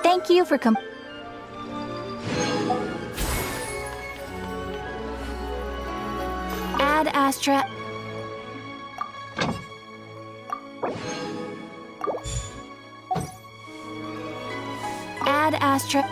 Thank you for Add Astra. Add Astra.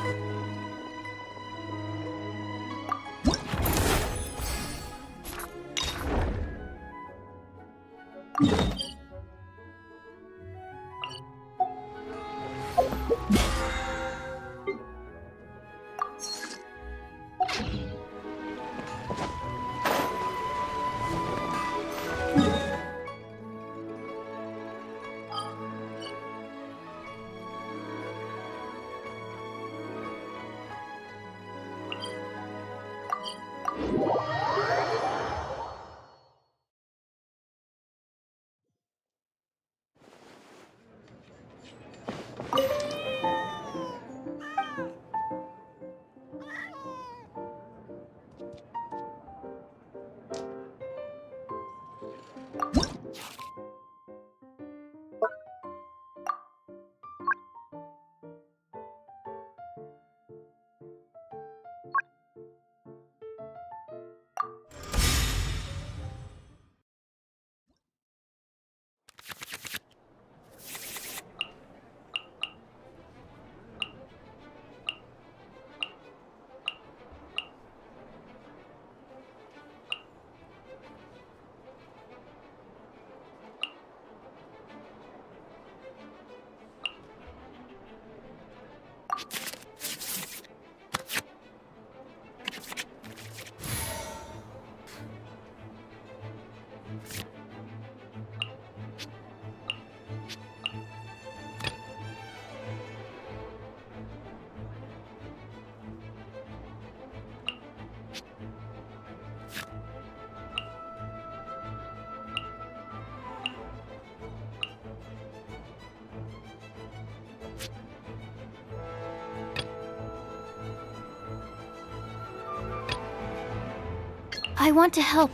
I want to help.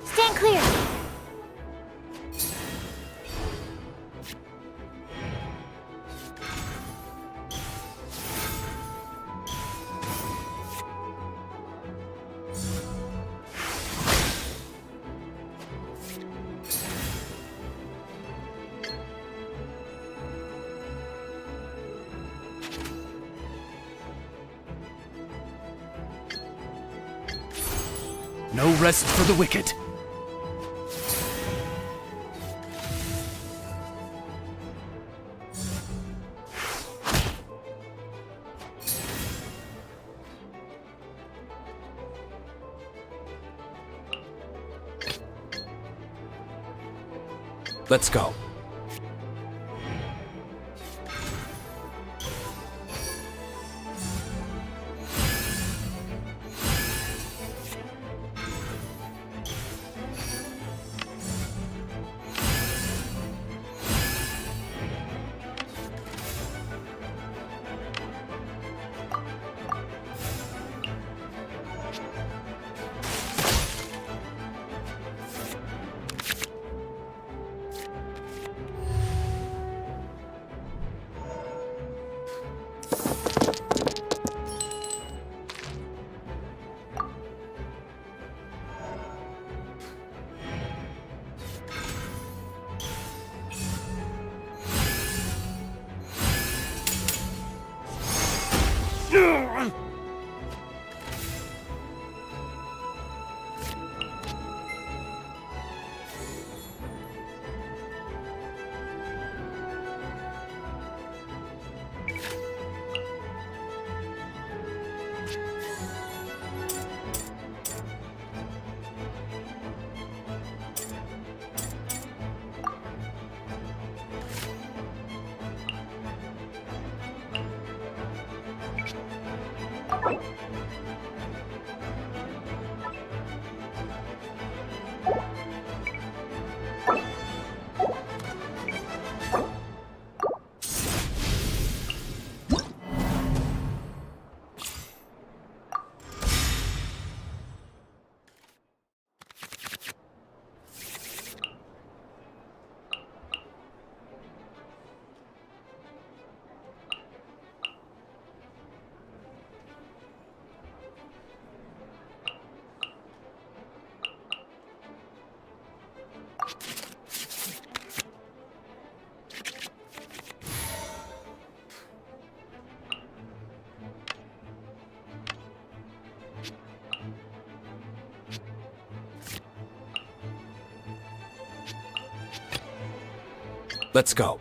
Stand clear! No rest for the wicked. Let's go. Let's go.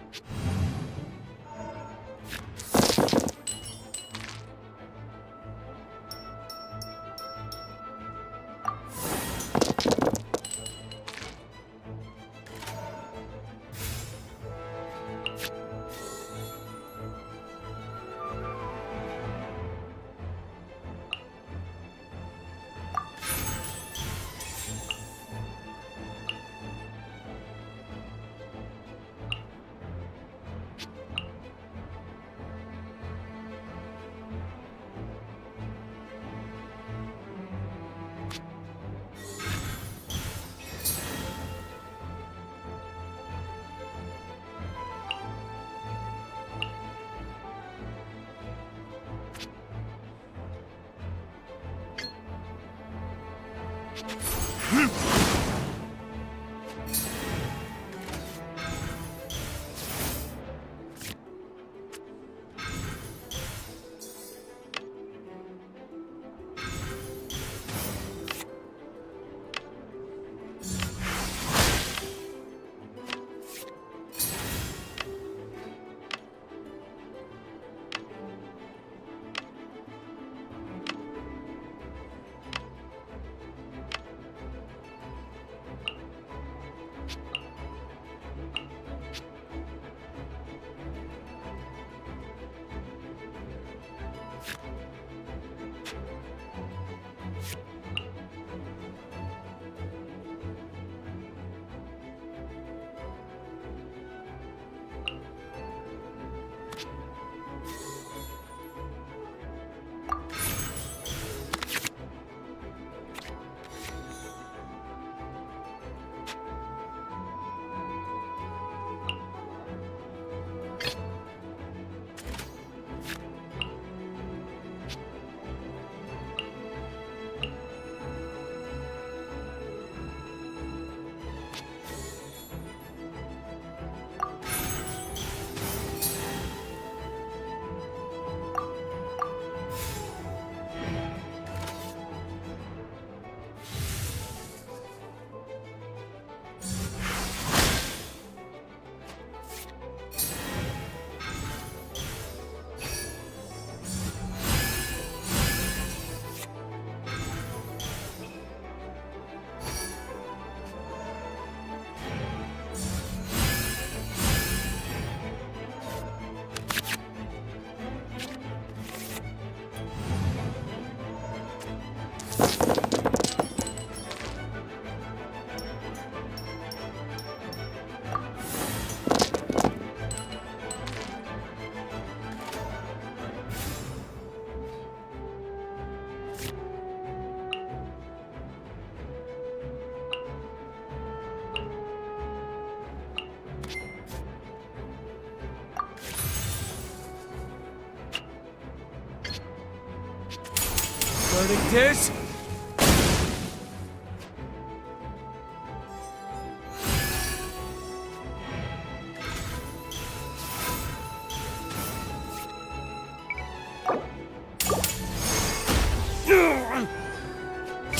Burning dish?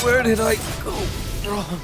Where did I go wrong?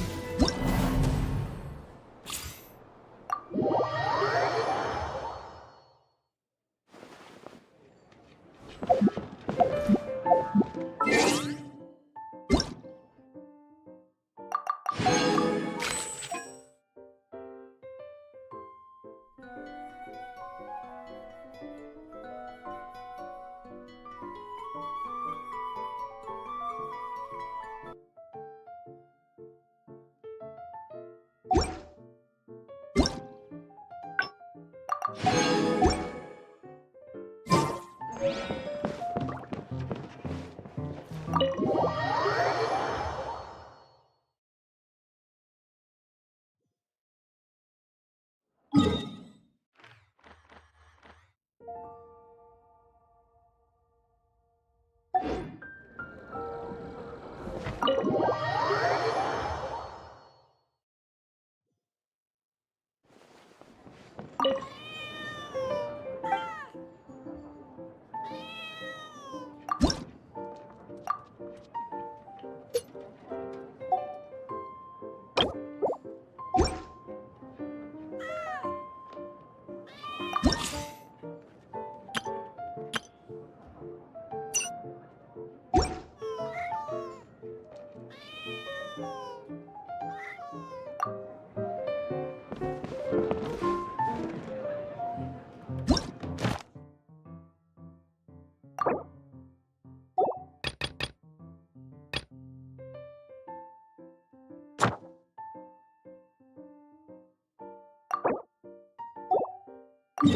You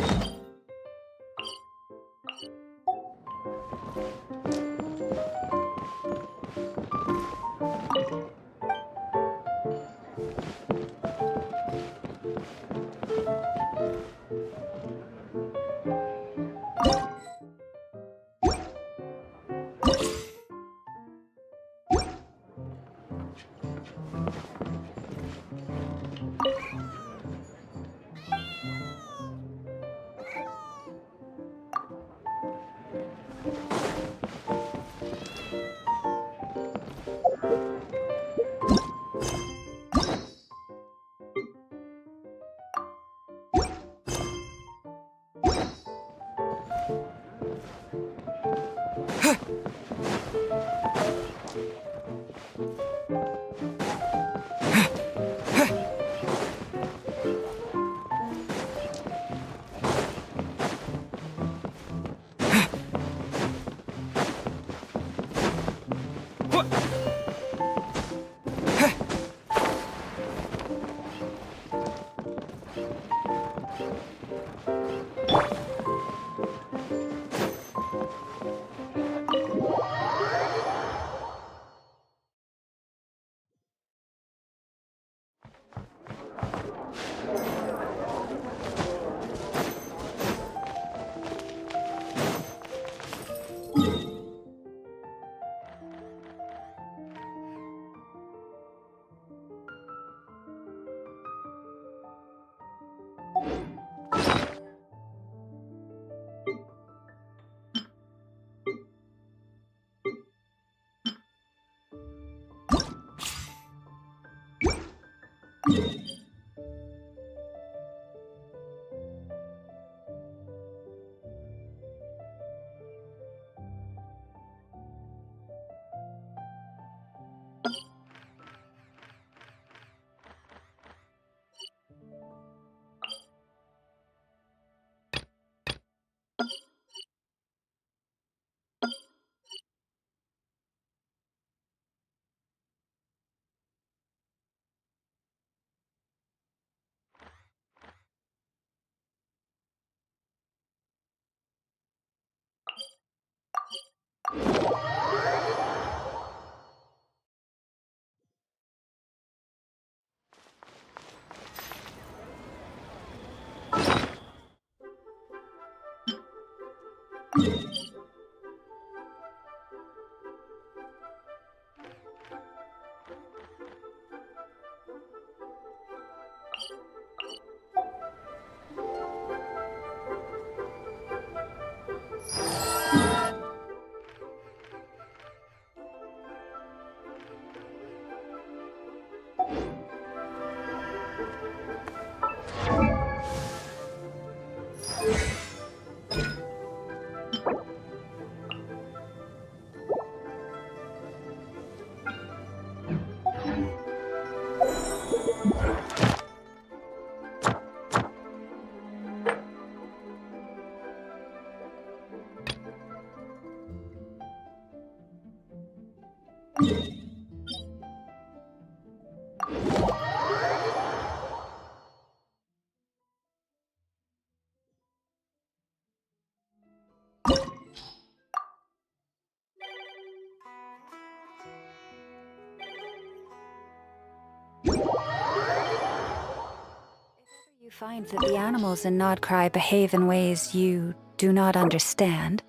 find that the animals in Nodcry behave in ways you do not understand,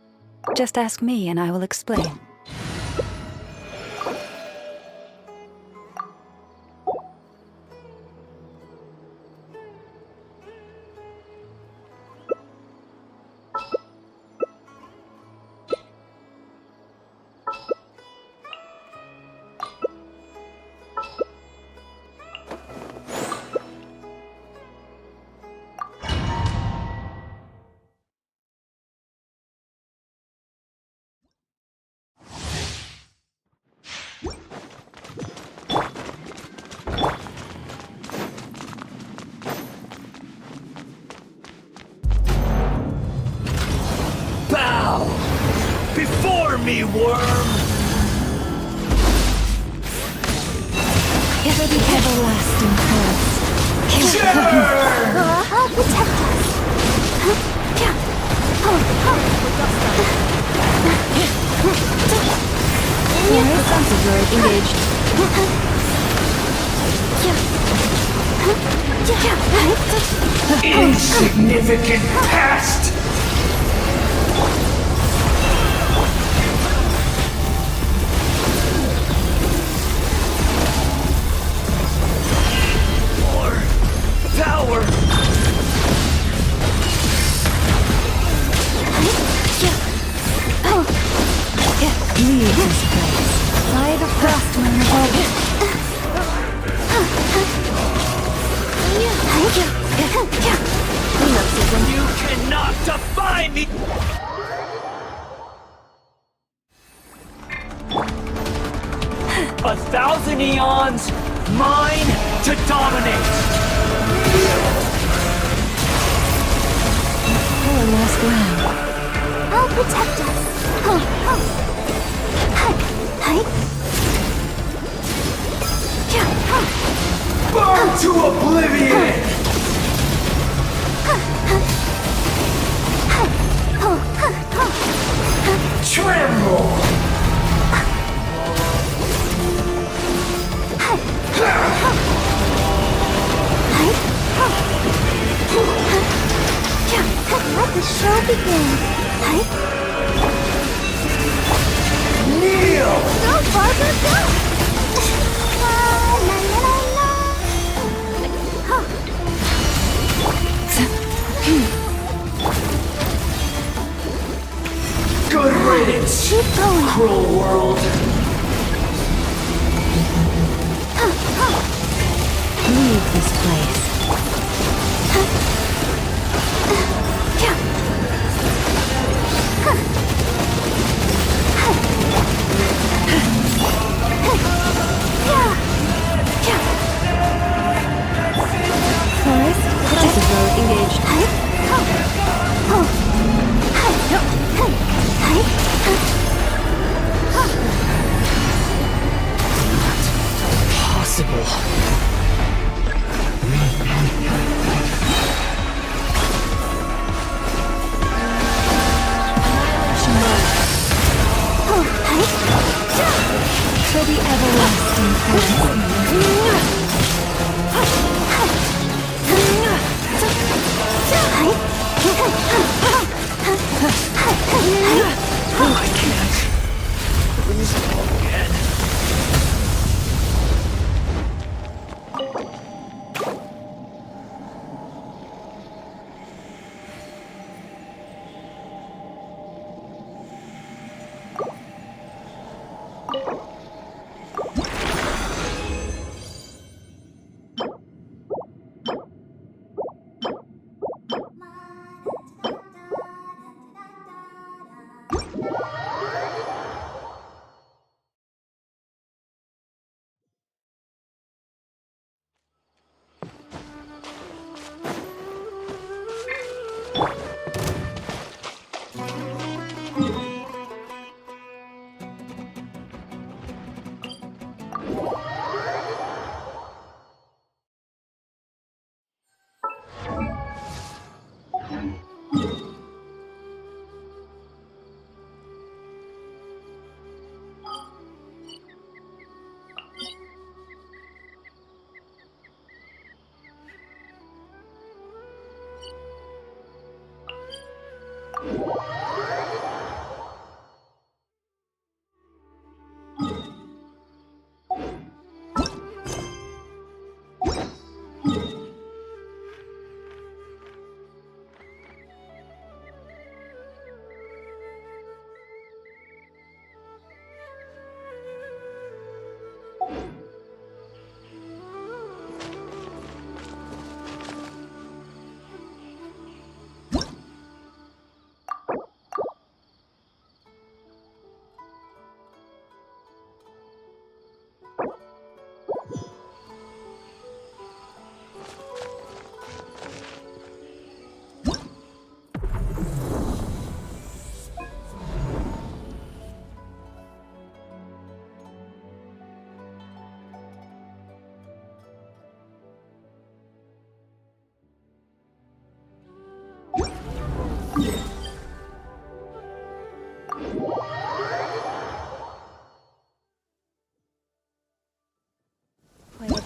just ask me and I will explain. Bow before me, worm! Ever the everlasting curse. Sure! I'll protect us. Droid engaged. Insignificant past! More power! Leave this place. By the frost moon above. You cannot defy me! A thousand eons, mine to dominate! Poor lost land. I'll protect us. Burn to oblivion! Tremble! Let the show begin. Kneel! Go, Barbara, go! La, la, la, la, la. Good riddance! Keep going. Cruel world! Leave this place. Forest, Transit Road engaged. Possible. For the everlasting forest. Oh, I can't. Please go again.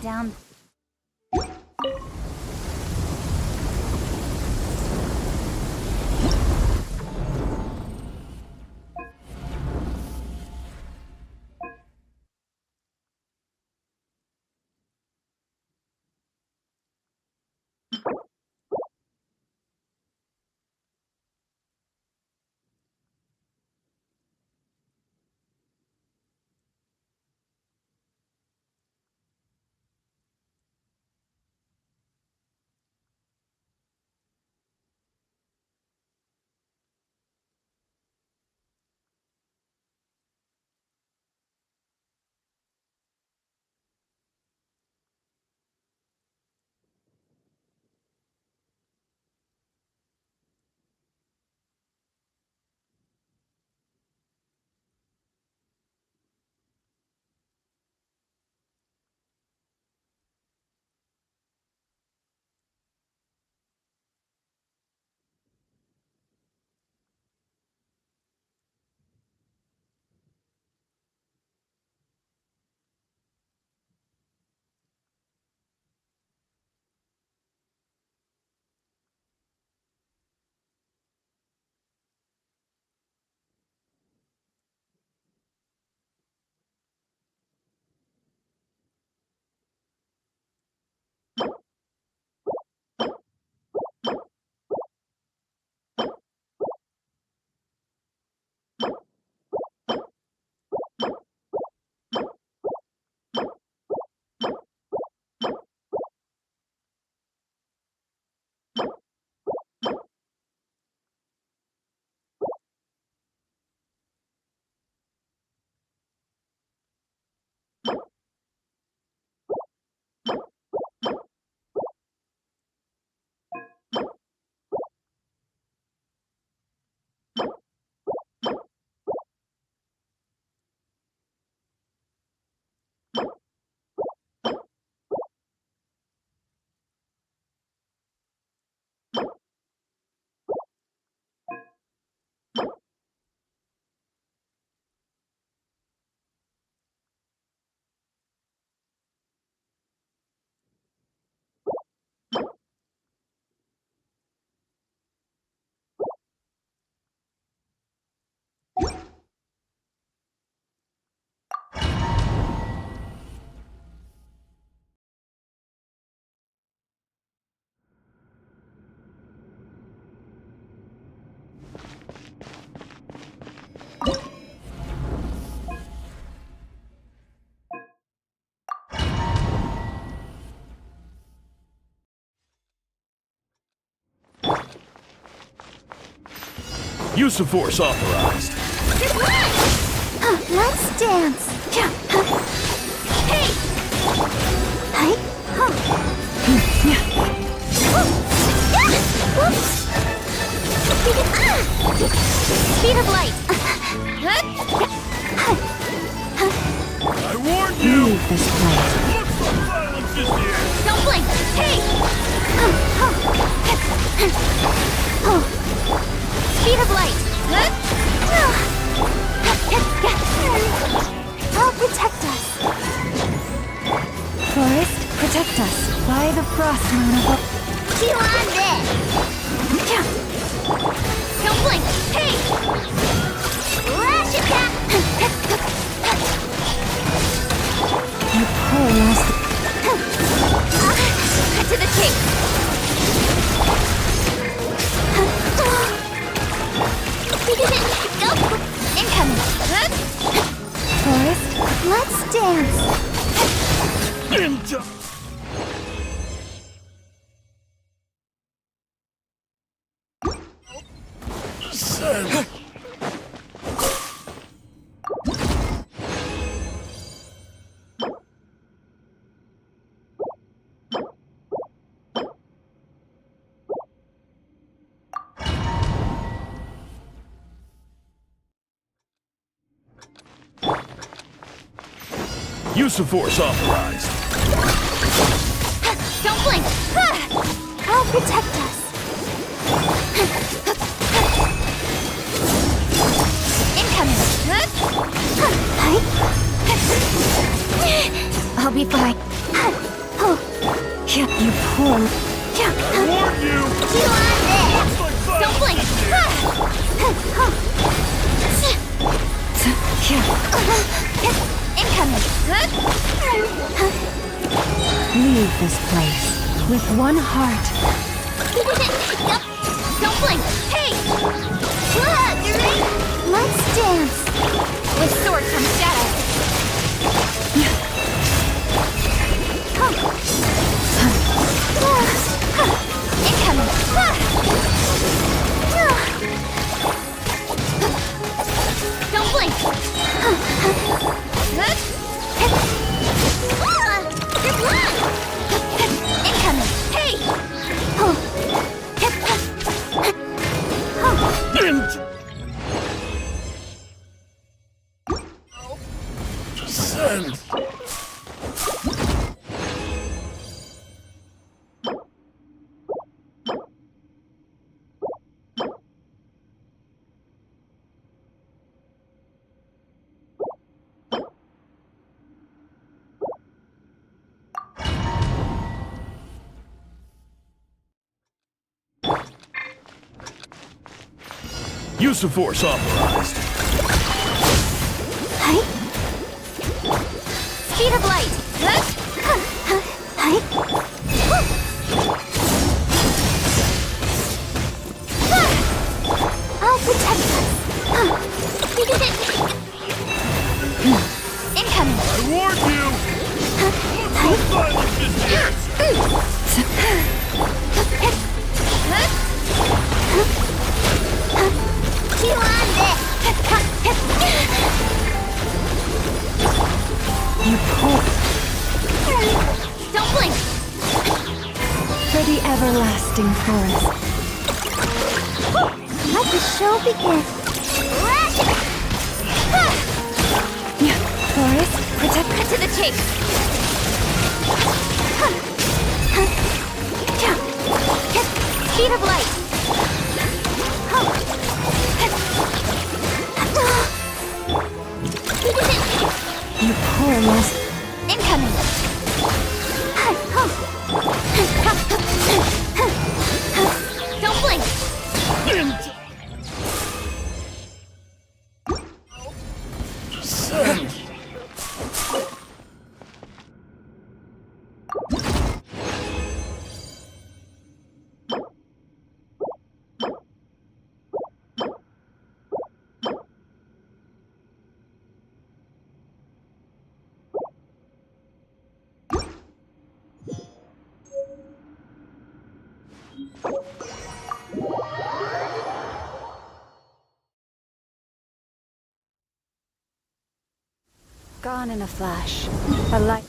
down. Use of force authorized. Let's dance. Hey! Hey! Speed of light. I warned you! Leave this place. Looks like violence is here! Don't blink. Hey! Speed of light. I'll protect us. Forest, protect us. By the frost moon above. You on this. Don't blink. Hey! Lash attack. You poor lost. Cut to the chase. Go! Incoming. Forest, Let's dance. Ninja! Son. Use of force authorized. Don't blink. I'll protect us. Incoming. I'll be fine. You poor... Warn you! You on this! Looks like Don't blink! Incoming! Leave this place with one heart. Yup. Don't blink! Hey! You ready? Let's dance! With sword comes shadow. Incoming! Don't blink! You're blind! Incoming! Hey! Send! Use of force authorized. Speed of light! I'll protect us! Incoming! I warned you! Looks like violence is the answer! You on this! You poor... Don't blink! For the everlasting forest. Let the show begin! Forest, protect... Cut to the chase! Speed of light! You poor lost... Incoming! Don't blink! Send! Gone in a flash. A light...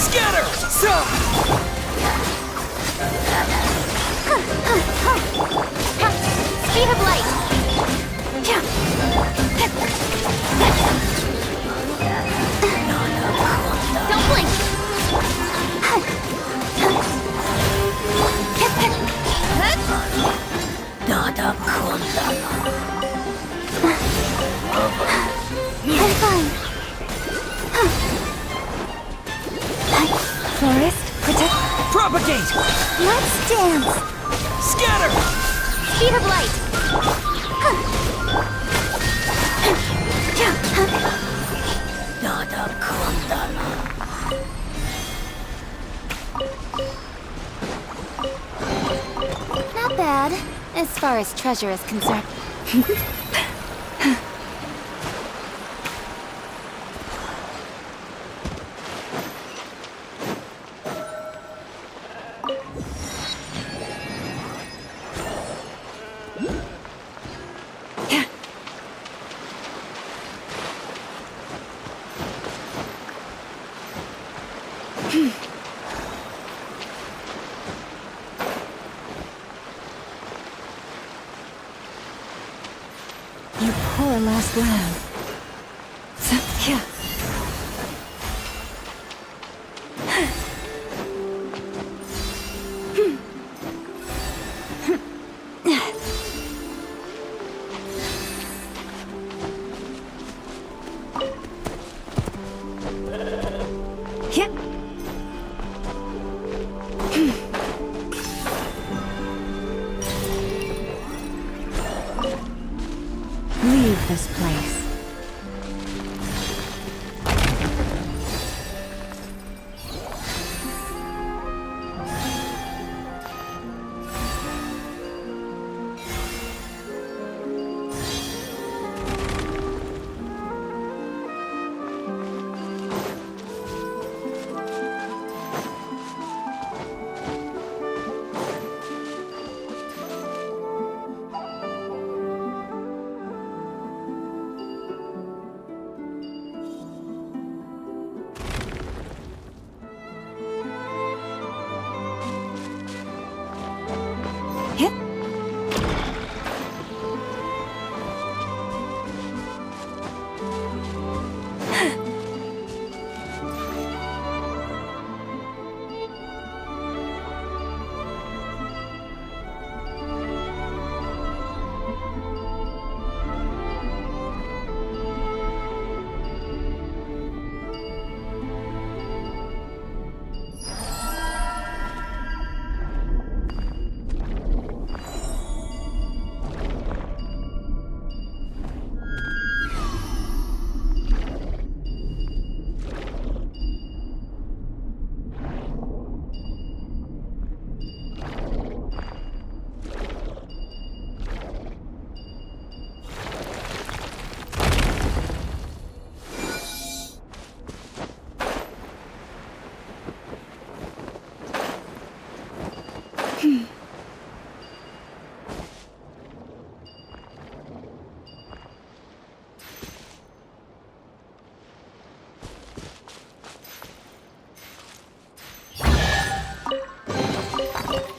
Scatter! Speed of light. Don't blink. I'm fine. Forest, protect. Propagate! Let's dance. Scatter! Speed of light. Not bad, as far as treasure is concerned. You poor lost lamb. So, yeah. Yeah. Leave this place. Hit.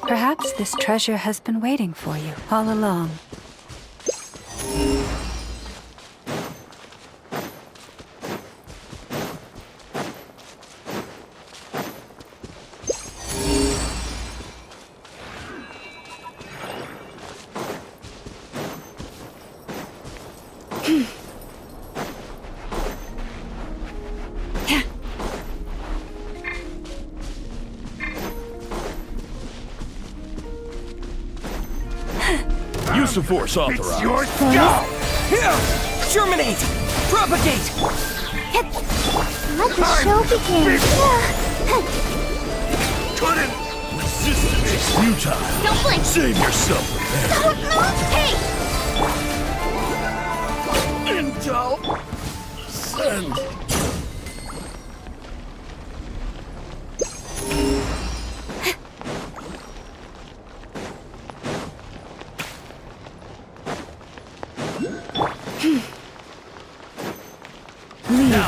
Perhaps this treasure has been waiting for you all along. Use of force authorized. It's your go! Here! Germinate! Propagate! Let the show begin. Could futile. Don't blink! Save yourself for that. Don't move! Hey! Intel. Send.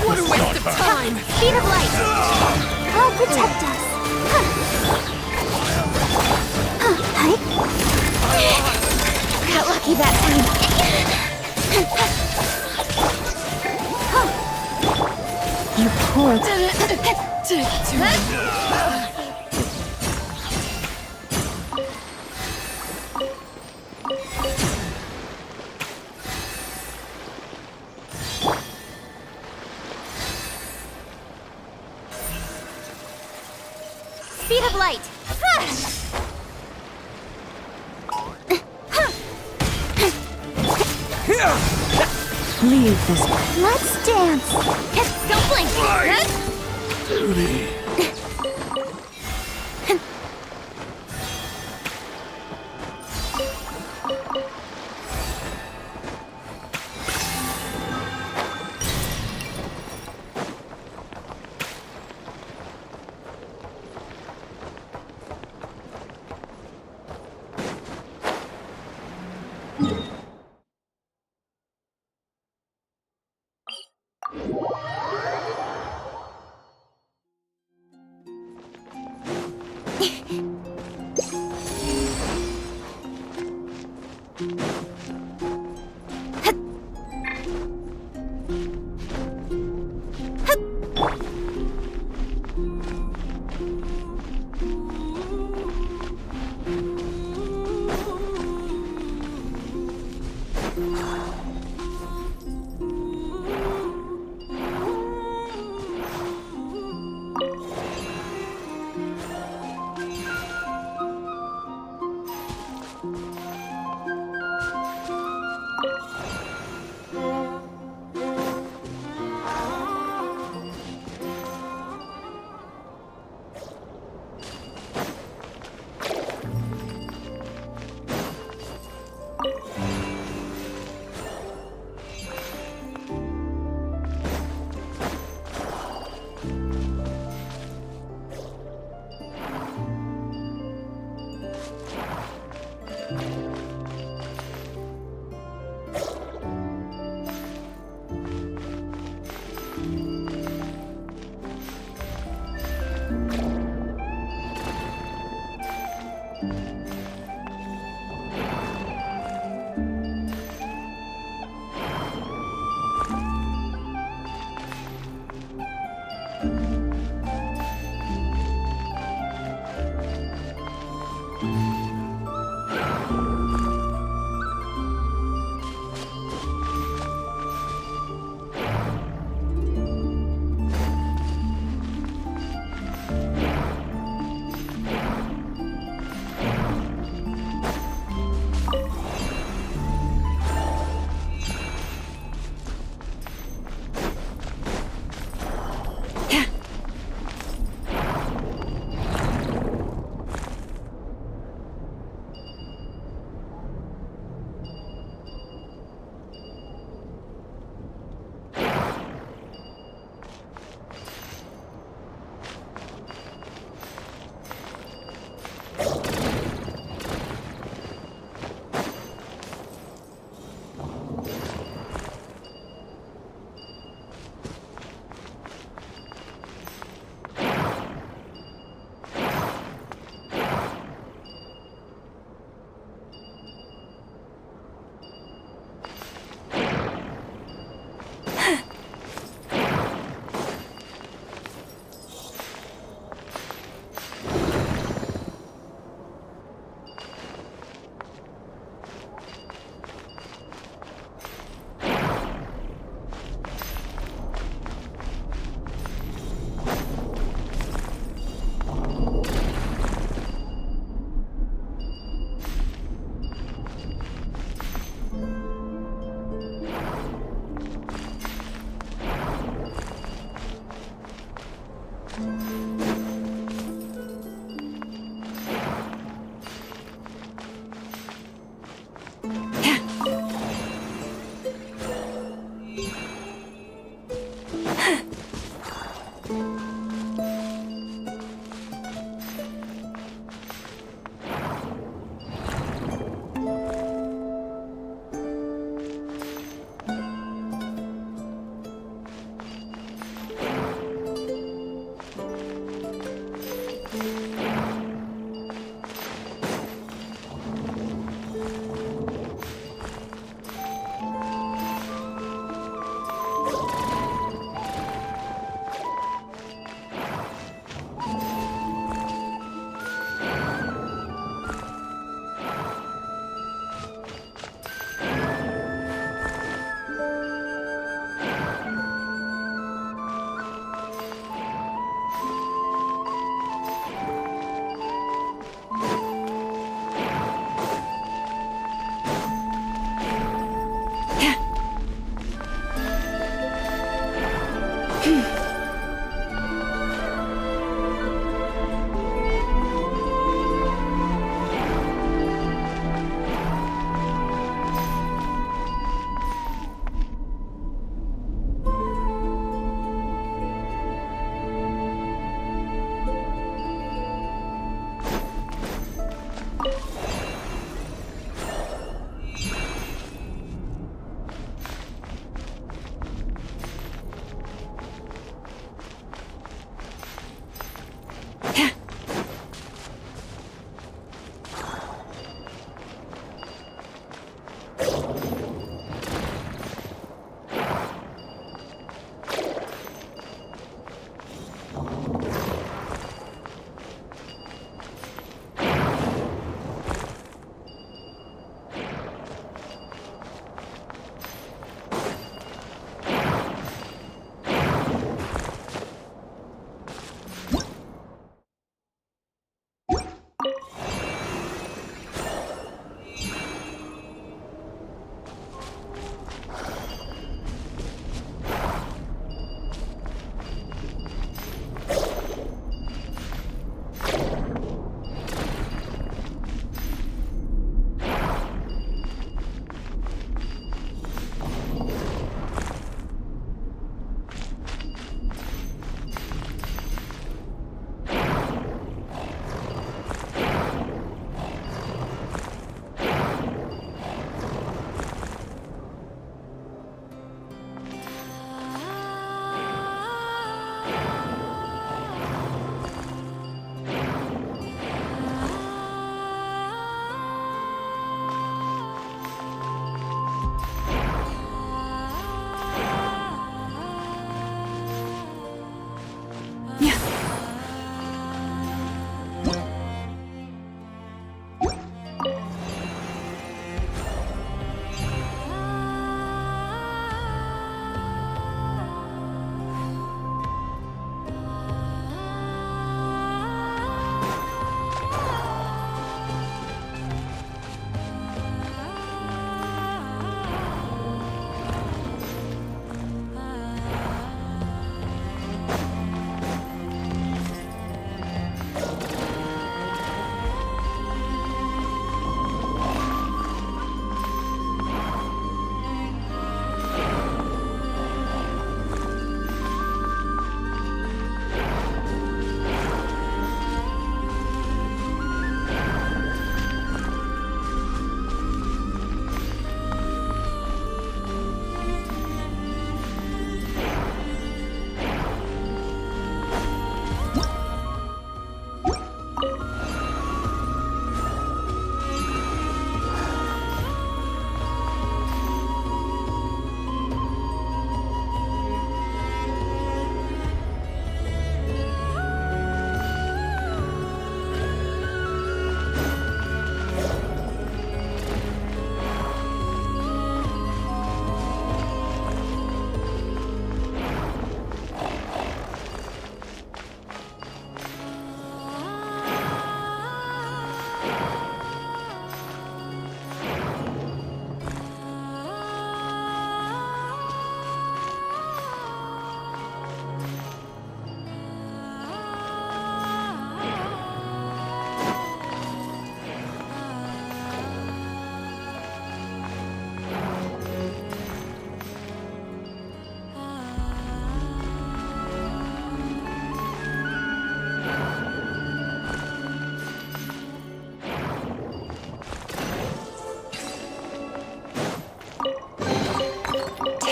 What a waste of time! Speed of light! I'll protect us. Hi. Got lucky that time. You poor... Speed of light! Leave this... Let's dance! Don't blink! Duty.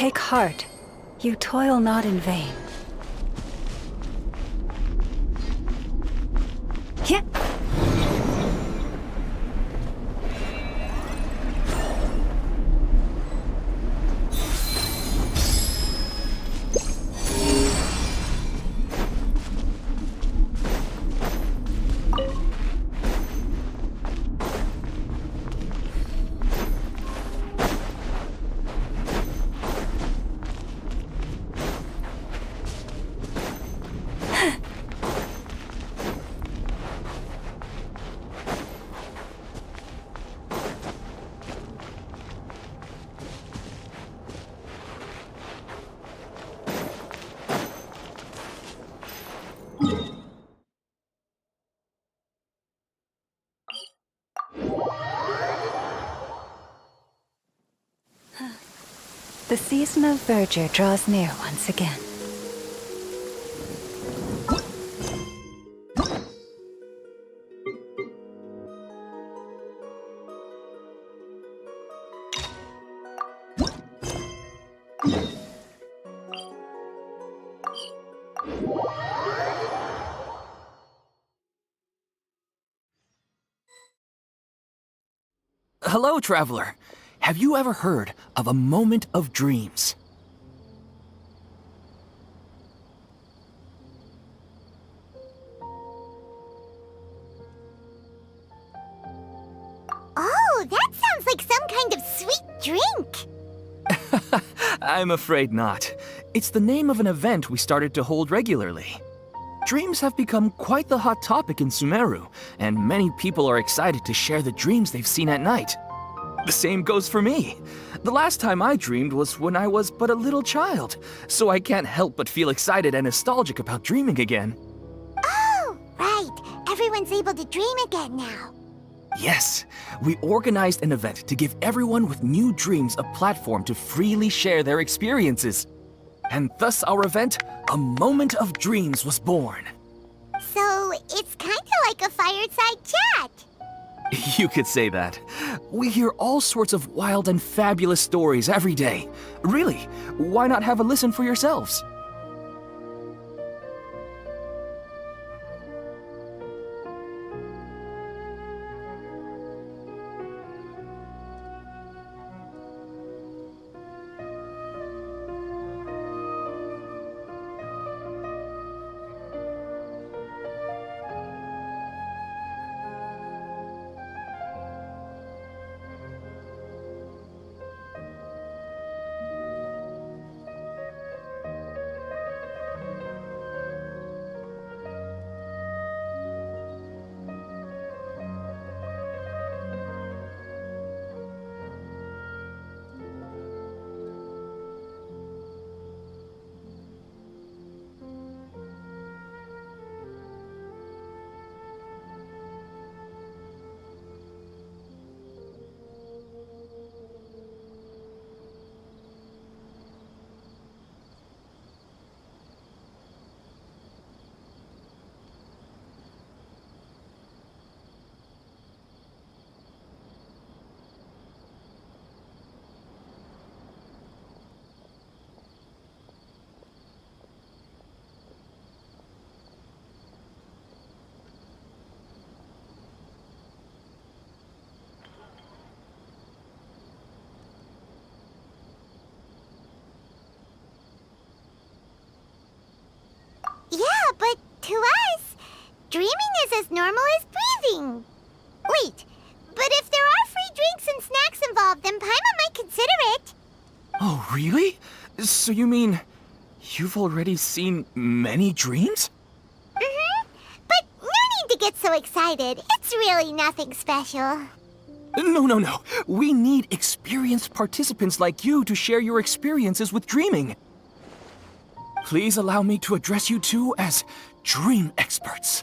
Take heart. You toil not in vain. Yeah. The season of verdure draws near once again. Hello, traveler. Have you ever heard of a moment of dreams? Oh, that sounds like some kind of sweet drink. I'm afraid not. It's the name of an event we started to hold regularly. Dreams have become quite the hot topic in Sumeru, and many people are excited to share the dreams they've seen at night. The same goes for me. The last time I dreamed was when I was but a little child, so I can't help but feel excited and nostalgic about dreaming again. Oh, right. Everyone's able to dream again now. Yes, we organized an event to give everyone with new dreams a platform to freely share their experiences. And thus our event, A Moment of Dreams, was born. So, it's kind of like a fireside chat. You could say that. We hear all sorts of wild and fabulous stories every day. Really, why not have a listen for yourselves? Yeah, but to us, dreaming is as normal as breathing. Wait, but if there are free drinks and snacks involved, then Paimon might consider it. Oh, really? So you mean you've already seen many dreams? Mm-hmm. But no need to get so excited. It's really nothing special. No. We need experienced participants like you to share your experiences with dreaming. Please allow me to address you two as dream experts.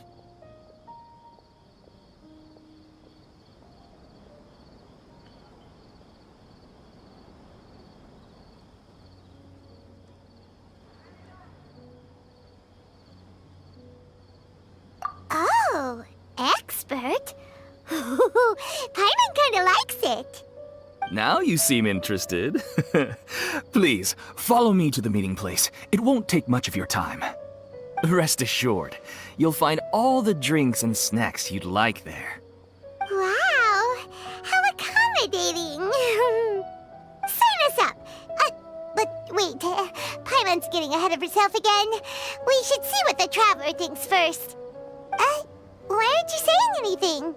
Oh, expert? Paimon kinda likes it. Now you seem interested. Please, follow me to the meeting place. It won't take much of your time. Rest assured, you'll find all the drinks and snacks you'd like there. Wow, how accommodating. Sign us up. But wait, Paimon's getting ahead of herself again. We should see what the Traveler thinks first. Why aren't you saying anything?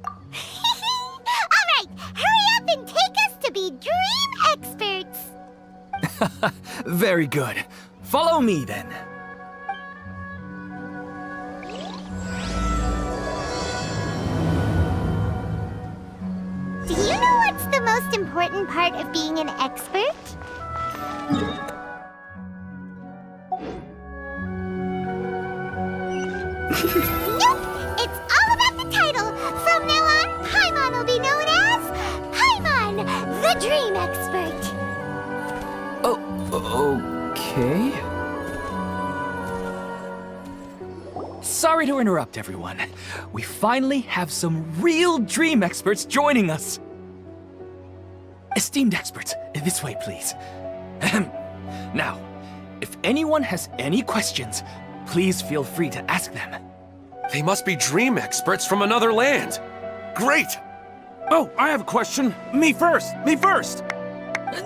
All right, hurry up and take us to be dream experts. Very good. Follow me then. Do you know what's the most important part of being an expert? Nope! It's all about the title! From now on, Paimon will be known as Paimon, the Dream Expert! Okay. Sorry to interrupt, everyone. We finally have some real dream experts joining us. Esteemed experts, this way, please. Ahem. Now, if anyone has any questions, please feel free to ask them. They must be dream experts from another land. Great! Oh, I have a question. Me first! Me first!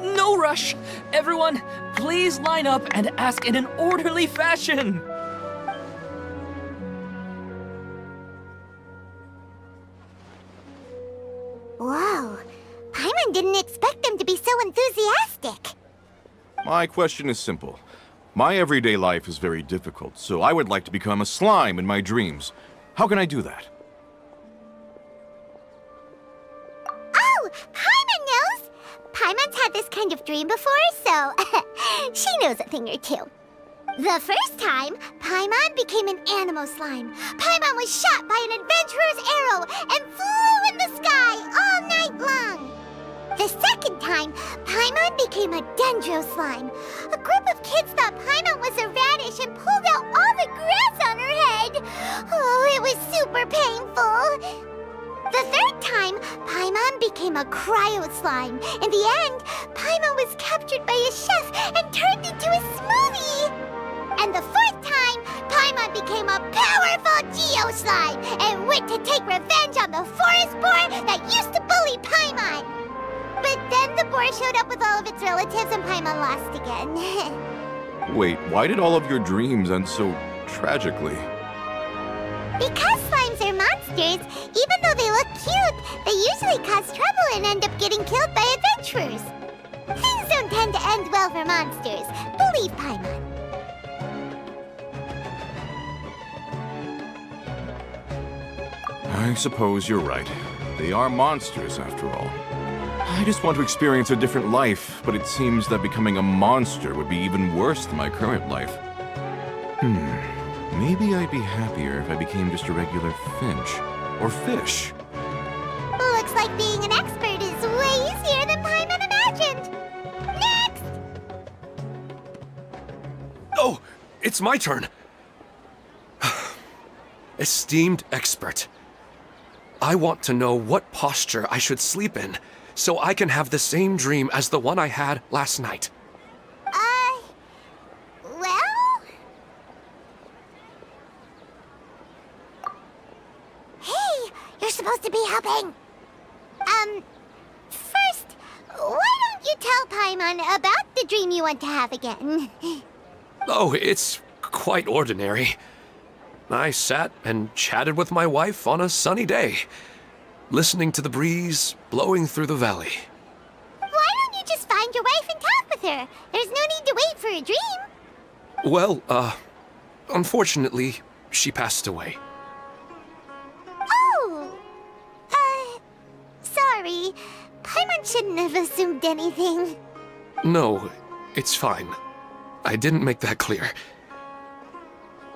No rush. Everyone, please line up and ask in an orderly fashion. Whoa, Paimon didn't expect them to be so enthusiastic. My question is simple. My everyday life is very difficult, so I would like to become a slime in my dreams. How can I do that? Oh, Paimon knows! Paimon's had this kind of dream before, so she knows a thing or two. The first time, Paimon became an animal slime. Paimon was shot by an adventurer's arrow and flew in the sky all night long. The second time, Paimon became a dendro slime. A group of kids thought Paimon was a radish and pulled out all the grass on her head. Oh, it was super painful. The third time, Paimon became a cryo slime. In the end, Paimon was captured by a chef and turned into a smoothie. And the fourth time, Paimon became a powerful Geo slime and went to take revenge on the forest boar that used to bully Paimon. But then the boar showed up with all of its relatives and Paimon lost again. Wait, why did all of your dreams end so tragically? Because slimes are monsters, even though they look cute, they usually cause trouble and end up getting killed by adventurers. Things don't tend to end well for monsters. Believe Paimon. I suppose you're right. They are monsters, after all. I just want to experience a different life, but it seems that becoming a monster would be even worse than my current life. Maybe I'd be happier if I became just a regular finch. Or fish. Looks like being an expert is way easier than Paimon imagined. Next! Oh, it's my turn. Esteemed expert, I want to know what posture I should sleep in so I can have the same dream as the one I had last night. Well? Hey, you're supposed to be helping. First, why don't you tell Paimon about the dream you want to have again? Oh, it's quite ordinary. I sat and chatted with my wife on a sunny day, listening to the breeze blowing through the valley. Why don't you just find your wife and talk with her? There's no need to wait for a dream. Well, unfortunately, she passed away. Oh, sorry. Paimon shouldn't have assumed anything. No, it's fine. I didn't make that clear.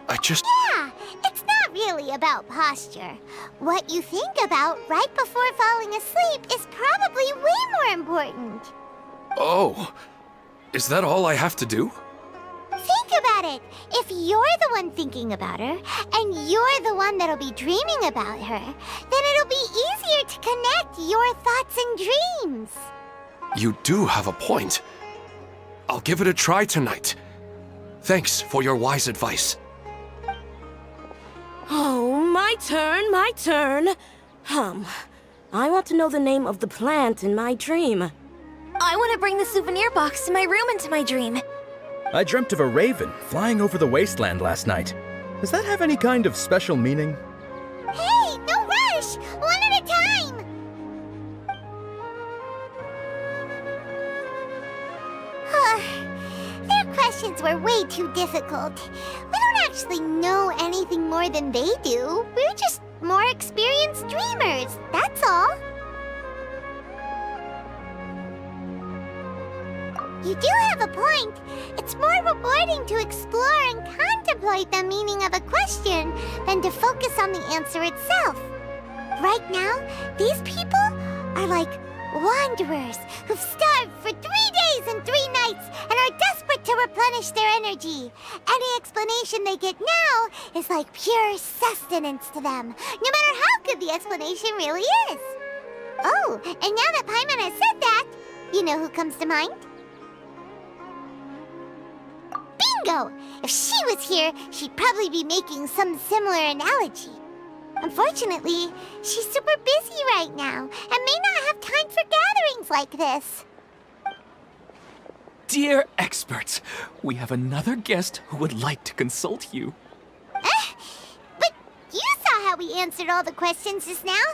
I just... Yeah, it's not really about posture. What you think about right before falling asleep is probably way more important. Oh, is that all I have to do? Think about it. If you're the one thinking about her, and you're the one that'll be dreaming about her, then it'll be easier to connect your thoughts and dreams. You do have a point. I'll give it a try tonight. Thanks for your wise advice. Oh, my turn. I want to know the name of the plant in my dream. I want to bring the souvenir box to my room into my dream. I dreamt of a raven flying over the wasteland last night. Does that have any kind of special meaning? Hey, no rush! One at a time! Their questions were way too difficult. We don't actually know anything more than they do. We're just more experienced dreamers, that's all. You do have a point. It's more rewarding to explore and contemplate the meaning of a question than to focus on the answer itself. Right now, these people are like wanderers who've starved for 3 days and 3 nights and are desperate to replenish their energy. Any explanation they get now is like pure sustenance to them, no matter how good the explanation really is. Oh, and now that Paimon has said that, you know who comes to mind? Bingo! If she was here, she'd probably be making some similar analogy. Unfortunately, she's super busy right now and may not have time for gatherings like this. Dear experts, we have another guest who would like to consult you. But you saw how we answered all the questions just now.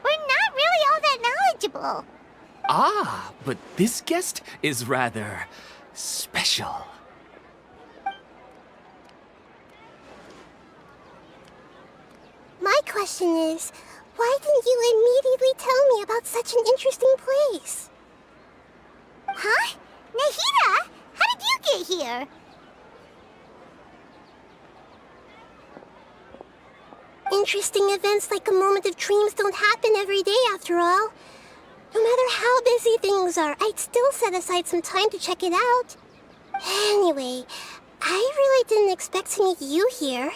We're not really all that knowledgeable. Ah, but this guest is rather special. My question is, why didn't you immediately tell me about such an interesting place? Huh? Nahida? How did you get here? Interesting events like a moment of dreams don't happen every day after all. No matter how busy things are, I'd still set aside some time to check it out. Anyway, I really didn't expect to meet you here.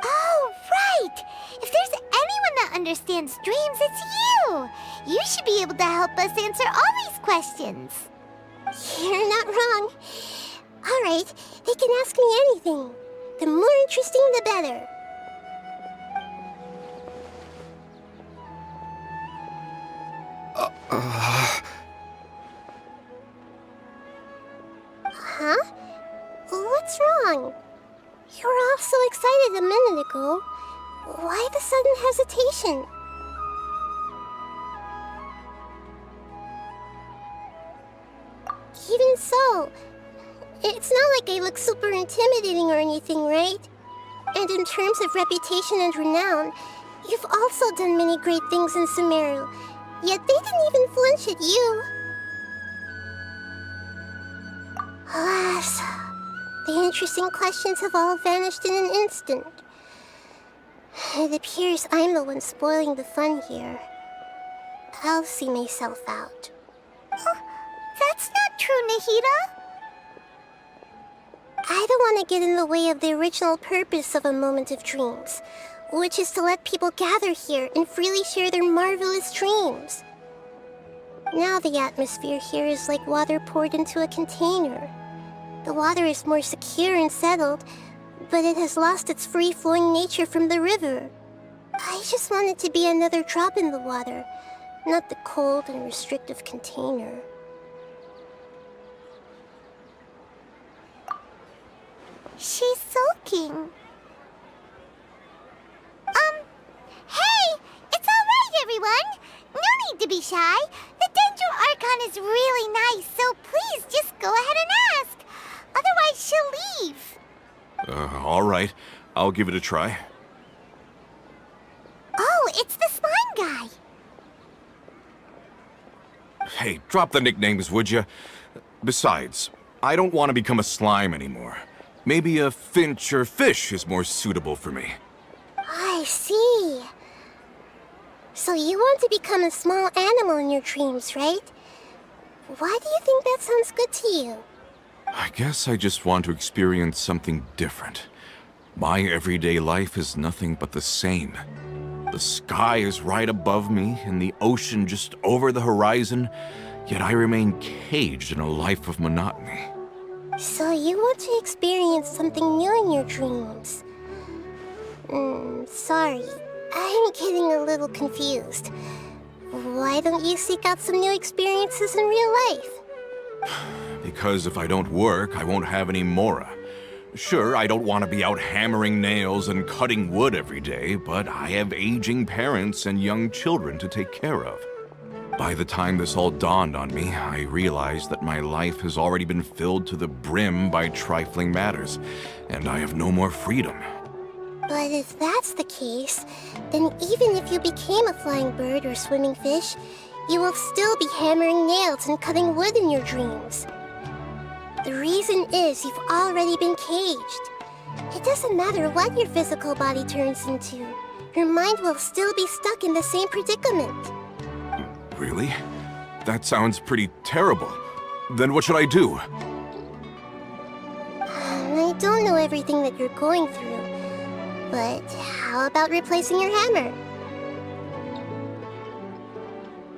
Oh, right! If there's anyone that understands dreams, it's you! You should be able to help us answer all these questions. You're not wrong. All right, they can ask me anything. The more interesting, the better. Huh? What's wrong? You were all so excited a minute ago. Why the sudden hesitation? Even so, it's not like I look super intimidating or anything, right? And in terms of reputation and renown, you've also done many great things in Sumeru, yet they didn't even flinch at you. Alas, the interesting questions have all vanished in an instant. It appears I'm the one spoiling the fun here. I'll see myself out. Oh, that's not true, Nahida. I don't want to get in the way of the original purpose of a moment of dreams, which is to let people gather here and freely share their marvelous dreams. Now the atmosphere here is like water poured into a container. The water is more secure and settled, but it has lost its free-flowing nature from the river. I just want it to be another drop in the water, not the cold and restrictive container. She's sulking. Hey! It's all right, everyone! No need to be shy. The Dendro Archon is really nice, so please just go ahead and ask. Otherwise, she'll leave. All right. I'll give it a try. Oh, it's the slime guy. Hey, drop the nicknames, would you? Besides, I don't want to become a slime anymore. Maybe a finch or fish is more suitable for me. I see. So you want to become a small animal in your dreams, right? Why do you think that sounds good to you? I guess I just want to experience something different. My everyday life is nothing but the same. The sky is right above me and the ocean just over the horizon, yet I remain caged in a life of monotony. So you want to experience something new in your dreams? Sorry. I'm getting a little confused. Why don't you seek out some new experiences in real life? Because if I don't work, I won't have any Mora. Sure, I don't want to be out hammering nails and cutting wood every day, but I have aging parents and young children to take care of. By the time this all dawned on me, I realized that my life has already been filled to the brim by trifling matters, and I have no more freedom. But if that's the case, then even if you became a flying bird or swimming fish, you will still be hammering nails and cutting wood in your dreams. The reason is you've already been caged. It doesn't matter what your physical body turns into. Your mind will still be stuck in the same predicament. Really? That sounds pretty terrible. Then what should I do? I don't know everything that you're going through, but how about replacing your hammer?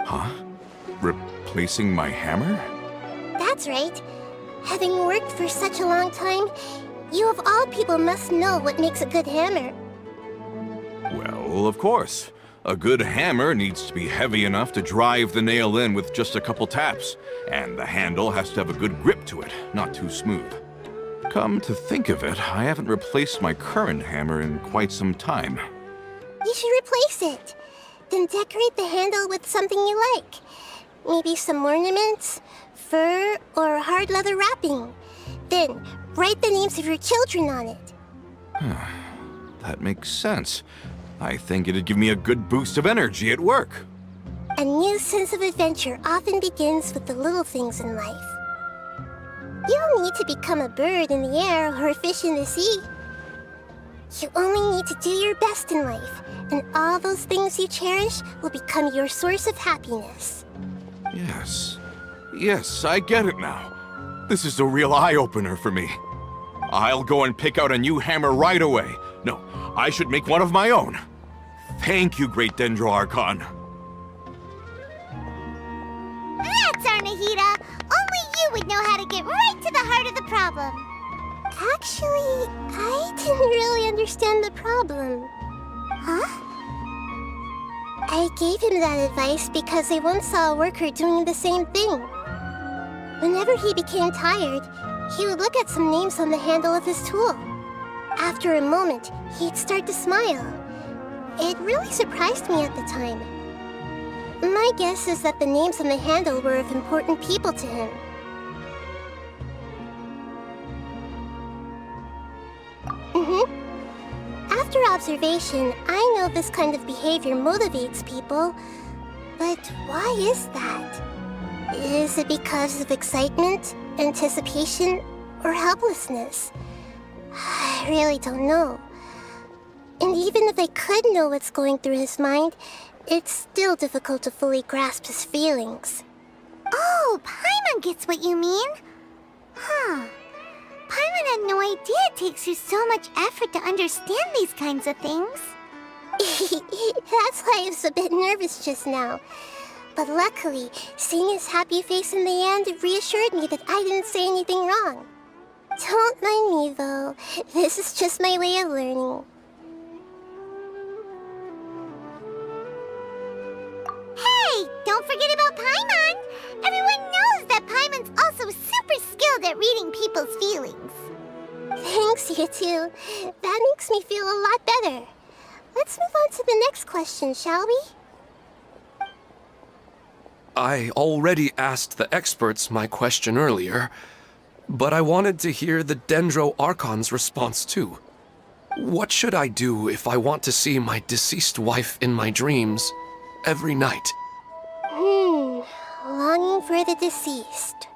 Huh? Replacing my hammer? That's right. Having worked for such a long time, you of all people must know what makes a good hammer. Well, of course. A good hammer needs to be heavy enough to drive the nail in with just a couple taps, and the handle has to have a good grip to it, not too smooth. Come to think of it, I haven't replaced my current hammer in quite some time. You should replace it. Then decorate the handle with something you like. Maybe some ornaments, fur, or hard leather wrapping. Then write the names of your children on it. That makes sense. I think it'd give me a good boost of energy at work. A new sense of adventure often begins with the little things in life. You don't need to become a bird in the air or a fish in the sea. You only need to do your best in life, and all those things you cherish will become your source of happiness. Yes. Yes, I get it now. This is a real eye-opener for me. I'll go and pick out a new hammer right away. No, I should make one of my own. Thank you, Great Dendro Archon. That's Arnahita! Only you would know how to get right to the heart of the problem. Actually, I didn't really understand the problem. Huh? I gave him that advice because I once saw a worker doing the same thing. Whenever he became tired, he would look at some names on the handle of his tool. After a moment, he'd start to smile. It really surprised me at the time. My guess is that the names on the handle were of important people to him. After observation, I know this kind of behavior motivates people. But why is that? Is it because of excitement, anticipation, or helplessness? I really don't know. And even if I could know what's going through his mind, it's still difficult to fully grasp his feelings. Oh, Paimon gets what you mean. Huh. Paimon had no idea it takes you so much effort to understand these kinds of things. That's why I was a bit nervous just now. But luckily, seeing his happy face in the end reassured me that I didn't say anything wrong. Don't mind me, though. This is just my way of learning. Hey! Don't forget about Paimon! Everyone knows that Paimon's also super skilled at reading people's feelings. Thanks, you two. That makes me feel a lot better. Let's move on to the next question, shall we? I already asked the experts my question earlier, but I wanted to hear the Dendro Archon's response too. What should I do if I want to see my deceased wife in my dreams every night? Longing for the deceased.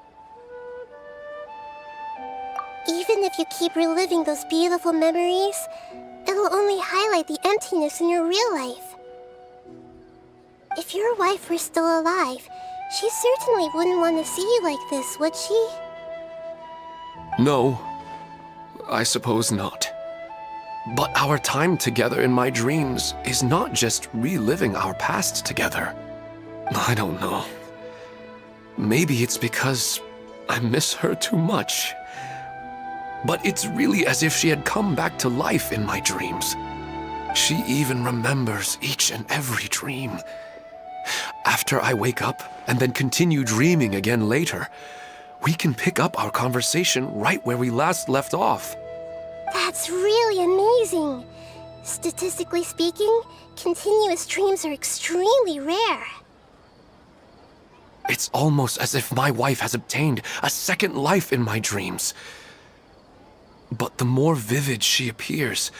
Even if you keep reliving those beautiful memories, it'll only highlight the emptiness in your real life. If your wife were still alive, she certainly wouldn't want to see you like this, would she? No, I suppose not. But our time together in my dreams is not just reliving our past together. I don't know. Maybe it's because I miss her too much. But it's really as if she had come back to life in my dreams. She even remembers each and every dream. After I wake up and then continue dreaming again later, we can pick up our conversation right where we last left off. That's really amazing. Statistically speaking, continuous dreams are extremely rare. It's almost as if my wife has obtained a second life in my dreams. But the more vivid she appears,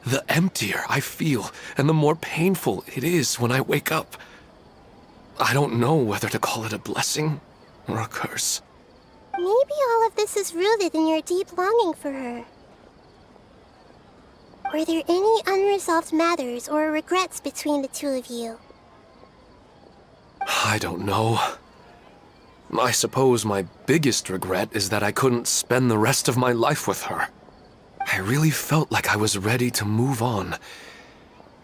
the emptier I feel, and the more painful it is when I wake up. I don't know whether to call it a blessing or a curse. Maybe all of this is rooted in your deep longing for her. Were there any unresolved matters or regrets between the two of you? I don't know. I suppose my biggest regret is that I couldn't spend the rest of my life with her. I really felt like I was ready to move on.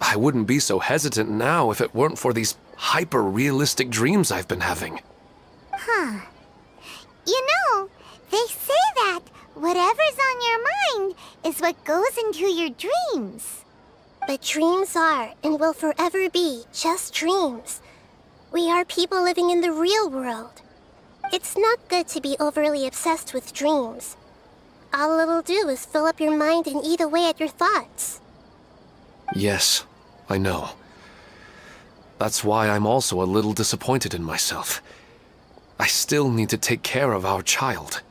I wouldn't be so hesitant now if it weren't for these hyper-realistic dreams I've been having. Huh. You know, they say that whatever's on your mind is what goes into your dreams. But dreams are and will forever be just dreams. We are people living in the real world. It's not good to be overly obsessed with dreams. All it'll do is fill up your mind and eat away at your thoughts. Yes, I know. That's why I'm also a little disappointed in myself. I still need to take care of our child.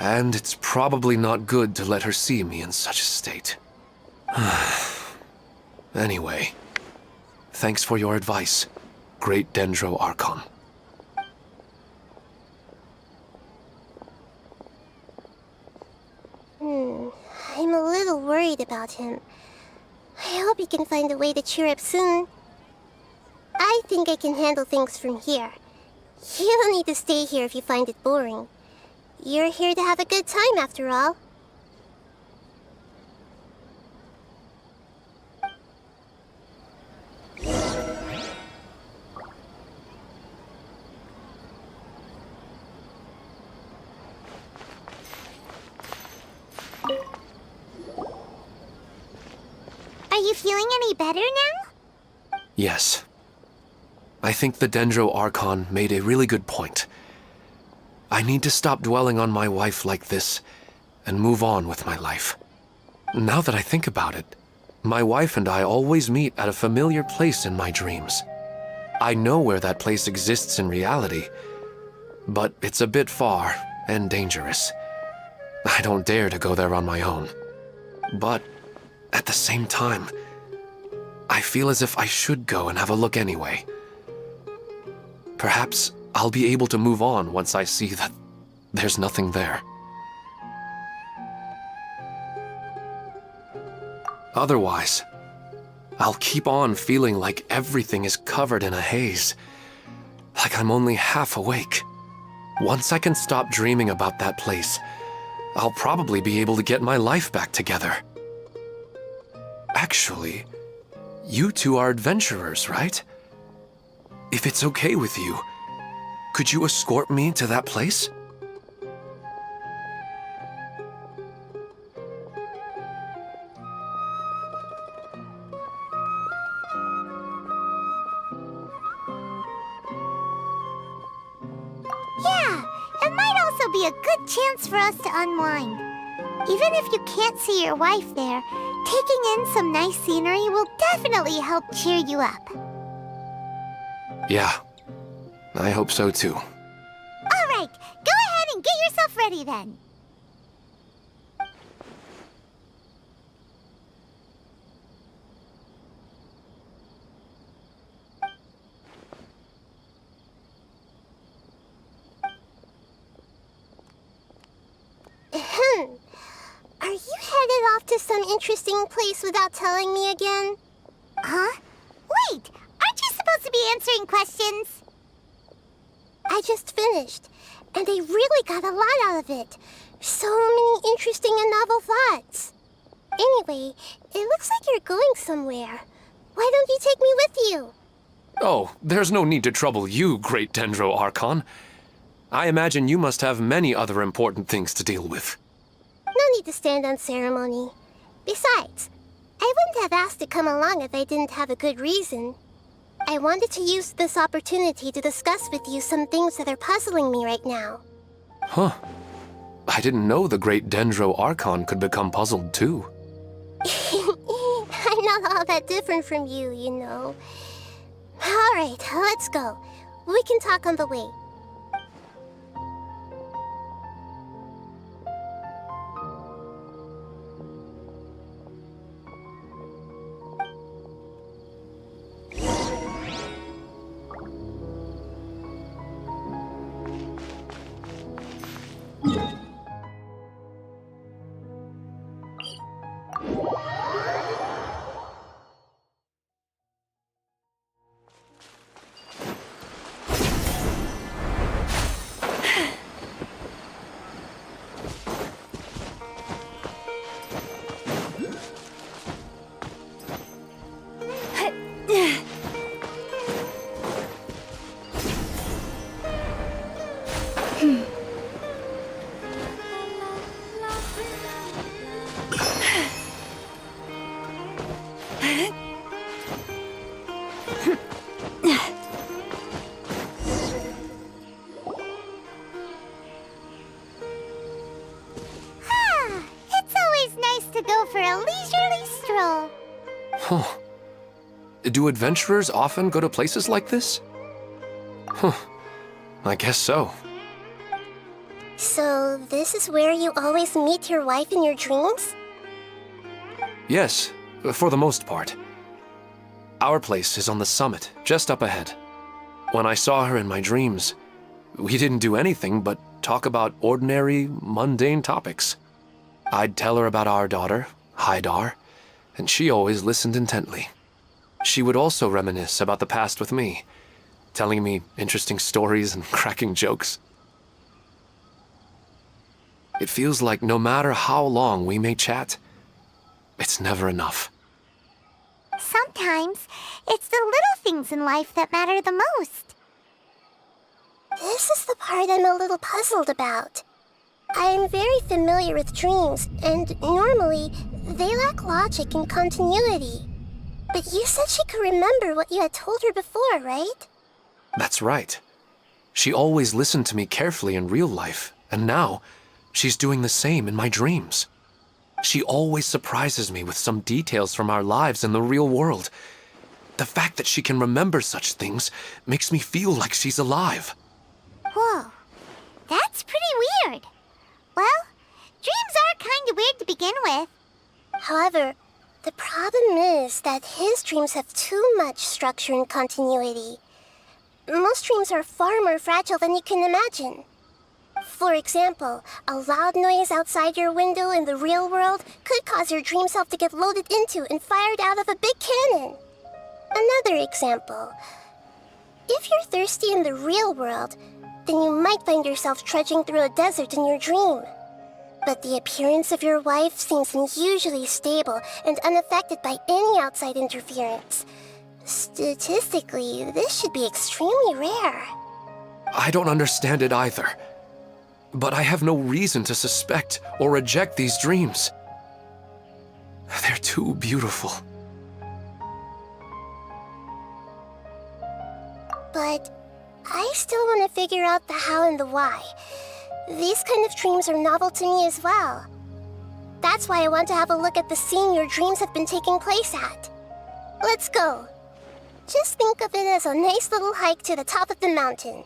And it's probably not good to let her see me in such a state. Anyway, thanks for your advice, Great Dendro Archon. I'm a little worried about him. I hope he can find a way to cheer up soon. I think I can handle things from here. You don't need to stay here if you find it boring. You're here to have a good time, after all. Are you feeling any better now? Yes. I think the Dendro Archon made a really good point. I need to stop dwelling on my wife like this and move on with my life. Now that I think about it, my wife and I always meet at a familiar place in my dreams. I know where that place exists in reality, but it's a bit far and dangerous. I don't dare to go there on my own. But at the same time, I feel as if I should go and have a look anyway. Perhaps I'll be able to move on once I see that there's nothing there. Otherwise, I'll keep on feeling like everything is covered in a haze, like I'm only half awake. Once I can stop dreaming about that place, I'll probably be able to get my life back together. Actually, you two are adventurers, right? If it's okay with you, could you escort me to that place? Yeah, it might also be a good chance for us to unwind. Even if you can't see your wife there, taking in some nice scenery will definitely help cheer you up. Yeah, I hope so too. All right, go ahead and get yourself ready then. Are you headed off to some interesting place without telling me again? Huh? Wait, aren't you supposed to be answering questions? I just finished. and I really got a lot out of it. So many interesting and novel thoughts. Anyway, it looks like you're going somewhere. Why don't you take me with you? Oh, there's no need to trouble you, Great Dendro Archon. I imagine you must have many other important things to deal with. No need to stand on ceremony. Besides, I wouldn't have asked to come along if I didn't have a good reason. I wanted to use this opportunity to discuss with you some things that are puzzling me right now. Huh. I didn't know the Great Dendro Archon could become puzzled too. I'm not all that different from you, you know. Alright, let's go. We can talk on the way. It's always nice to go for a leisurely stroll. Huh. Do adventurers often go to places like this? Huh. I guess so. So, this is where you always meet your wife in your dreams? Yes, for the most part. Our place is on the summit, just up ahead. When I saw her in my dreams, we didn't do anything but talk about ordinary, mundane topics. I'd tell her about our daughter, Haidar, and she always listened intently. She would also reminisce about the past with me, telling me interesting stories and cracking jokes. It feels like no matter how long we may chat, it's never enough. Sometimes, it's the little things in life that matter the most. This is the part I'm a little puzzled about. I'm very familiar with dreams, and normally, they lack logic and continuity. But you said she could remember what you had told her before, right? That's right. She always listened to me carefully in real life, and now, she's doing the same in my dreams. She always surprises me with some details from our lives in the real world. The fact that she can remember such things makes me feel like she's alive. Whoa, that's pretty weird. Well, dreams are kind of weird to begin with. However, the problem is that his dreams have too much structure and continuity. Most dreams are far more fragile than you can imagine. For example, a loud noise outside your window in the real world could cause your dream self to get loaded into and fired out of a big cannon. Another example. If you're thirsty in the real world, then you might find yourself trudging through a desert in your dream. But the appearance of your wife seems unusually stable and unaffected by any outside interference. Statistically, this should be extremely rare. I don't understand it either. But I have no reason to suspect or reject these dreams. They're too beautiful. But I still want to figure out the how and the why. These kind of dreams are novel to me as well. That's why I want to have a look at the scene your dreams have been taking place at. Let's go. Just think of it as a nice little hike to the top of the mountain.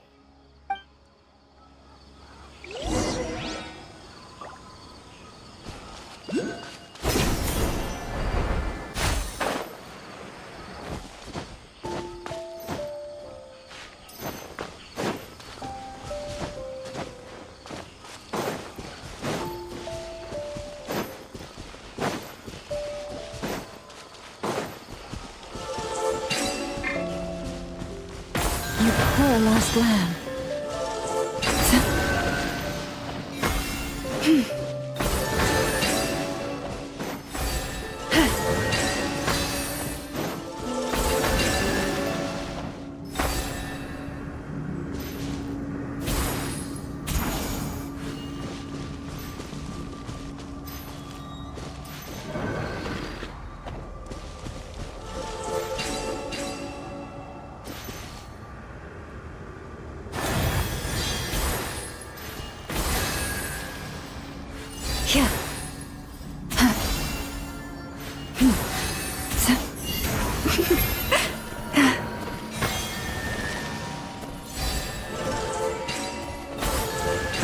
You poor lost lamb.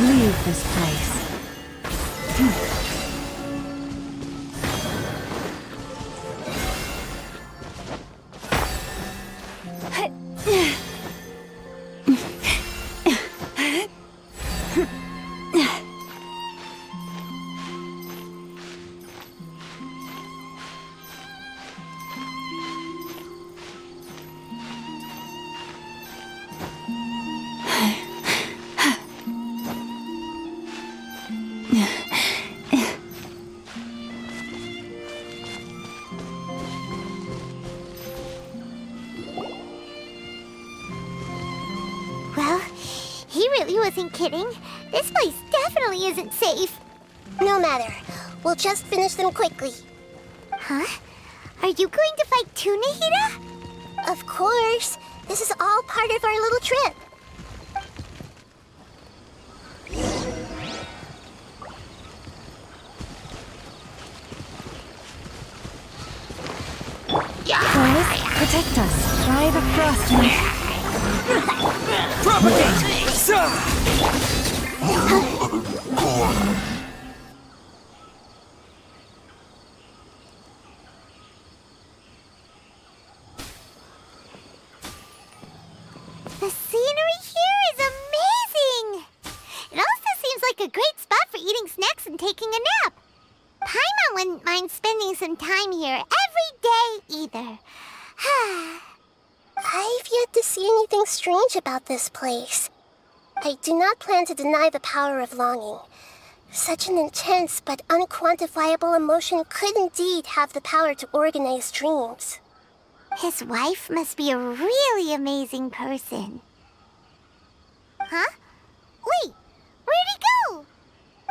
Leave this place. Well, he really wasn't kidding. This place definitely isn't safe. No matter. We'll just finish them quickly. Huh? Are you going to fight too, Nahida? Of course. This is all part of our little trip. Boys, protect us. Try the frost knife. The scenery here is amazing! It also seems like a great spot for eating snacks and taking a nap. Paimon wouldn't mind spending some time here every day either. I've yet to see anything strange about this place. I do not plan to deny the power of longing. Such an intense but unquantifiable emotion could indeed have the power to organize dreams. His wife must be a really amazing person. Huh? Wait, where'd he go?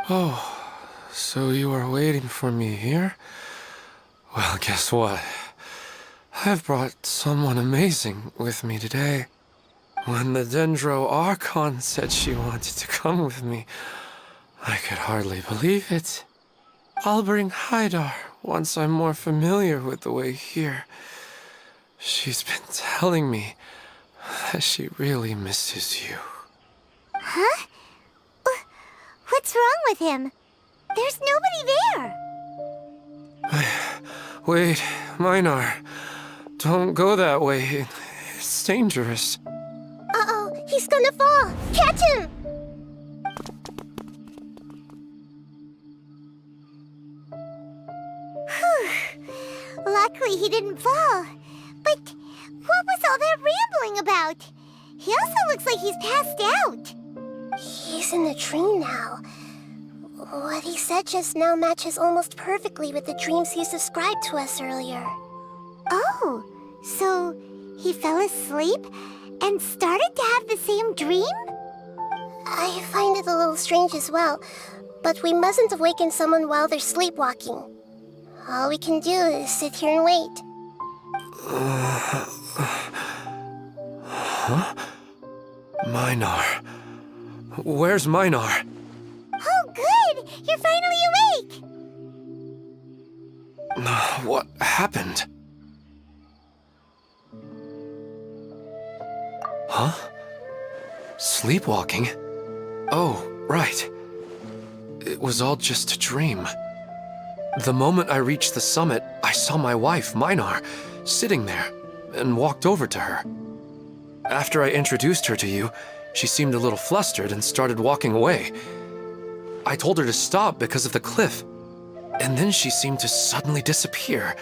Oh, so you are waiting for me here? Well, guess what? I've brought someone amazing with me today. When the Dendro Archon said she wanted to come with me, I could hardly believe it. I'll bring Haidar once I'm more familiar with the way here. She's been telling me that she really misses you. Huh? What's wrong with him? There's nobody there. Wait, Minar. Don't go that way. It's dangerous. Uh-oh, he's gonna fall! Catch him! Whew. Luckily he didn't fall. But what was all that rambling about? He also looks like he's passed out. He's in a dream now. What he said just now matches almost perfectly with the dreams he's described to us earlier. Oh, so he fell asleep and started to have the same dream? I find it a little strange as well, but we mustn't awaken someone while they're sleepwalking. All we can do is sit here and wait. Huh? Minar. Where's Minar? Oh, good! You're finally awake! What happened? Huh? Sleepwalking? Oh, right. It was all just a dream. The moment I reached the summit, I saw my wife, Minar, sitting there, and walked over to her. After I introduced her to you, she seemed a little flustered and started walking away. I told her to stop because of the cliff, and then she seemed to suddenly disappear.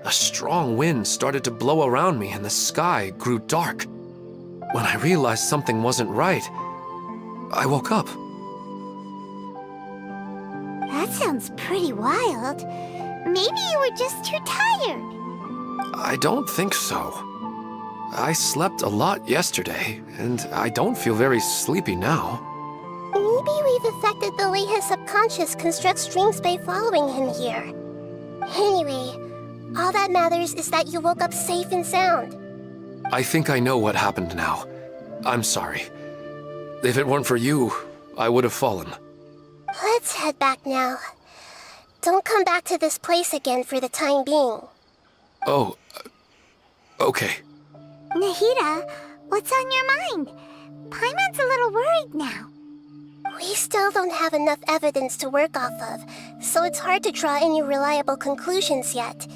A strong wind started to blow around me and the sky grew dark. When I realized something wasn't right, I woke up. That sounds pretty wild. Maybe you were just too tired. I don't think so. I slept a lot yesterday, and I don't feel very sleepy now. Maybe we've affected the way his subconscious constructs dreams by following him here. Anyway, all that matters is that you woke up safe and sound. I think I know what happened now. I'm sorry. If it weren't for you, I would have fallen. Let's head back now. Don't come back to this place again for the time being. Oh, okay. Nahida, what's on your mind? Paimon's a little worried now. We still don't have enough evidence to work off of, so it's hard to draw any reliable conclusions yet.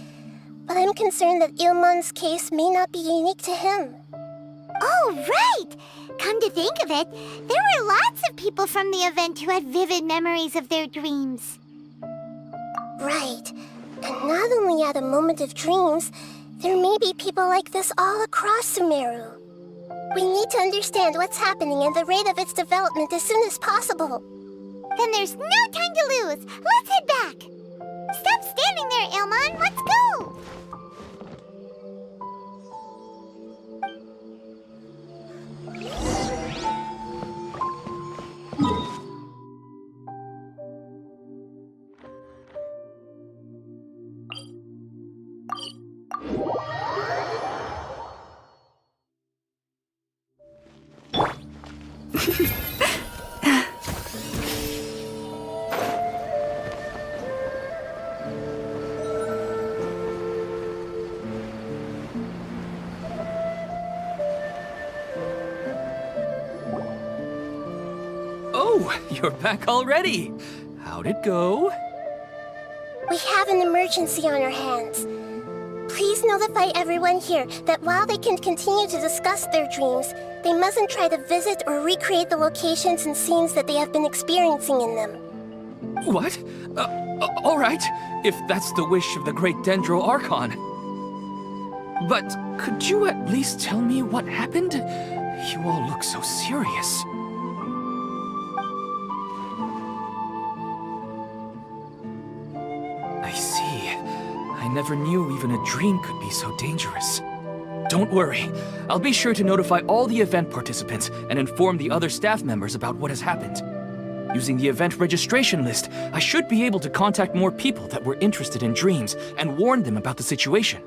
But I'm concerned that Ilmon's case may not be unique to him. Oh, right! Come to think of it, there were lots of people from the event who had vivid memories of their dreams. Right. And not only at a moment of dreams, there may be people like this all across Sumeru. We need to understand what's happening and the rate of its development as soon as possible. Then there's no time to lose. Let's head back. Stop standing there, Ilmon. Let's go. Oh, you're back already. How'd it go? We have an emergency on our hands. Please notify everyone here that while they can continue to discuss their dreams, they mustn't try to visit or recreate the locations and scenes that they have been experiencing in them. What? All right, if that's the wish of the great Dendro Archon. But could you at least tell me what happened? You all look so serious. I see. I never knew even a dream could be so dangerous. Don't worry. I'll be sure to notify all the event participants and inform the other staff members about what has happened. Using the event registration list, I should be able to contact more people that were interested in dreams and warn them about the situation.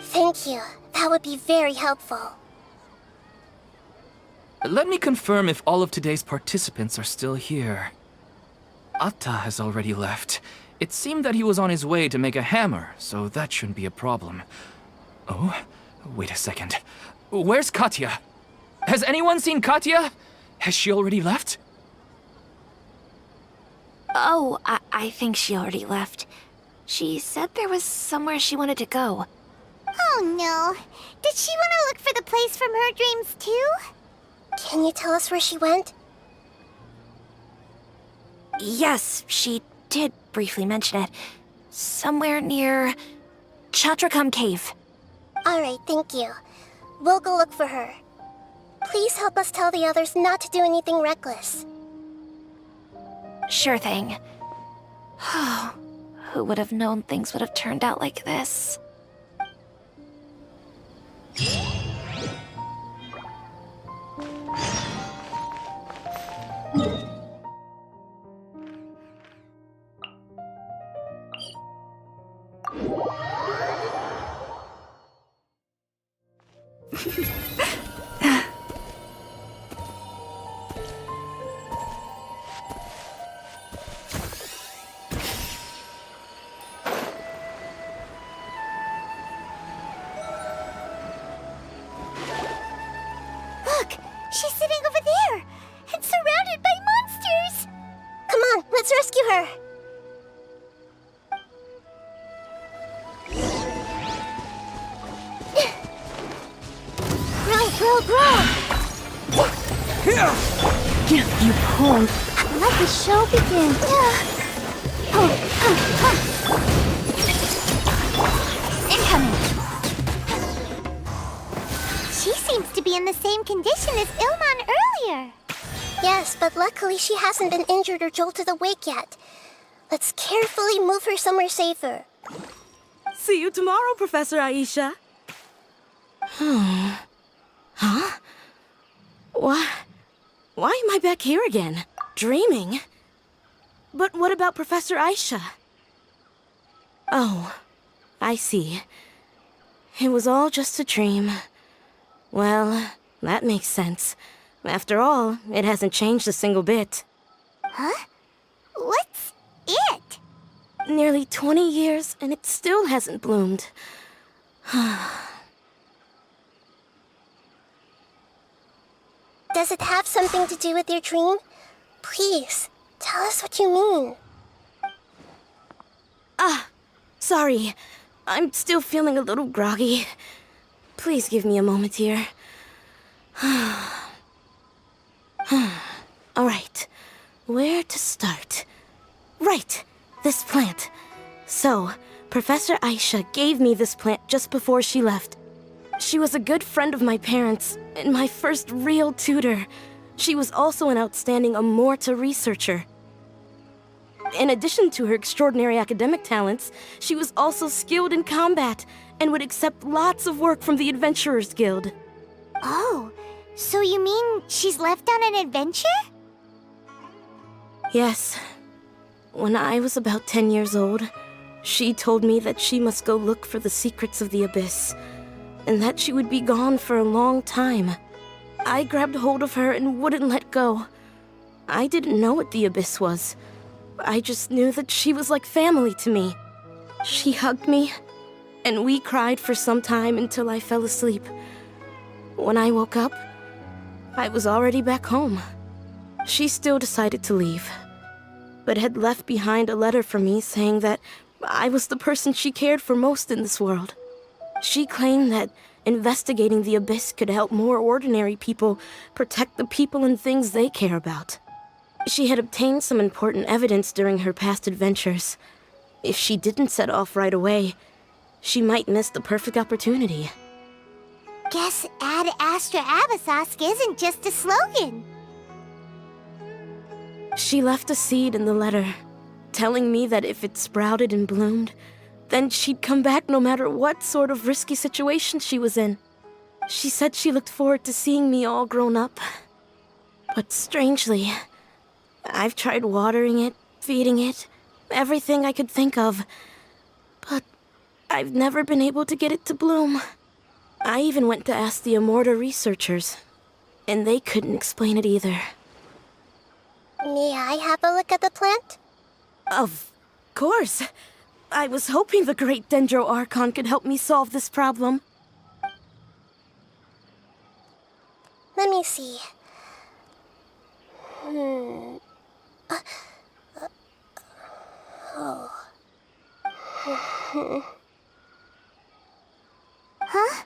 Thank you. That would be very helpful. Let me confirm if all of today's participants are still here. Atta has already left. It seemed that he was on his way to make a hammer, so that shouldn't be a problem. Oh, wait a second. Where's Katya? Has anyone seen Katya? Has she already left? Oh, I think she already left. She said there was somewhere she wanted to go. Oh no. Did she want to look for the place from her dreams too? Can you tell us where she went? Yes, she did briefly mention it. Somewhere near Chatrakam Cave. Alright, thank you. We'll go look for her. Please help us tell the others not to do anything reckless. Sure thing. Who would have known things would have turned out like this? Look! She's sitting over there! And surrounded by monsters! Come on, let's rescue her! Grow! You pulled. Let the show begin. Incoming! She seems to be in the same condition as Ilmon earlier. Yes, but luckily she hasn't been injured or jolted awake yet. Let's carefully move her somewhere safer. See you tomorrow, Professor Aisha. Huh? Why am I back here again? Dreaming? But what about Professor Aisha? Oh, I see. It was all just a dream. Well, that makes sense. After all, it hasn't changed a single bit. Huh? What's it? Nearly 20 years, and it still hasn't bloomed. Does it have something to do with your dream? Please, tell us what you mean. Sorry. I'm still feeling a little groggy. Please give me a moment here. Alright, where to start? Right, this plant. So, Professor Aisha gave me this plant just before she left. She was a good friend of my parents, and my first real tutor. She was also an outstanding Amorta researcher. In addition to her extraordinary academic talents, she was also skilled in combat and would accept lots of work from the Adventurers Guild. Oh, so you mean she's left on an adventure? Yes. When I was about 10 years old, she told me that she must go look for the secrets of the Abyss, and that she would be gone for a long time. I grabbed hold of her and wouldn't let go. I didn't know what the Abyss was. I just knew that she was like family to me. She hugged me, and we cried for some time until I fell asleep. When I woke up, I was already back home. She still decided to leave, but had left behind a letter for me saying that I was the person she cared for most in this world. She claimed that investigating the Abyss could help more ordinary people protect the people and things they care about. She had obtained some important evidence during her past adventures. If she didn't set off right away, she might miss the perfect opportunity. Guess Ad Astra Abyssosque isn't just a slogan. She left a seed in the letter, telling me that if it sprouted and bloomed, then she'd come back no matter what sort of risky situation she was in. She said she looked forward to seeing me all grown up. But strangely, I've tried watering it, feeding it, everything I could think of. But I've never been able to get it to bloom. I even went to ask the Amorta researchers, and they couldn't explain it either. May I have a look at the plant? Of course. I was hoping the great Dendro Archon could help me solve this problem. Let me see. Huh?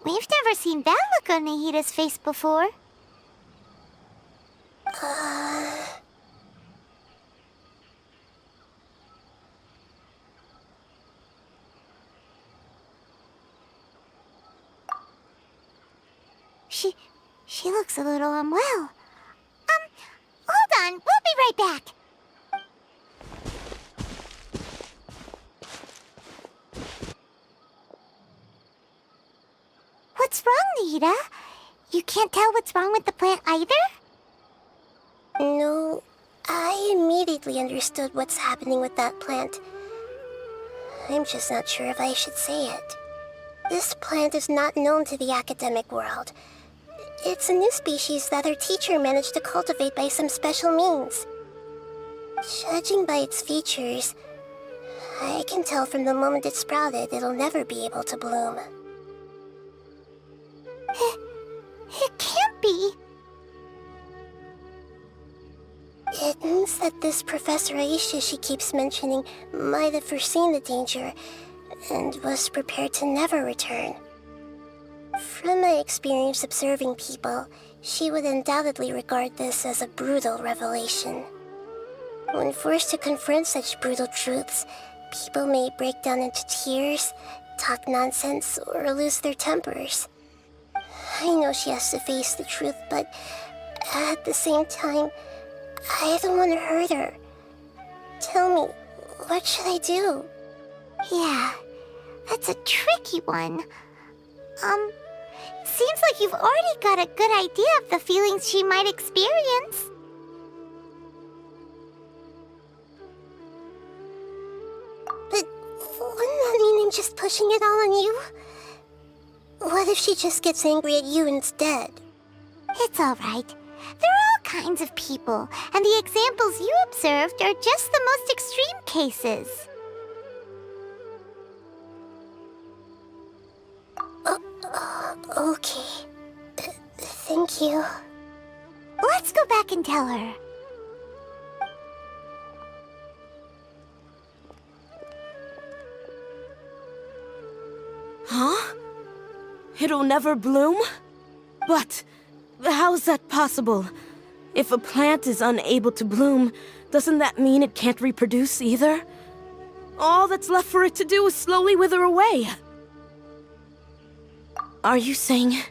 We've never seen that look on Nahida's face before. She looks a little unwell. Hold on, we'll be right back. What's wrong, Nahida? You can't tell what's wrong with the plant either? No, I immediately understood what's happening with that plant. I'm just not sure if I should say it. This plant is not known to the academic world. It's a new species that our teacher managed to cultivate by some special means. Judging by its features, I can tell from the moment it sprouted it'll never be able to bloom. It can't be. It means that this Professor Aisha she keeps mentioning might have foreseen the danger and was prepared to never return. From my experience observing people, she would undoubtedly regard this as a brutal revelation. When forced to confront such brutal truths, people may break down into tears, talk nonsense, or lose their tempers. I know she has to face the truth, but at the same time, I don't want to hurt her. Tell me, what should I do? Yeah, that's a tricky one. Seems like you've already got a good idea of the feelings she might experience. But wouldn't that mean I'm just pushing it all on you? What if she just gets angry at you instead? It's alright. There are all kinds of people, and the examples you observed are just the most extreme cases. Okay. Thank you. Let's go back and tell her. Huh? It'll never bloom? But how's that possible? If a plant is unable to bloom, doesn't that mean it can't reproduce either? All that's left for it to do is slowly wither away. Are you saying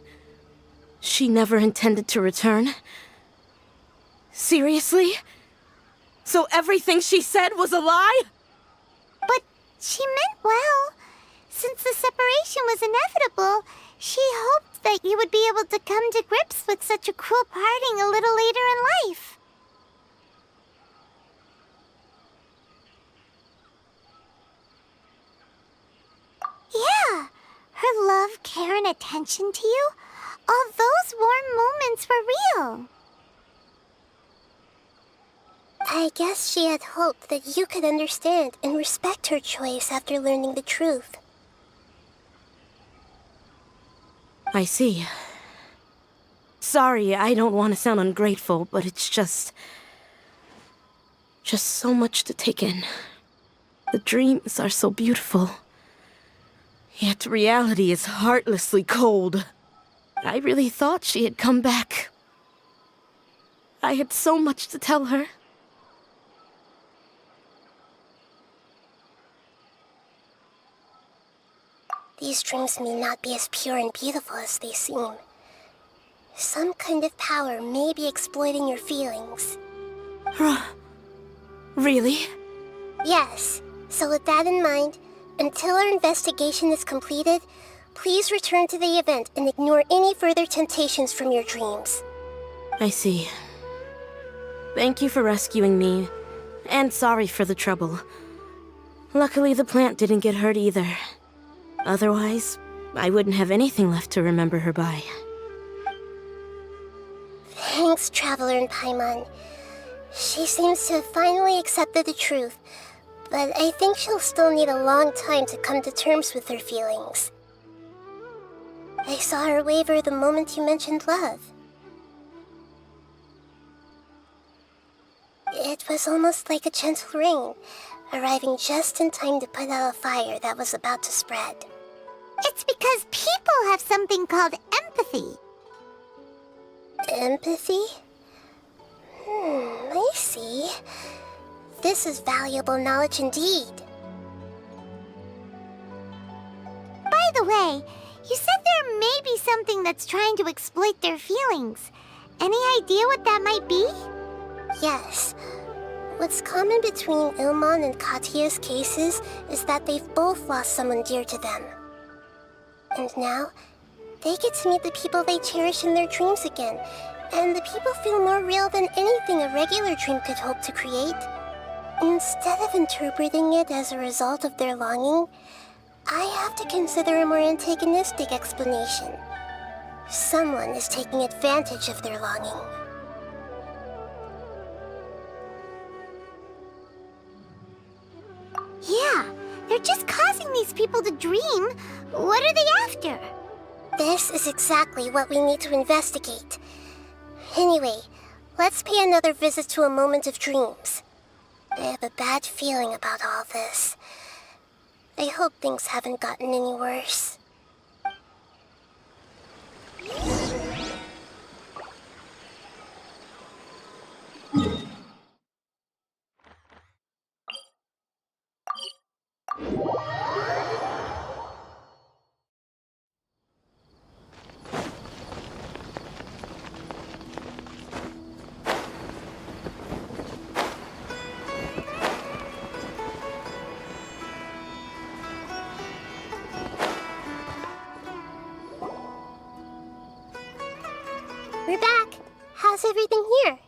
she never intended to return? Seriously? So everything she said was a lie? But she meant well. Since the separation was inevitable, she hoped that you would be able to come to grips with such a cruel parting a little later in life. Yeah, her love, care, and attention to you, all those warm moments were real. I guess she had hoped that you could understand and respect her choice after learning the truth. I see. Sorry, I don't want to sound ungrateful, but it's just so much to take in. The dreams are so beautiful. Yet reality is heartlessly cold. I really thought she had come back. I had so much to tell her. These dreams may not be as pure and beautiful as they seem. Some kind of power may be exploiting your feelings. Really? Yes. So with that in mind, until our investigation is completed, please return to the event and ignore any further temptations from your dreams. I see. Thank you for rescuing me, and sorry for the trouble. Luckily, the plant didn't get hurt either. Otherwise, I wouldn't have anything left to remember her by. Thanks, Traveler and Paimon. She seems to have finally accepted the truth, but I think she'll still need a long time to come to terms with her feelings. I saw her waver the moment you mentioned love. It was almost like a gentle rain, arriving just in time to put out a fire that was about to spread. It's because people have something called empathy. Empathy? I see. This is valuable knowledge indeed. By the way, you said there may be something that's trying to exploit their feelings. Any idea what that might be? Yes. What's common between Ilmon and Katya's cases is that they've both lost someone dear to them. And now, they get to meet the people they cherish in their dreams again, and the people feel more real than anything a regular dream could hope to create. Instead of interpreting it as a result of their longing, I have to consider a more antagonistic explanation. Someone is taking advantage of their longing. Yeah, they're just causing these people to dream. What are they after? This is exactly what we need to investigate. Anyway, let's pay another visit to a moment of dreams. I have a bad feeling about all this. I hope things haven't gotten any worse. We're back. How's everything here?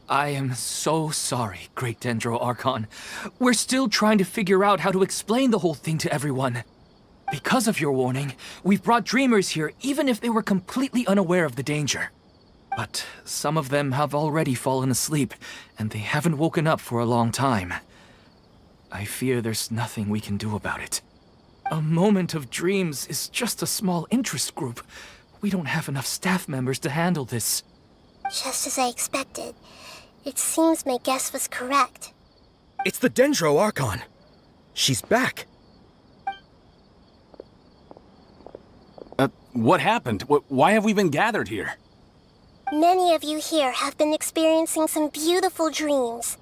I am so sorry, Great Dendro Archon. We're still trying to figure out how to explain the whole thing to everyone. Because of your warning, we've brought dreamers here even if they were completely unaware of the danger. But some of them have already fallen asleep, and they haven't woken up for a long time. I fear there's nothing we can do about it. A moment of dreams is just a small interest group. We don't have enough staff members to handle this. Just as I expected. It seems my guess was correct. It's the Dendro Archon. She's back. What happened? Why have we been gathered here? Many of you here have been experiencing some beautiful dreams.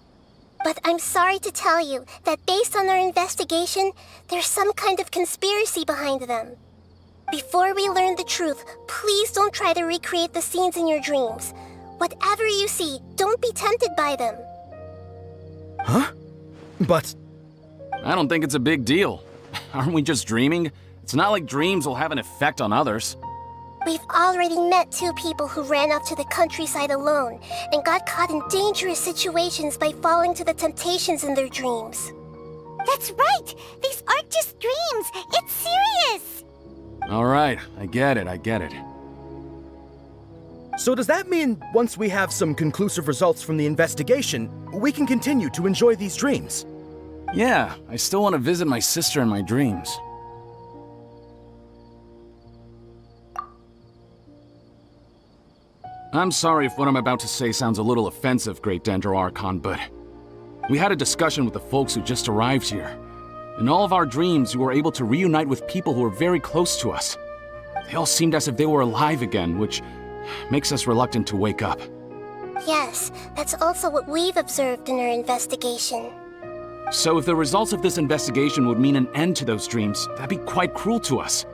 But I'm sorry to tell you that based on our investigation, there's some kind of conspiracy behind them. Before we learn the truth, please don't try to recreate the scenes in your dreams. Whatever you see, don't be tempted by them. Huh? But... I don't think it's a big deal. Aren't we just dreaming? It's not like dreams will have an effect on others. We've already met 2 people who ran off to the countryside alone and got caught in dangerous situations by falling to the temptations in their dreams. That's right! These aren't just dreams! It's serious! All right, I get it. so does that mean once we have some conclusive results from the investigation, we can continue to enjoy these dreams? Yeah, I still want to visit my sister in my dreams. I'm sorry if what I'm about to say sounds a little offensive, Great Dendro Archon, but we had a discussion with the folks who just arrived here. In all of our dreams, we were able to reunite with people who were very close to us. They all seemed as if they were alive again, which makes us reluctant to wake up. Yes, that's also what we've observed in our investigation. So if the results of this investigation would mean an end to those dreams, that'd be quite cruel to us.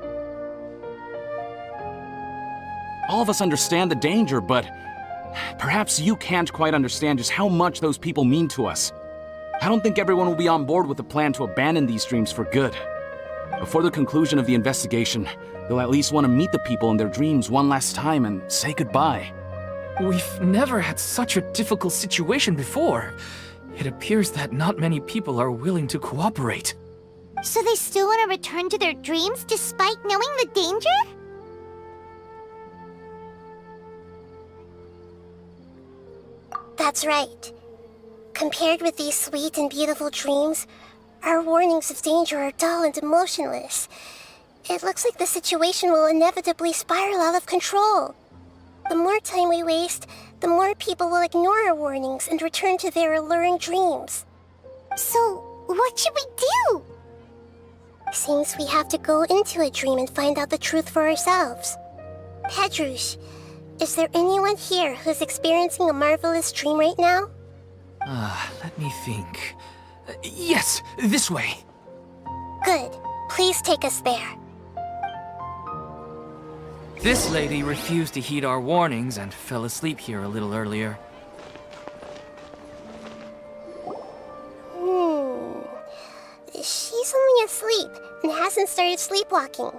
All of us understand the danger, but perhaps you can't quite understand just how much those people mean to us. I don't think everyone will be on board with the plan to abandon these dreams for good. Before the conclusion of the investigation, they'll at least want to meet the people in their dreams one last time and say goodbye. We've never had such a difficult situation before. It appears that not many people are willing to cooperate. So they still want to return to their dreams despite knowing the danger? That's right. Compared with these sweet and beautiful dreams, our warnings of danger are dull and emotionless. It looks like the situation will inevitably spiral out of control. The more time we waste, the more people will ignore our warnings and return to their alluring dreams. So, what should we do? Seems we have to go into a dream and find out the truth for ourselves. Pedrush, is there anyone here who's experiencing a marvelous dream right now? Let me think. Yes, this way. Good. Please take us there. This lady refused to heed our warnings and fell asleep here a little earlier. She's only asleep and hasn't started sleepwalking.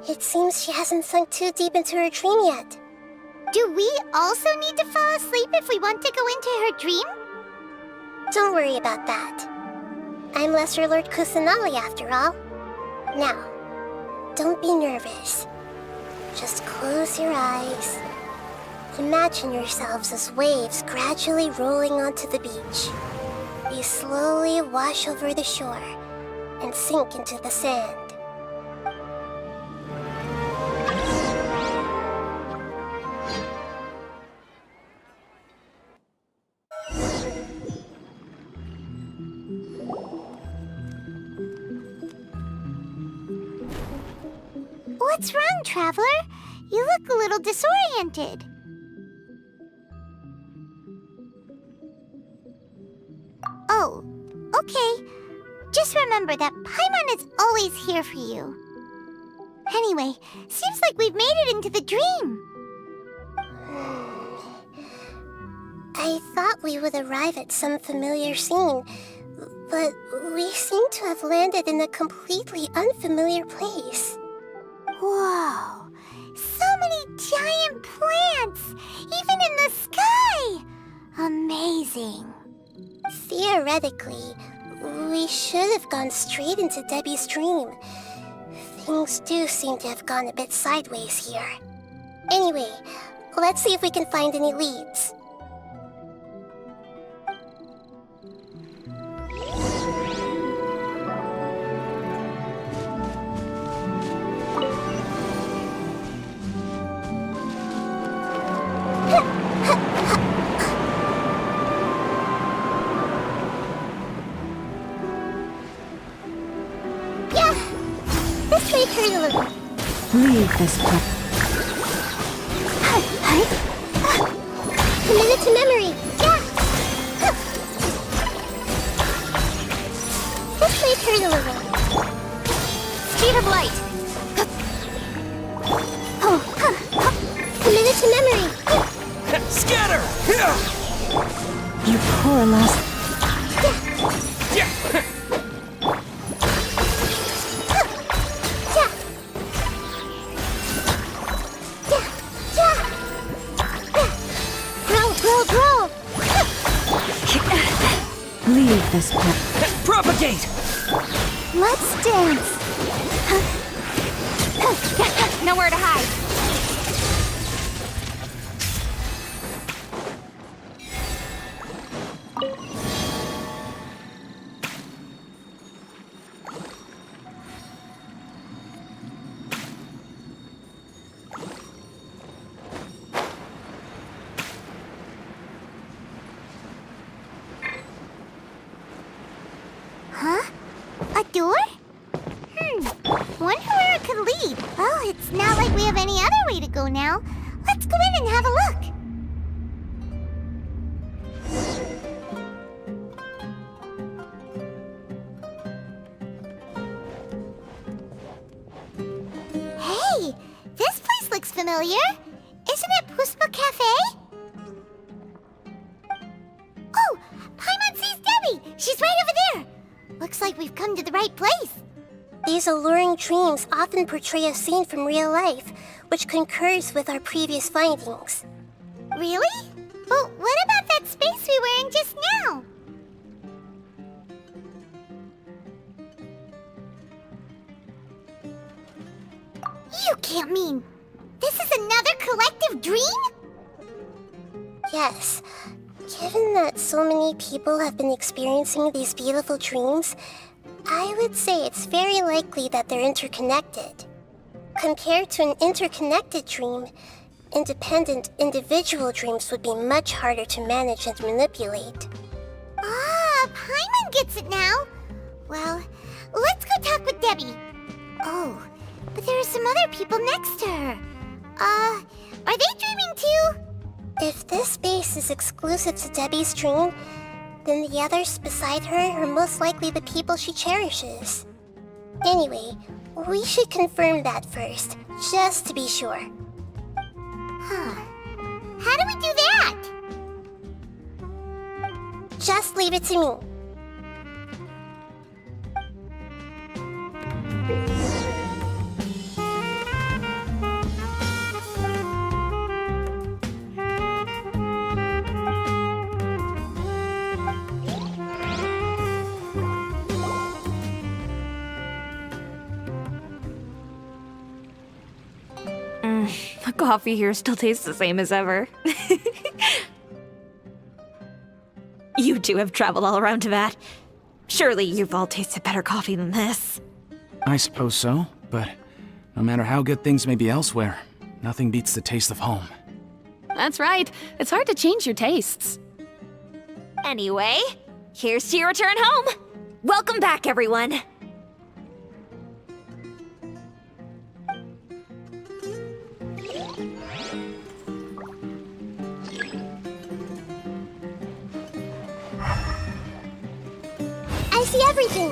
It seems she hasn't sunk too deep into her dream yet. Do we also need to fall asleep if we want to go into her dream? Don't worry about that. I'm Lesser Lord Kusanali after all. Now, don't be nervous. Just close your eyes. Imagine yourselves as waves gradually rolling onto the beach. You slowly wash over the shore and sink into the sand. What's wrong, Traveler? You look a little disoriented. Oh, okay. Just remember that Paimon is always here for you. Anyway, seems like we've made it into the dream. I thought we would arrive at some familiar scene, but we seem to have landed in a completely unfamiliar place. Whoa! So many giant plants! Even in the sky! Amazing. Theoretically, we should have gone straight into Debbie's dream. Things do seem to have gone a bit sideways here. Anyway, let's see if we can find any leads. Yeah, this may hurt a little. Leave this place. Commit it to memory. Yeah. This may hurt a little. Speed of light. Commit it to memory. Scatter! You poor lost. Leave this place. Propagate! Let's dance. Nowhere to hide. Huh? A door? Wonder where it could lead. Well, it's not like we have any other way to go now. Let's go in and have a look. Hey, this place looks familiar. Isn't it Puspa Cafe? Oh, Paimon sees Debbie. She's right over there. Looks like we've come to the right place. These alluring dreams often portray a scene from real life, which concurs with our previous findings. Really? But what about that space we were in just now? You can't mean... this is another collective dream? Yes. Given that so many people have been experiencing these beautiful dreams, I would say it's very likely that they're interconnected. Compared to an interconnected dream, independent individual dreams would be much harder to manage and manipulate. Ah, Paimon gets it now. Well, let's go talk with Debbie. Oh, but there are some other people next to her. Are they dreaming too? If this space is exclusive to Debbie's dream, then the others beside her are most likely the people she cherishes. Anyway, we should confirm that first, just to be sure. Huh. How do we do that? Just leave it to me. The coffee here still tastes the same as ever. You two have traveled all around Tibet. Surely you've all tasted better coffee than this. I suppose so, but no matter how good things may be elsewhere, nothing beats the taste of home. That's right. It's hard to change your tastes. Anyway, here's to your return home. Welcome back, everyone. I see everything.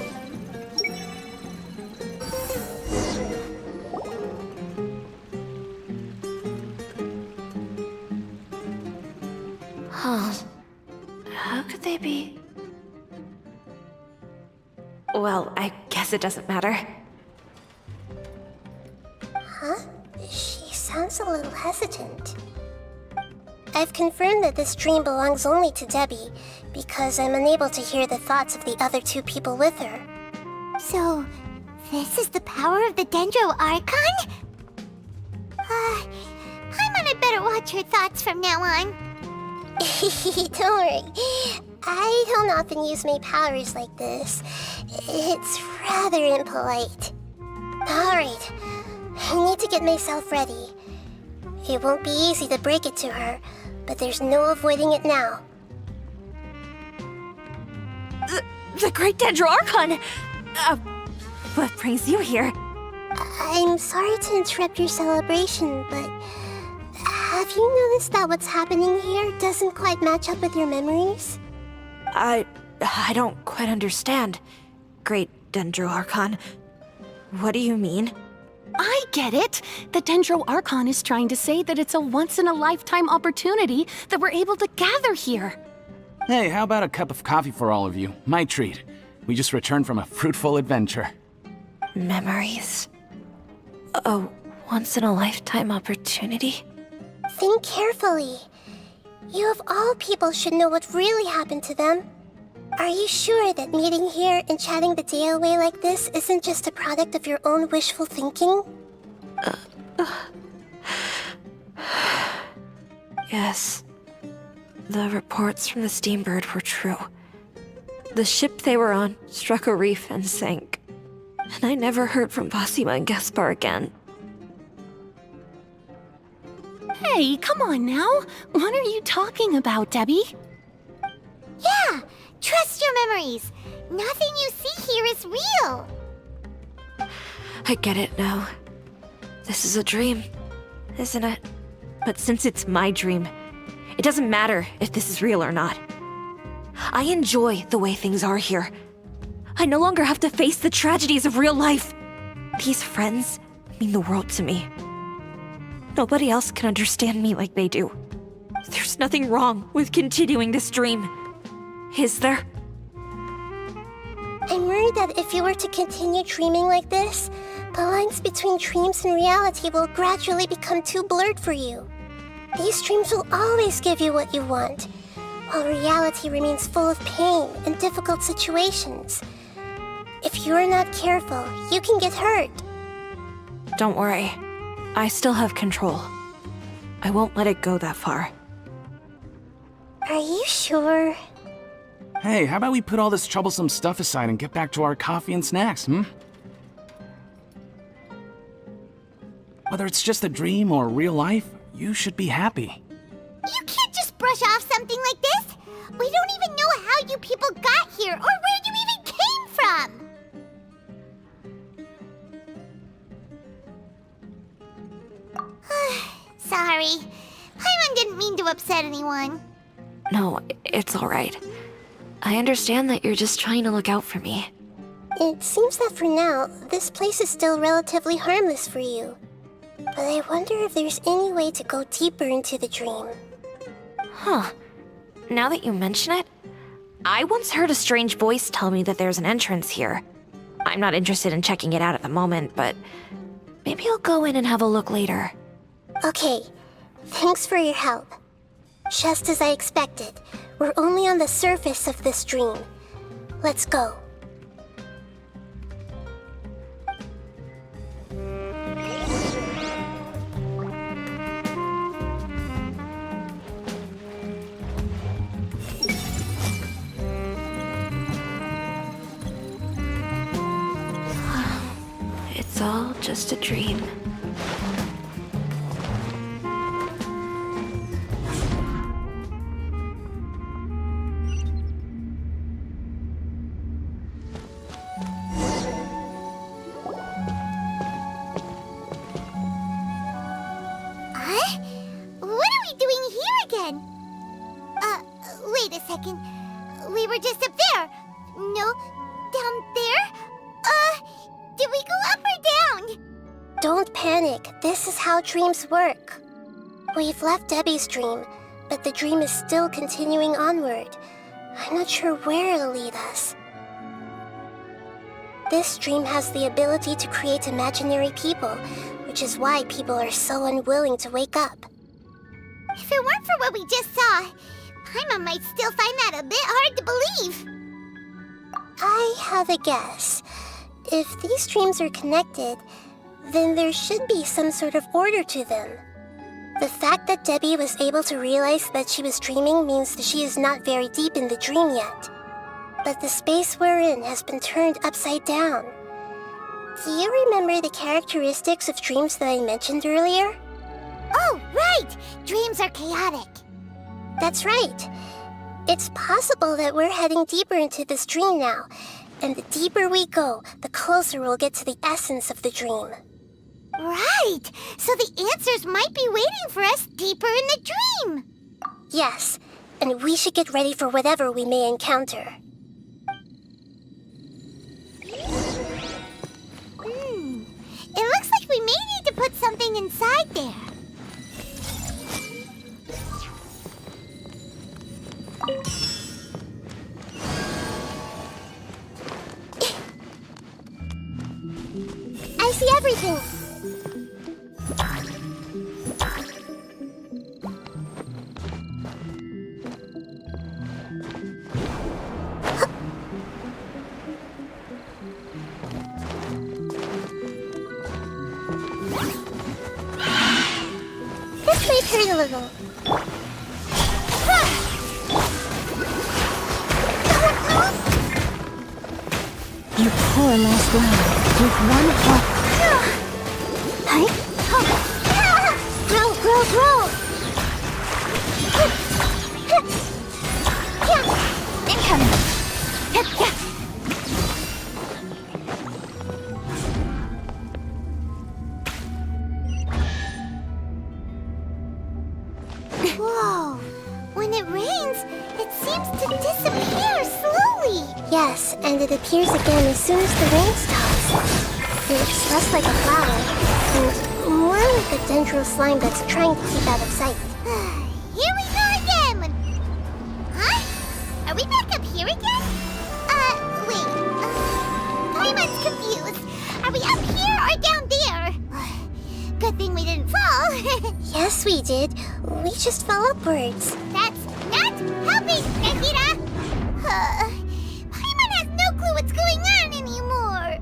Huh. How could they be? Well, I guess it doesn't matter. Huh? She sounds a little hesitant. I've confirmed that this dream belongs only to Debbie, because I'm unable to hear the thoughts of the other two people with her. So, This is the power of the Dendro Archon? Paimon had better watch her thoughts from now on. Don't worry. I don't often use my powers like this. It's rather impolite. Alright, I need to get myself ready. It won't be easy to break it to her, but there's no avoiding it now. The Great Dendro Archon! What brings you here? I'm sorry to interrupt your celebration, but have you noticed that what's happening here doesn't quite match up with your memories? I don't quite understand. Great Dendro Archon. What do you mean? I get it! The Dendro Archon is trying to say that it's a once-in-a-lifetime opportunity that we're able to gather here. Hey, how about a cup of coffee for all of you? My treat. We just returned from a fruitful adventure. Memories. A once-in-a-lifetime opportunity? Think carefully. You of all people should know what really happened to them. Are you sure that meeting here and chatting the day away like this isn't just a product of your own wishful thinking? Yes. The reports from the Steambird were true. The ship they were on struck a reef and sank. And I never heard from Basima and Gaspar again. Hey, come on now! What are you talking about, Debbie? Yeah! Trust your memories! Nothing you see here is real! I get it now. This is a dream, isn't it? But since it's my dream, it doesn't matter if this is real or not. I enjoy the way things are here. I no longer have to face the tragedies of real life. These friends mean the world to me. Nobody else can understand me like they do. There's nothing wrong with continuing this dream. Is there? I'm worried that if you were to continue dreaming like this, the lines between dreams and reality will gradually become too blurred for you. These dreams will always give you what you want, while reality remains full of pain and difficult situations. If you're not careful, you can get hurt. Don't worry. I still have control. I won't let it go that far. Are you sure? Hey, how about we put all this troublesome stuff aside and get back to our coffee and snacks, Whether it's just a dream or real life, you should be happy. You can't just brush off something like this! We don't even know how you people got here or where you even came from! Sorry. Paimon didn't mean to upset anyone. No, it's alright. I understand that you're just trying to look out for me. It seems that for now, this place is still relatively harmless for you. But I wonder if there's any way to go deeper into the dream. Huh. Now that you mention it, I once heard a strange voice tell me that there's an entrance here. I'm not interested in checking it out at the moment, but maybe I'll go in and have a look later. Okay, thanks for your help. Just as I expected, we're only on the surface of this dream. Let's go. It's all just a dream. What are we doing here again? Wait a second. We were just up there. No, down there? Did we go up or down? Don't panic. This is how dreams work. We've left Debbie's dream, but the dream is still continuing onward. I'm not sure where it'll lead us. This dream has the ability to create imaginary people, which is why people are so unwilling to wake up. If it weren't for what we just saw, Paimon might still find that a bit hard to believe. I have a guess. If these dreams are connected, then there should be some sort of order to them. The fact that Debbie was able to realize that she was dreaming means that she is not very deep in the dream yet. But the space we're in has been turned upside down. Do you remember the characteristics of dreams that I mentioned earlier? Oh, right! Dreams are chaotic. That's right. It's possible that we're heading deeper into this dream now, and the deeper we go, the closer we'll get to the essence of the dream. Right! So the answers might be waiting for us deeper in the dream! Yes, and we should get ready for whatever we may encounter. It looks like we may need to put something inside there. I see everything! This might hurt a little. You poor last round with one heart. Hi? Roll, roll, roll! Incoming! Whoa! When it rains, it seems to disappear slowly. Yes, and it appears again as soon as the rain stops. It's less like a flower, and more like a dendro slime that's trying to keep out of sight. Here we go again! Huh? Are we back up here again? Wait. Paimon's confused. Are we up here or down there? Good thing we didn't fall. Yes, we did. We just fell upwards. That's not helping, Nahida! Paimon has no clue what's going on anymore.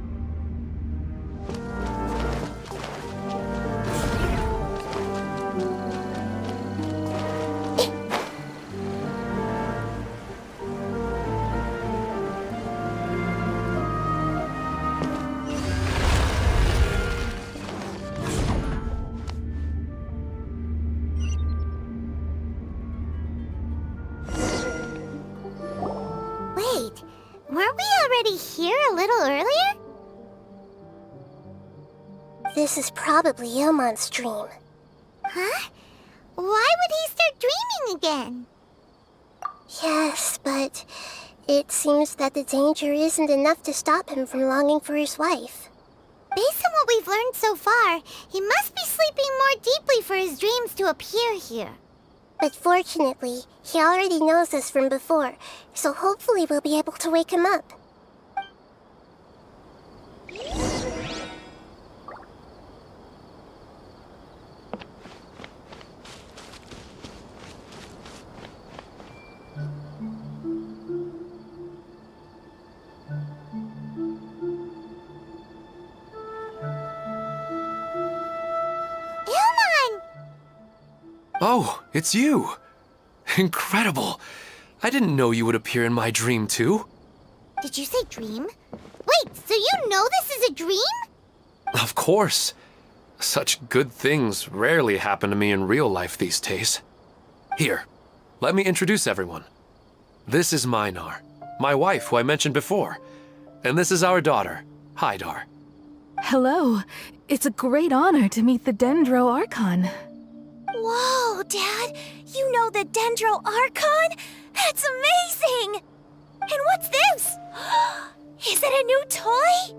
Wait, weren't we already here a little earlier? This is probably Ilmon's dream. Huh? Why would he start dreaming again? Yes, but it seems that the danger isn't enough to stop him from longing for his wife. Based on what we've learned so far, he must be sleeping more deeply for his dreams to appear here. But fortunately, he already knows us from before, so hopefully we'll be able to wake him up. Ilmon! Oh, it's you! Incredible! I didn't know you would appear in my dream, too. Did you say dream? Wait, so you know this is a dream? Of course. Such good things rarely happen to me in real life these days. Here, let me introduce everyone. This is Minar, my wife who I mentioned before. And this is our daughter, Hydar. Hello. It's a great honor to meet the Dendro Archon. Whoa, Dad! You know the Dendro Archon? That's amazing! And what's this? Is it a new toy?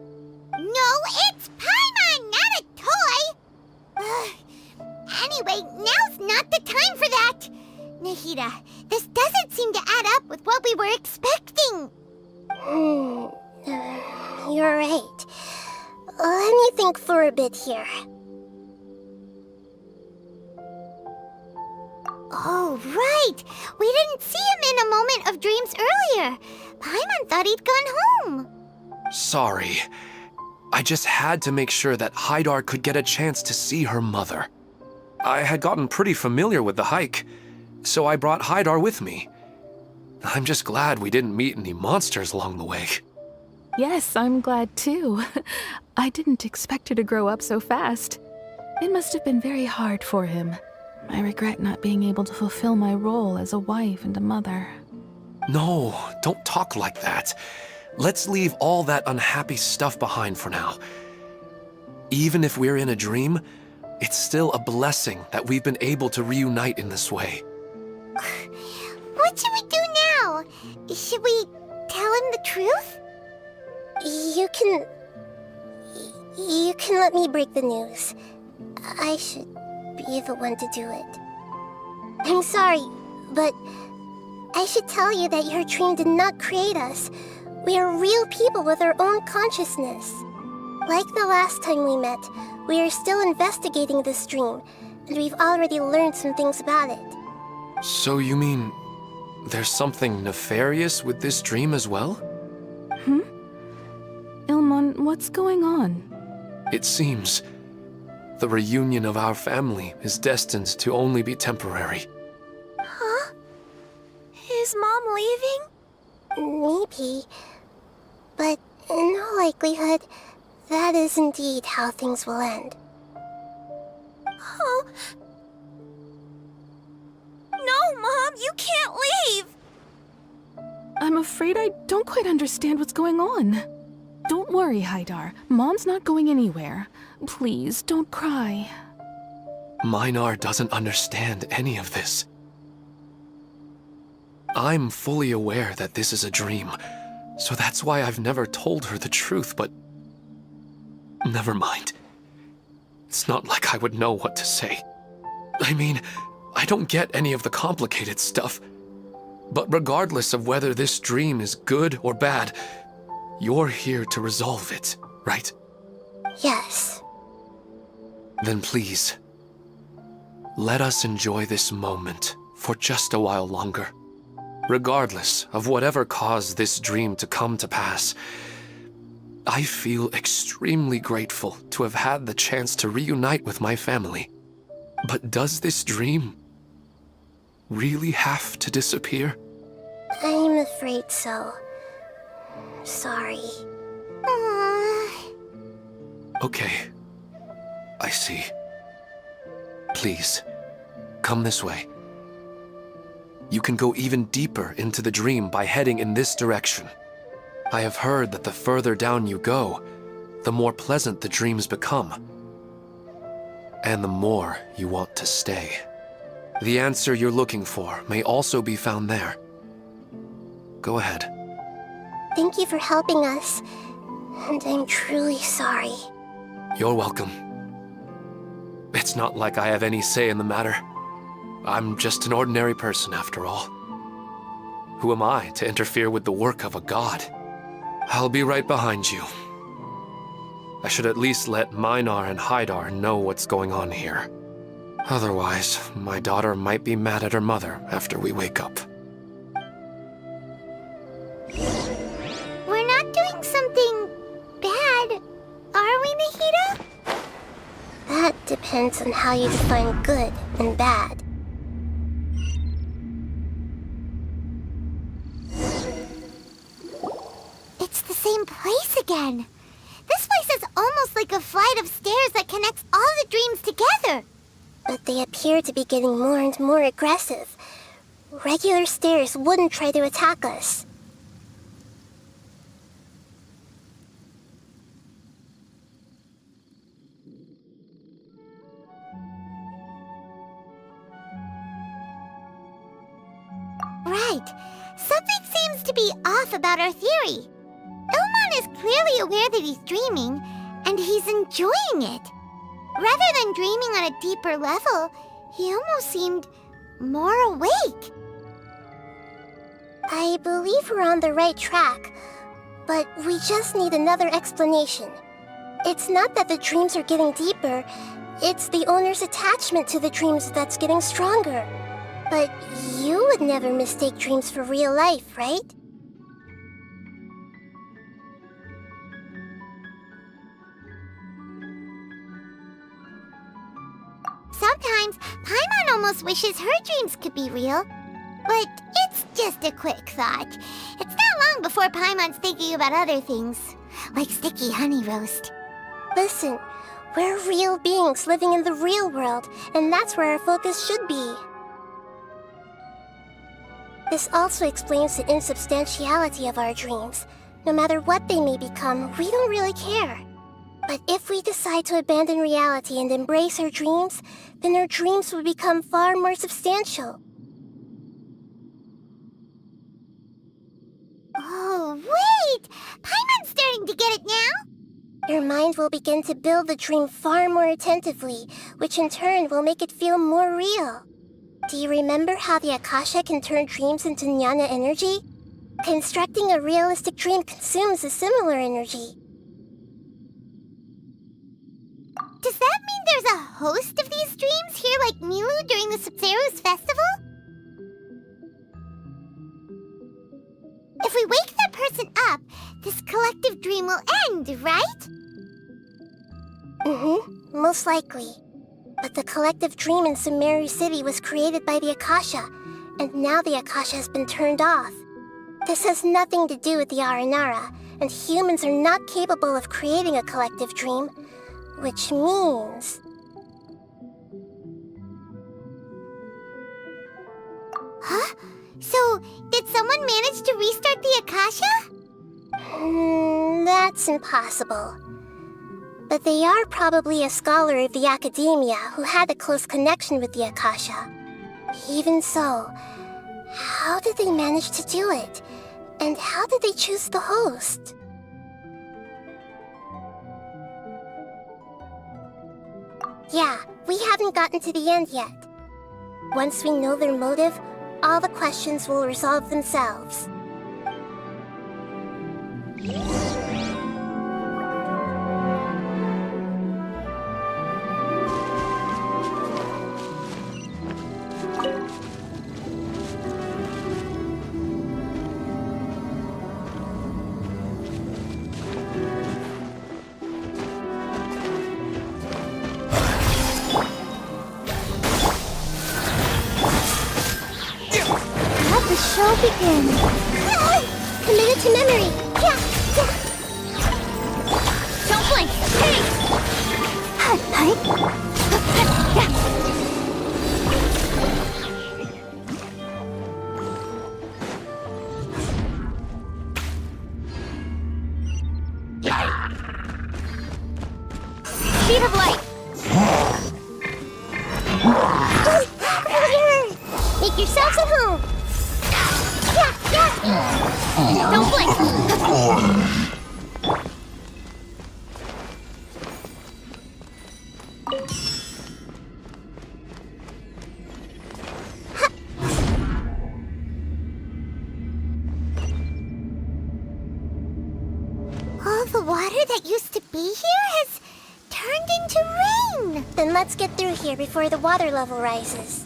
No, it's Paimon, not a toy! Anyway, now's not the time for that! Nahida, this doesn't seem to add up with what we were expecting. You're right. Let me think for a bit here. Oh, right! We didn't see him in a moment of dreams earlier. Paimon thought he'd gone home. Sorry. I just had to make sure that Haidar could get a chance to see her mother. I had gotten pretty familiar with the hike, so I brought Haidar with me. I'm just glad we didn't meet any monsters along the way. Yes, I'm glad too. I didn't expect her to grow up so fast. It must have been very hard for him. I regret not being able to fulfill my role as a wife and a mother. No, don't talk like that. Let's leave all that unhappy stuff behind for now. Even if we're in a dream, it's still a blessing that we've been able to reunite in this way. What should we do now? Should we tell him the truth? You can let me break the news. I should be the one to do it. I'm sorry, but I should tell you that your dream did not create us. We are real people with our own consciousness. Like the last time we met, we are still investigating this dream, and we've already learned some things about it. So you mean there's something nefarious with this dream as well? Ilmon, what's going on? It seems the reunion of our family is destined to only be temporary. Huh? Is Mom leaving? Maybe. But in all likelihood, that is indeed how things will end. Oh. No, Mom, you can't leave! I'm afraid I don't quite understand what's going on. Don't worry, Haidar. Mom's not going anywhere. Please, don't cry. Minar doesn't understand any of this. I'm fully aware that this is a dream, so that's why I've never told her the truth, but never mind. It's not like I would know what to say. I mean, I don't get any of the complicated stuff. But regardless of whether this dream is good or bad, you're here to resolve it, right? Yes. Then please, let us enjoy this moment for just a while longer. Regardless of whatever caused this dream to come to pass, I feel extremely grateful to have had the chance to reunite with my family. But does this dream really have to disappear? I'm afraid so. Sorry. Okay, I see. Please, come this way. You can go even deeper into the dream by heading in this direction. I have heard that the further down you go, the more pleasant the dreams become, and the more you want to stay. The answer you're looking for may also be found there. Go ahead. Thank you for helping us, and I'm truly sorry. You're welcome. It's not like I have any say in the matter. I'm just an ordinary person after all. Who am I to interfere with the work of a god? I'll be right behind you. I should at least let Minar and Haidar know what's going on here. Otherwise, my daughter might be mad at her mother after we wake up. We're not doing something bad, are we, Nahida? That depends on how you define good and bad. It's the same place again. This place is almost like a flight of stairs that connects all the dreams together. But they appear to be getting more and more aggressive. Regular stairs wouldn't try to attack us. Right. Something seems to be off about our theory. Ilmon is clearly aware that he's dreaming, and he's enjoying it. Rather than dreaming on a deeper level, he almost seemed more awake. I believe we're on the right track, but we just need another explanation. It's not that the dreams are getting deeper, it's the owner's attachment to the dreams that's getting stronger. But you would never mistake dreams for real life, right? sometimes Paimon almost wishes her dreams could be real. But it's just a quick thought. It's not long before Paimon's thinking about other things, like sticky honey roast. Listen, we're real beings living in the real world, and that's where our focus should be. This also explains the insubstantiality of our dreams. No matter what they may become, we don't really care. But if we decide to abandon reality and embrace our dreams, then our dreams will become far more substantial. Oh, wait! Paimon's starting to get it now? Your mind will begin to build the dream far more attentively, which in turn will make it feel more real. Do you remember how the Akasha can turn dreams into jnana energy? Constructing a realistic dream consumes a similar energy. Does that mean there's a host of these dreams here like Milu during the Sabzeruz festival? If we wake that person up, this collective dream will end, right? Most likely. But the collective dream in Sumeru City was created by the Akasha, and now the Akasha has been turned off. This has nothing to do with the Aranara, and humans are not capable of creating a collective dream, which means... Huh? So, did someone manage to restart the Akasha? That's impossible. But they are probably a scholar of the Academia who had a close connection with the Akasha. Even so, how did they manage to do it? And how did they choose the host? Yeah, we haven't gotten to the end yet. Once we know their motive, all the questions will resolve themselves. Let the show begin. Committed to memory! Yeah! Don't blink! Hey! Speed of light! Make yourselves at home! Don't blink! All the water that used to be here has turned into rain! Then let's get through here before the water level rises.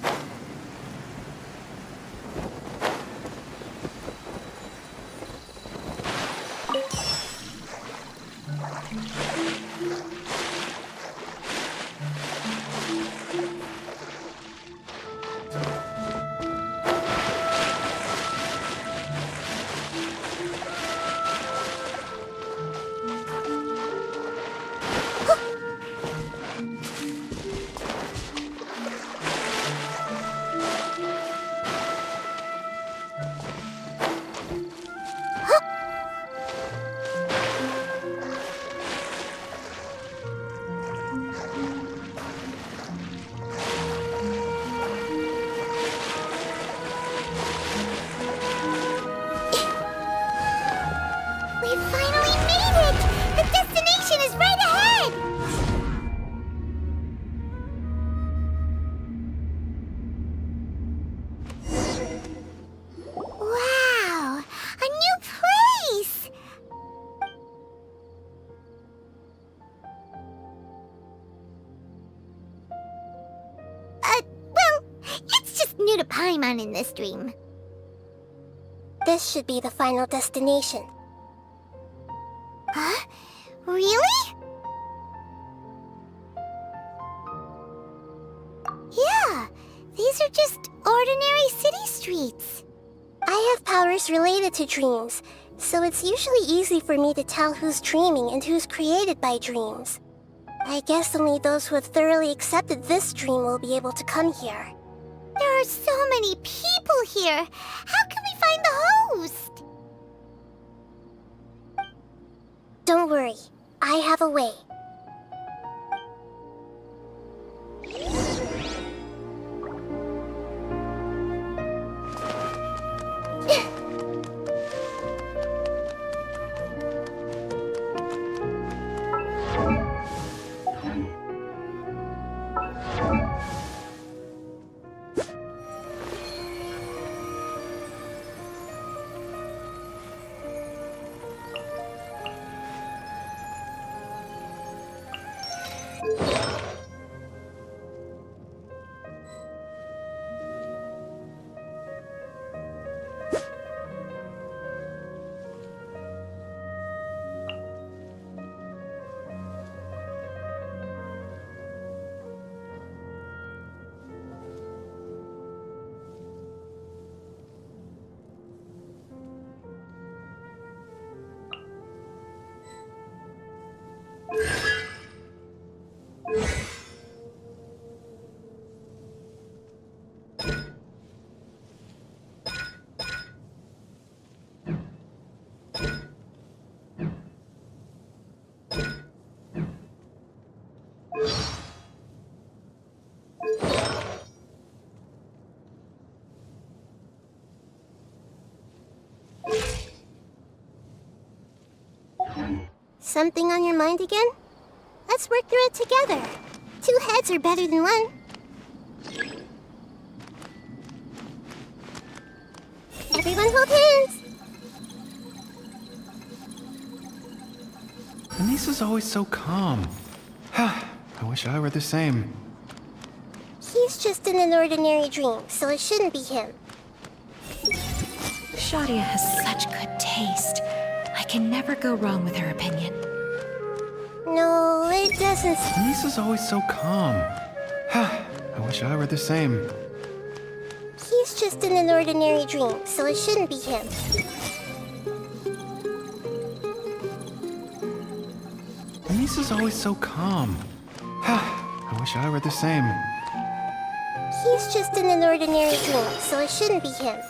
We finally made it! The destination is right ahead! Wow! A new place! Well, it's just new to Paimon in this dream. This should be the final destination. Huh? Really? These are just ordinary city streets. I have powers related to dreams, so it's usually easy for me to tell who's dreaming and who's created by dreams. I guess only those who have thoroughly accepted this dream will be able to come here. There are so many people here. How can we find the host? Don't worry, I have a way. Something on your mind again? Let's work through it together. 2 heads are better than 1. Everyone hold hands! Anissa's always so calm. I wish I were the same. He's just in an ordinary dream, so it shouldn't be him. Shadia has such good taste. I can never go wrong with her opinion. No, it doesn't. Anissa's always so calm. I wish I were the same. He's just in an ordinary dream, so it shouldn't be him. Anissa's always so calm. I wish I were the same. He's just in an ordinary dream, so it shouldn't be him.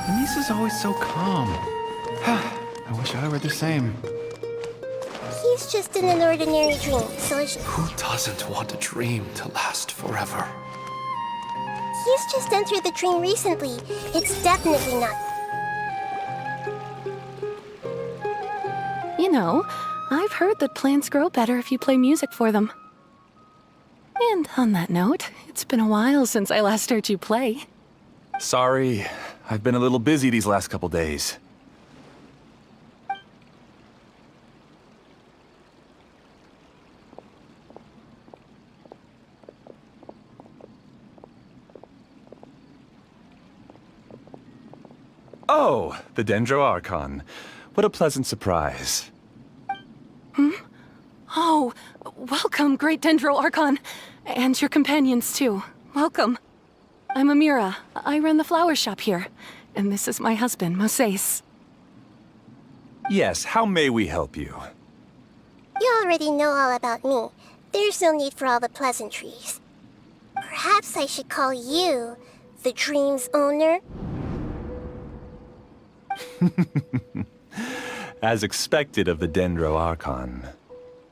Anissa's always so calm. I wish I were the same. He's just in an ordinary dream, so it Who doesn't want a dream to last forever? He's just entered the dream recently. It's definitely not. You know, I've heard that plants grow better if you play music for them. And on that note, it's been a while since I last heard you play. Sorry, I've been a little busy these last couple days. Oh, the Dendro Archon. What a pleasant surprise. Oh, welcome, Great Dendro Archon. And your companions, too. Welcome. I'm Amira. I run the flower shop here. And this is my husband, Moses. Yes, how may we help you? You already know all about me. There's no need for all the pleasantries. Perhaps I should call you the dream's owner? As expected of the Dendro Archon.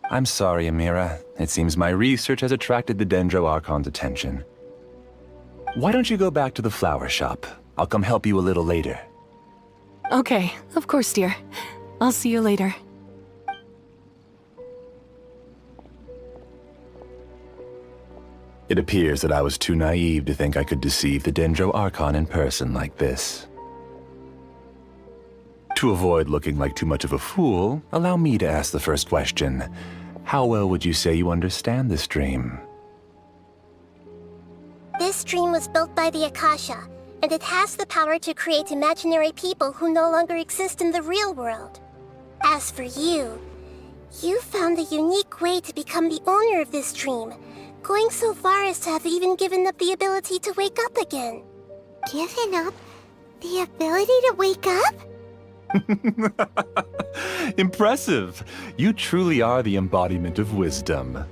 I'm sorry, Amira. It seems my research has attracted the Dendro Archon's attention. Why don't you go back to the flower shop? I'll come help you a little later. Okay, of course, dear. I'll see you later. It appears that I was too naive to think I could deceive the Dendro Archon in person like this. To avoid looking like too much of a fool, allow me to ask the first question. How well would you say you understand this dream? This dream was built by the Akasha, and it has the power to create imaginary people who no longer exist in the real world. As for you, you found the unique way to become the owner of this dream, going so far as to have even given up the ability to wake up again. Given up the ability to wake up? Impressive! You truly are the embodiment of wisdom.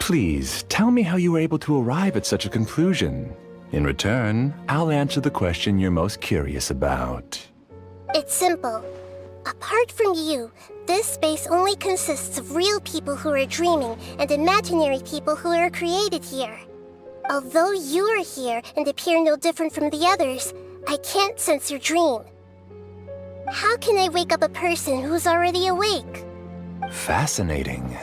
Please, tell me how you were able to arrive at such a conclusion. In return, I'll answer the question you're most curious about. It's simple. Apart from you, this space only consists of real people who are dreaming and imaginary people who are created here. Although you are here and appear no different from the others, I can't sense your dream. How can I wake up a person who's already awake? Fascinating.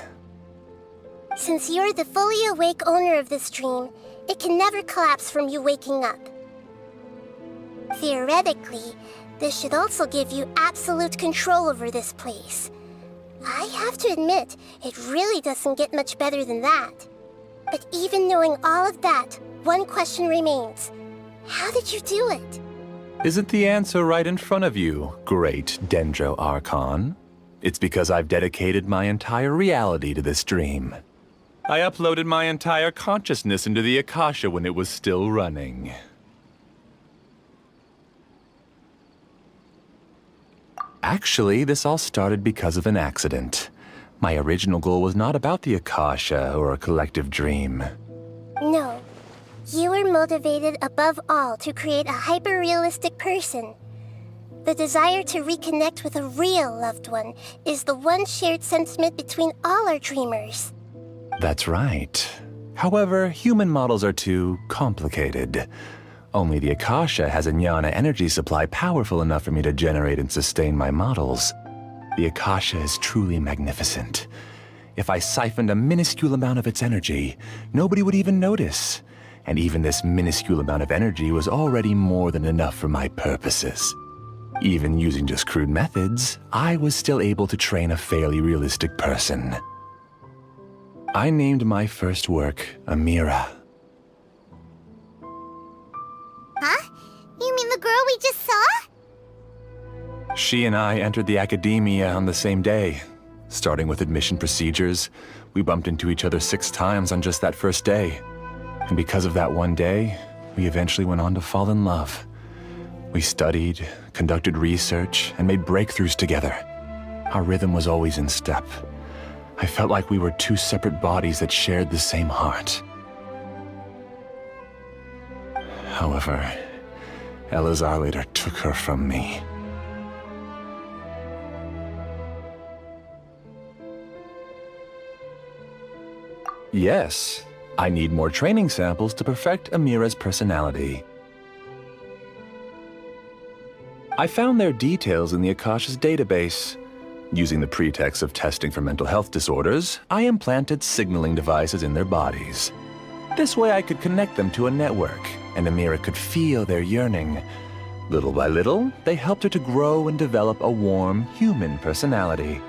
Since you're the fully awake owner of this dream, it can never collapse from you waking up. Theoretically, this should also give you absolute control over this place. I have to admit, it really doesn't get much better than that. But even knowing all of that, one question remains. How did you do it? Isn't the answer right in front of you, great Dendro Archon? It's because I've dedicated my entire reality to this dream. I uploaded my entire consciousness into the Akasha when it was still running. Actually, this all started because of an accident. My original goal was not about the Akasha or a collective dream. No. You were motivated above all to create a hyper-realistic person. The desire to reconnect with a real loved one is the one shared sentiment between all our dreamers. That's right. However, human models are too complicated. Only the Akasha has a jnana energy supply powerful enough for me to generate and sustain my models. The Akasha is truly magnificent. If I siphoned a minuscule amount of its energy, nobody would even notice. And even this minuscule amount of energy was already more than enough for my purposes. Even using just crude methods, I was still able to train a fairly realistic person. I named my first work Amira. Huh? You mean the girl we just saw? She and I entered the academia on the same day. Starting with admission procedures, we bumped into each other 6 times on just that first day. And because of that one day, we eventually went on to fall in love. We studied, conducted research, and made breakthroughs together. Our rhythm was always in step. I felt like we were 2 separate bodies that shared the same heart. However, Elazar later took her from me. Yes, I need more training samples to perfect Amira's personality. I found their details in the Akasha's database. Using the pretext of testing for mental health disorders, I implanted signaling devices in their bodies. This way I could connect them to a network, and Amira could feel their yearning. Little by little, they helped her to grow and develop a warm, human personality.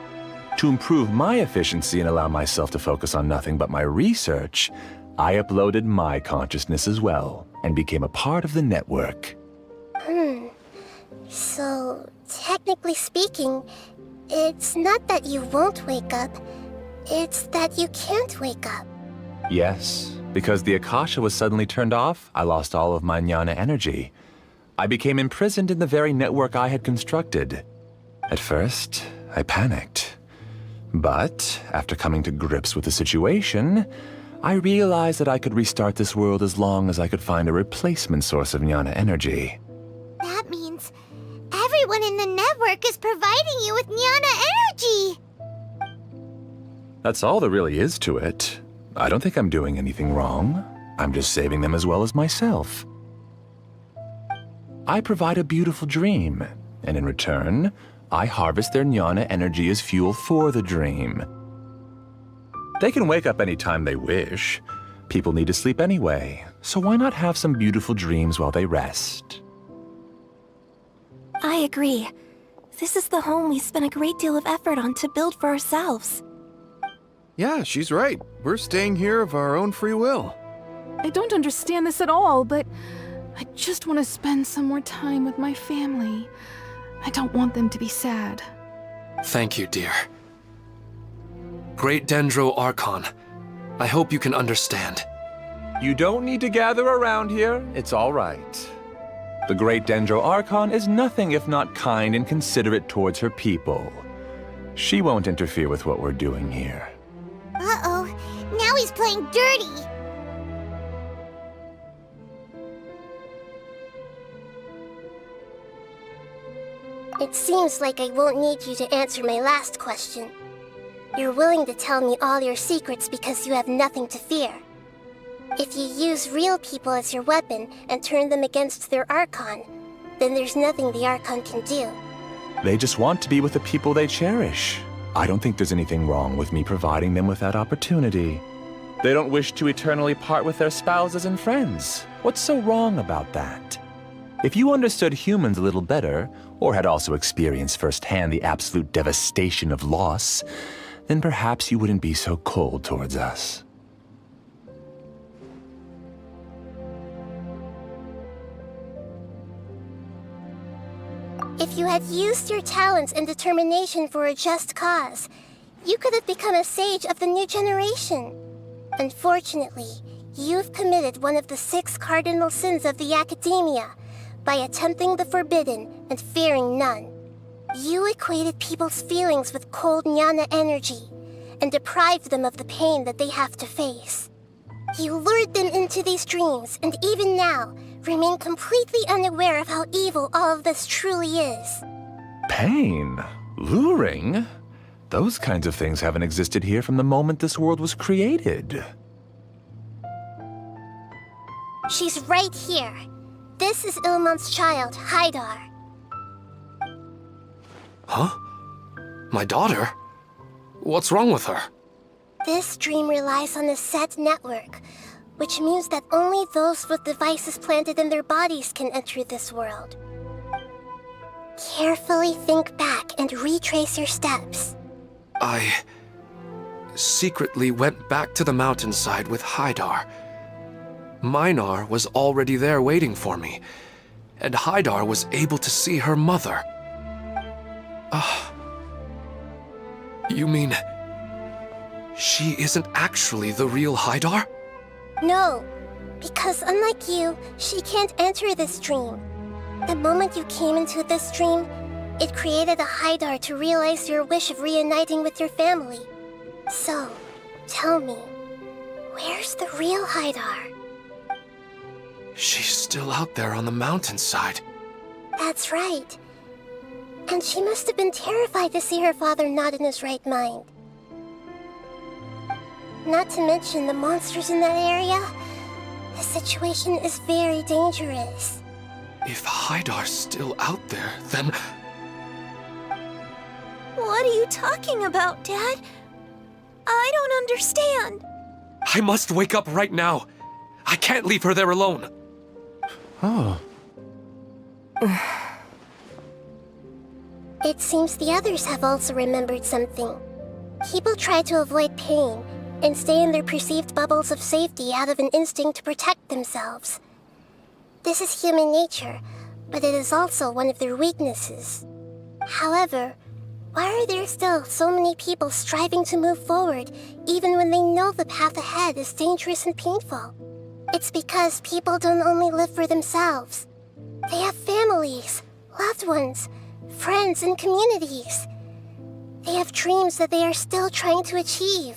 To improve my efficiency and allow myself to focus on nothing but my research, I uploaded my consciousness as well, and became a part of the network. So, technically speaking, it's not that you won't wake up, it's that you can't wake up. Yes, because the Akasha was suddenly turned off, I lost all of my jnana energy. I became imprisoned in the very network I had constructed. At first, I panicked. But, after coming to grips with the situation, I realized that I could restart this world as long as I could find a replacement source of jnana energy. That means everyone in the network is providing you with jnana energy! That's all there really is to it. I don't think I'm doing anything wrong. I'm just saving them as well as myself. I provide a beautiful dream, and in return, I harvest their jnana energy as fuel for the dream. They can wake up any time they wish. People need to sleep anyway, so why not have some beautiful dreams while they rest? I agree. This is the home we spent a great deal of effort on to build for ourselves. Yeah, she's right. We're staying here of our own free will. I don't understand this at all, but I just want to spend some more time with my family. I don't want them to be sad. Thank you, dear. Great Dendro Archon, I hope you can understand. You don't need to gather around here. It's all right. The Great Dendro Archon is nothing if not kind and considerate towards her people. She won't interfere with what we're doing here. Uh-oh, now he's playing dirty. It seems like I won't need you to answer my last question. You're willing to tell me all your secrets because you have nothing to fear. If you use real people as your weapon and turn them against their Archon, then there's nothing the Archon can do. They just want to be with the people they cherish. I don't think there's anything wrong with me providing them with that opportunity. They don't wish to eternally part with their spouses and friends. What's so wrong about that? If you understood humans a little better, or had also experienced firsthand the absolute devastation of loss, then perhaps you wouldn't be so cold towards us. If you had used your talents and determination for a just cause, you could have become a sage of the new generation. Unfortunately, you've committed one of the 6 cardinal sins of the Academia by attempting the forbidden and fearing none. You equated people's feelings with cold jnana energy and deprived them of the pain that they have to face. You lured them into these dreams, and even now, remain completely unaware of how evil all of this truly is. Pain? Luring? Those kinds of things haven't existed here from the moment this world was created. She's right here. This is Ilmon's child, Haidar. Huh? My daughter? What's wrong with her? This dream relies on a set network, which means that only those with devices planted in their bodies can enter this world. Carefully think back and retrace your steps. I secretly went back to the mountainside with Haidar. Minar was already there waiting for me, and Haidar was able to see her mother. You mean she isn't actually the real Haidar? No, because unlike you, she can't enter this dream. The moment you came into this dream, it created a Haidar to realize your wish of reuniting with your family. So, tell me, where's the real Haidar? She's still out there on the mountainside. That's right. And she must have been terrified to see her father not in his right mind. Not to mention the monsters in that area. The situation is very dangerous. If Haidar's still out there, then... What are you talking about, Dad? I don't understand. I must wake up right now. I can't leave her there alone. Oh. It seems the others have also remembered something. People try to avoid pain and stay in their perceived bubbles of safety out of an instinct to protect themselves. This is human nature, but it is also one of their weaknesses. However, why are there still so many people striving to move forward even when they know the path ahead is dangerous and painful? It's because people don't only live for themselves. They have families, loved ones, friends, and communities. They have dreams that they are still trying to achieve.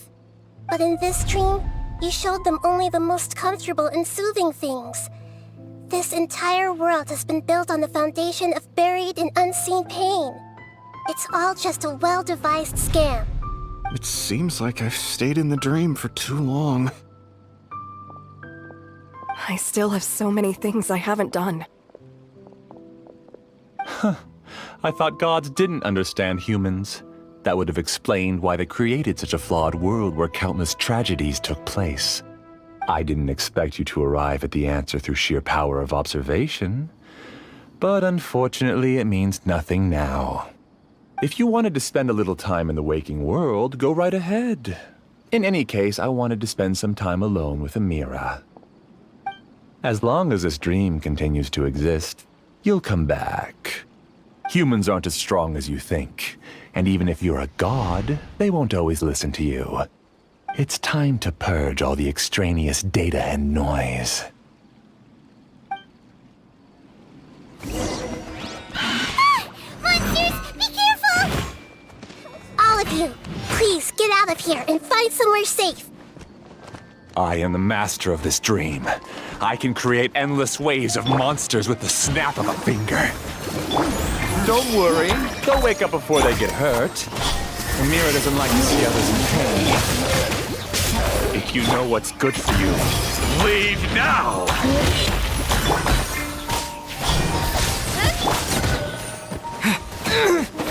But in this dream, you showed them only the most comfortable and soothing things. This entire world has been built on the foundation of buried and unseen pain. It's all just a well-devised scam. It seems like I've stayed in the dream for too long. I still have so many things I haven't done. I thought gods didn't understand humans. That would have explained why they created such a flawed world where countless tragedies took place. I didn't expect you to arrive at the answer through sheer power of observation. But unfortunately, it means nothing now. If you wanted to spend a little time in the waking world, go right ahead. In any case, I wanted to spend some time alone with Amira. As long as this dream continues to exist, you'll come back. Humans aren't as strong as you think, and even if you're a god, they won't always listen to you. It's time to purge all the extraneous data and noise. Monsters, be careful! All of you, please get out of here and find somewhere safe. I am the master of this dream. I can create endless waves of monsters with the snap of a finger. Don't worry, they'll wake up before they get hurt. Amira doesn't like to see others in pain. If you know what's good for you, leave now!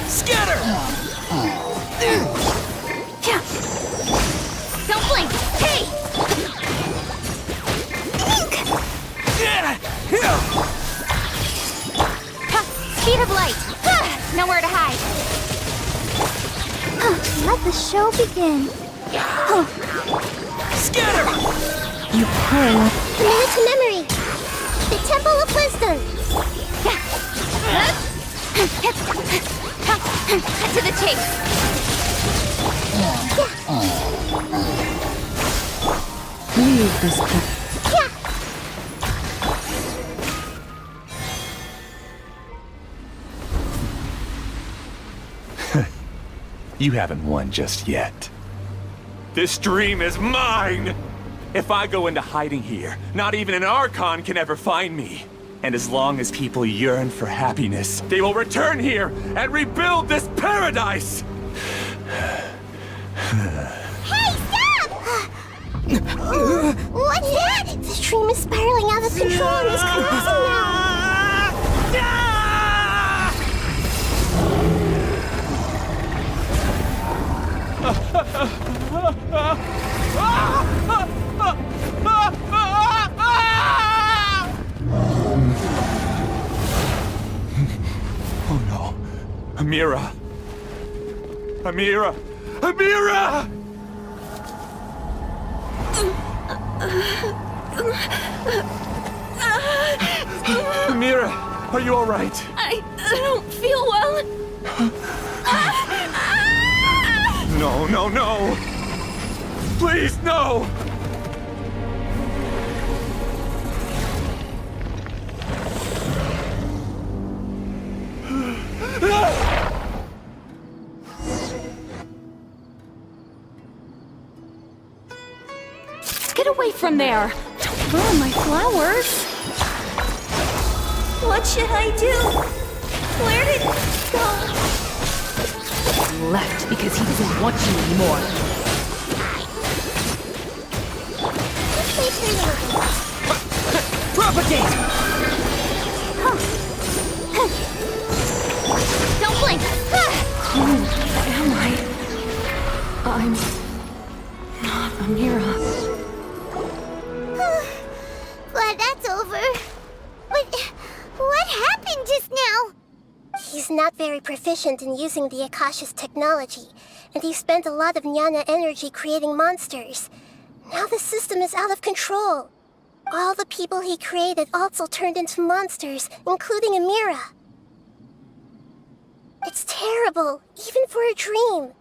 Scatter! Don't blink! Hey! Speed of light! Nowhere to hide! Let the show begin. Scatter! You pray. Minute to memory. The Temple of Wisdom. Cut to the chase! Leave this book. You haven't won just yet. This dream is mine! If I go into hiding here, not even an Archon can ever find me. And as long as people yearn for happiness, they will return here and rebuild this paradise! Hey, stop! What's that? The stream is spiraling out of control and is collapsing now. Oh no. Amira! Amira! Amira! Amira, are you all right? I don't feel well. No, no, no! Please, no! Get away from there! Don't ruin my flowers! What should I do? Where did it go? He left because he doesn't want you anymore. Propagate! Don't blink! Who am I? I'm not Amira. Glad that's over. What happened just now? He's not very proficient in using the Akasha's technology, and he spent a lot of Jnana energy creating monsters. Now the system is out of control. All the people he created also turned into monsters, including Amira. It's terrible, even for a dream.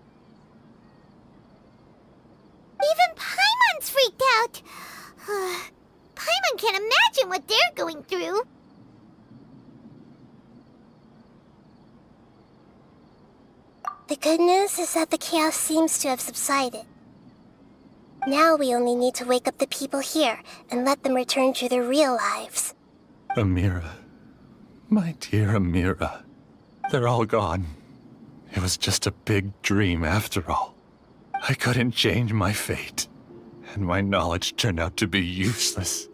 Even Paimon's freaked out! Paimon can't imagine what they're going through! The good news is that the chaos seems to have subsided. Now we only need to wake up the people here and let them return to their real lives. Amira. My dear Amira. They're all gone. It was just a big dream after all. I couldn't change my fate, and my knowledge turned out to be useless.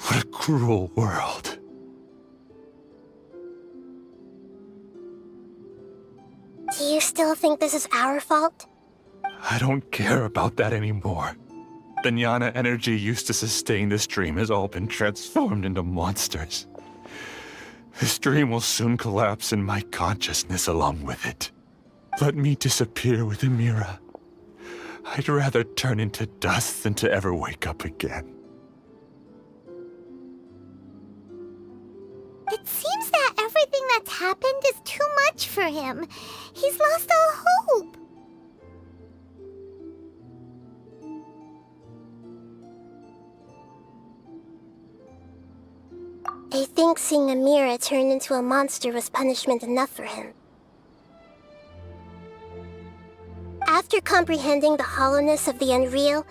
What a cruel world. Do you still think this is our fault? I don't care about that anymore. The Jnana energy used to sustain this dream has all been transformed into monsters. This dream will soon collapse and my consciousness along with it. Let me disappear with Amira. I'd rather turn into dust than to ever wake up again. It seems that everything that's happened is too much for him. He's lost all hope. I think seeing Amira turn into a monster was punishment enough for him. After comprehending the hollowness of the unreal,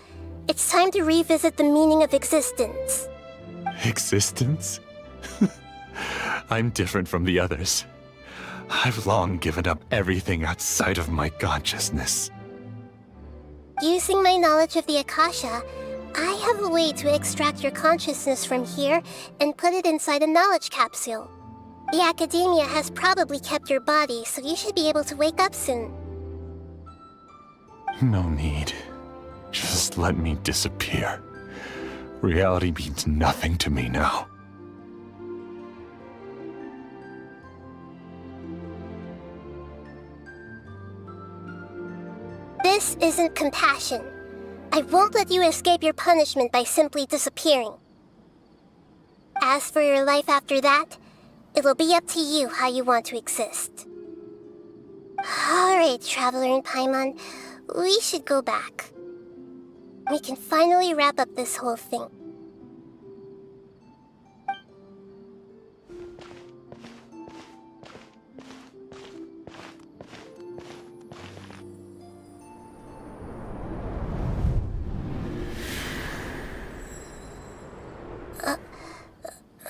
it's time to revisit the meaning of existence. Existence? I'm different from the others. I've long given up everything outside of my consciousness. Using my knowledge of the Akasha, I have a way to extract your consciousness from here and put it inside a knowledge capsule. The Academia has probably kept your body, so you should be able to wake up soon. No need. Just let me disappear. Reality means nothing to me now. This isn't compassion. I won't let you escape your punishment by simply disappearing. As for your life after that, it'll be up to you how you want to exist. Alright, Traveler and Paimon, we should go back. We can finally wrap up this whole thing.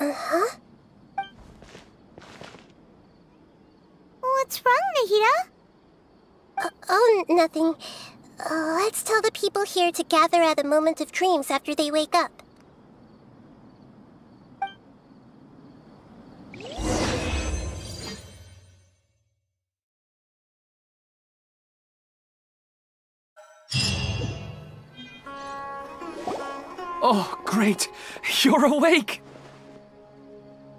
Huh? What's wrong, Nahida? Oh, nothing. Let's tell the people here to gather at a moment of dreams after they wake up. Oh, great! You're awake!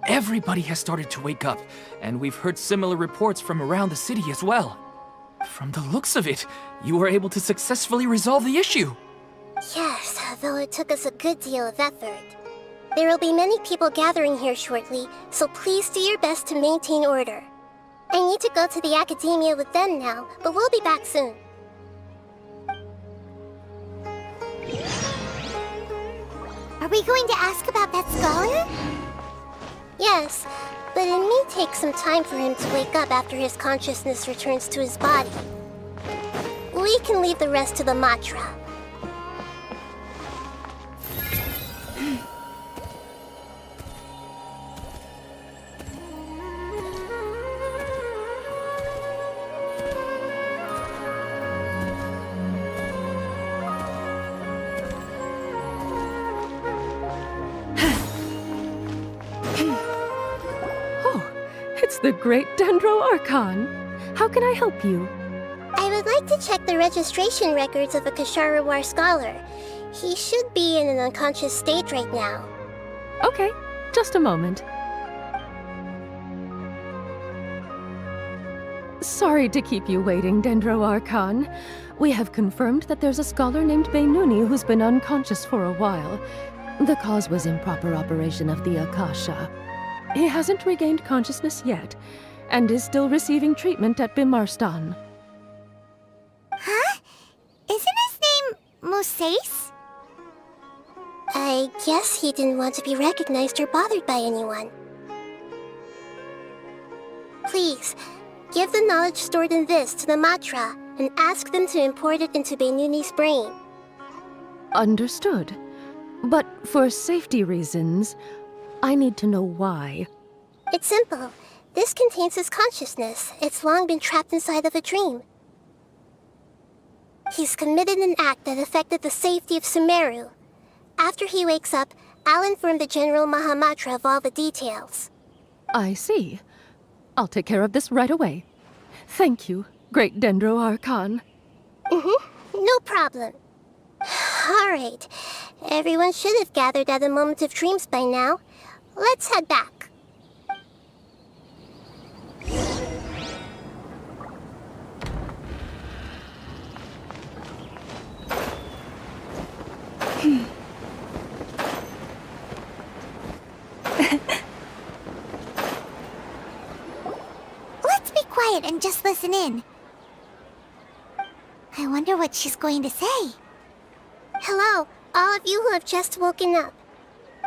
Everybody has started to wake up, and we've heard similar reports from around the city as well. From the looks of it, you were able to successfully resolve the issue. Yes, though it took us a good deal of effort. There will be many people gathering here shortly, so please do your best to maintain order. I need to go to the Academia with them now, but we'll be back soon. Are we going to ask about that scholar? Yes, but it may take some time for him to wake up after his consciousness returns to his body. We can leave the rest to the Matra. It's the great Dendro Archon. How can I help you? I would like to check the registration records of a Kasharawar scholar. He should be in an unconscious state right now. Okay, just a moment. Sorry to keep you waiting, Dendro Archon. We have confirmed that there's a scholar named Beinuni who's been unconscious for a while. The cause was improper operation of the Akasha. He hasn't regained consciousness yet, and is still receiving treatment at Bimarstan. Huh? Isn't his name Moses? I guess he didn't want to be recognized or bothered by anyone. Please, give the knowledge stored in this to the Matra, and ask them to import it into Beinuni's brain. Understood. But for safety reasons, I need to know why. It's simple. This contains his consciousness. It's long been trapped inside of a dream. He's committed an act that affected the safety of Sumeru. After he wakes up, I'll inform the General Mahamatra of all the details. I see. I'll take care of this right away. Thank you, great Dendro Archon. No problem. Alright. Everyone should have gathered at a moment of dreams by now. Let's head back. quiet and just listen in. I wonder what she's going to say. Hello, all of you who have just woken up.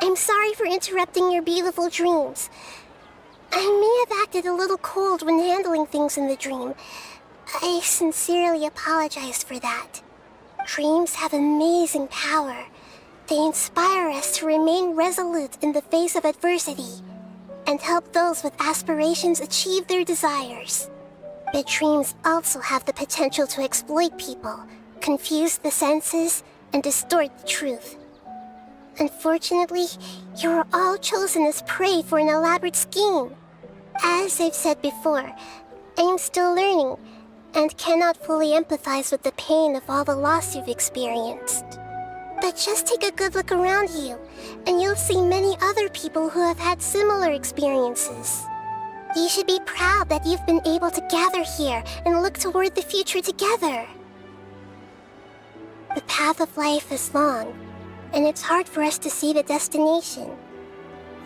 I'm sorry for interrupting your beautiful dreams. I may have acted a little cold when handling things in the dream. I sincerely apologize for that. Dreams have amazing power. They inspire us to remain resolute in the face of adversity and help those with aspirations achieve their desires. But dreams also have the potential to exploit people, confuse the senses, and distort the truth. Unfortunately, you were all chosen as prey for an elaborate scheme. As I've said before, I am still learning and cannot fully empathize with the pain of all the loss you've experienced. But just take a good look around you, and you'll see many other people who have had similar experiences. You should be proud that you've been able to gather here and look toward the future together. The path of life is long, and it's hard for us to see the destination.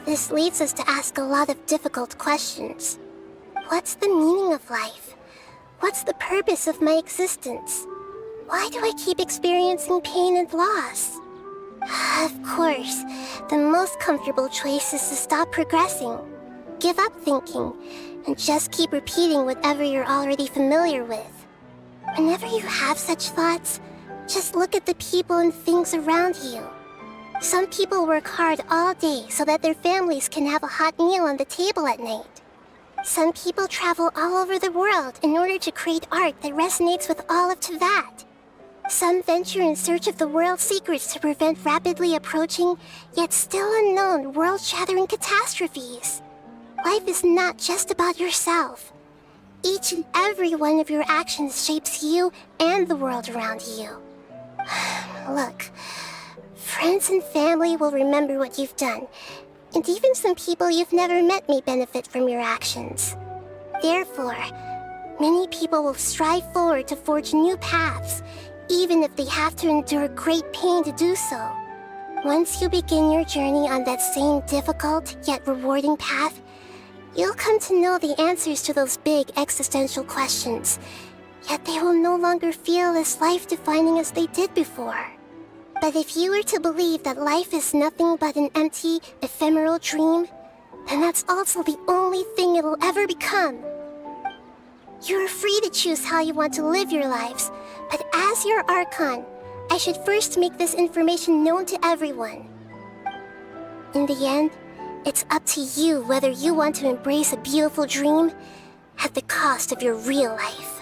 This leads us to ask a lot of difficult questions. What's the meaning of life? What's the purpose of my existence? Why do I keep experiencing pain and loss? Of course, the most comfortable choice is to stop progressing. Give up thinking, and just keep repeating whatever you're already familiar with. Whenever you have such thoughts, just look at the people and things around you. Some people work hard all day so that their families can have a hot meal on the table at night. Some people travel all over the world in order to create art that resonates with all of Teyvat. Some venture in search of the world's secrets to prevent rapidly approaching, yet still unknown, world-shattering catastrophes. Life is not just about yourself. Each and every one of your actions shapes you and the world around you. Look, friends and family will remember what you've done, and even some people you've never met may benefit from your actions. Therefore, many people will strive forward to forge new paths, even if they have to endure great pain to do so. Once you begin your journey on that same difficult yet rewarding path, you'll come to know the answers to those big existential questions, yet they will no longer feel as life-defining as they did before. But if you were to believe that life is nothing but an empty, ephemeral dream, then that's also the only thing it'll ever become. You're free to choose how you want to live your lives, but as your Archon, I should first make this information known to everyone. In the end, it's up to you whether you want to embrace a beautiful dream at the cost of your real life.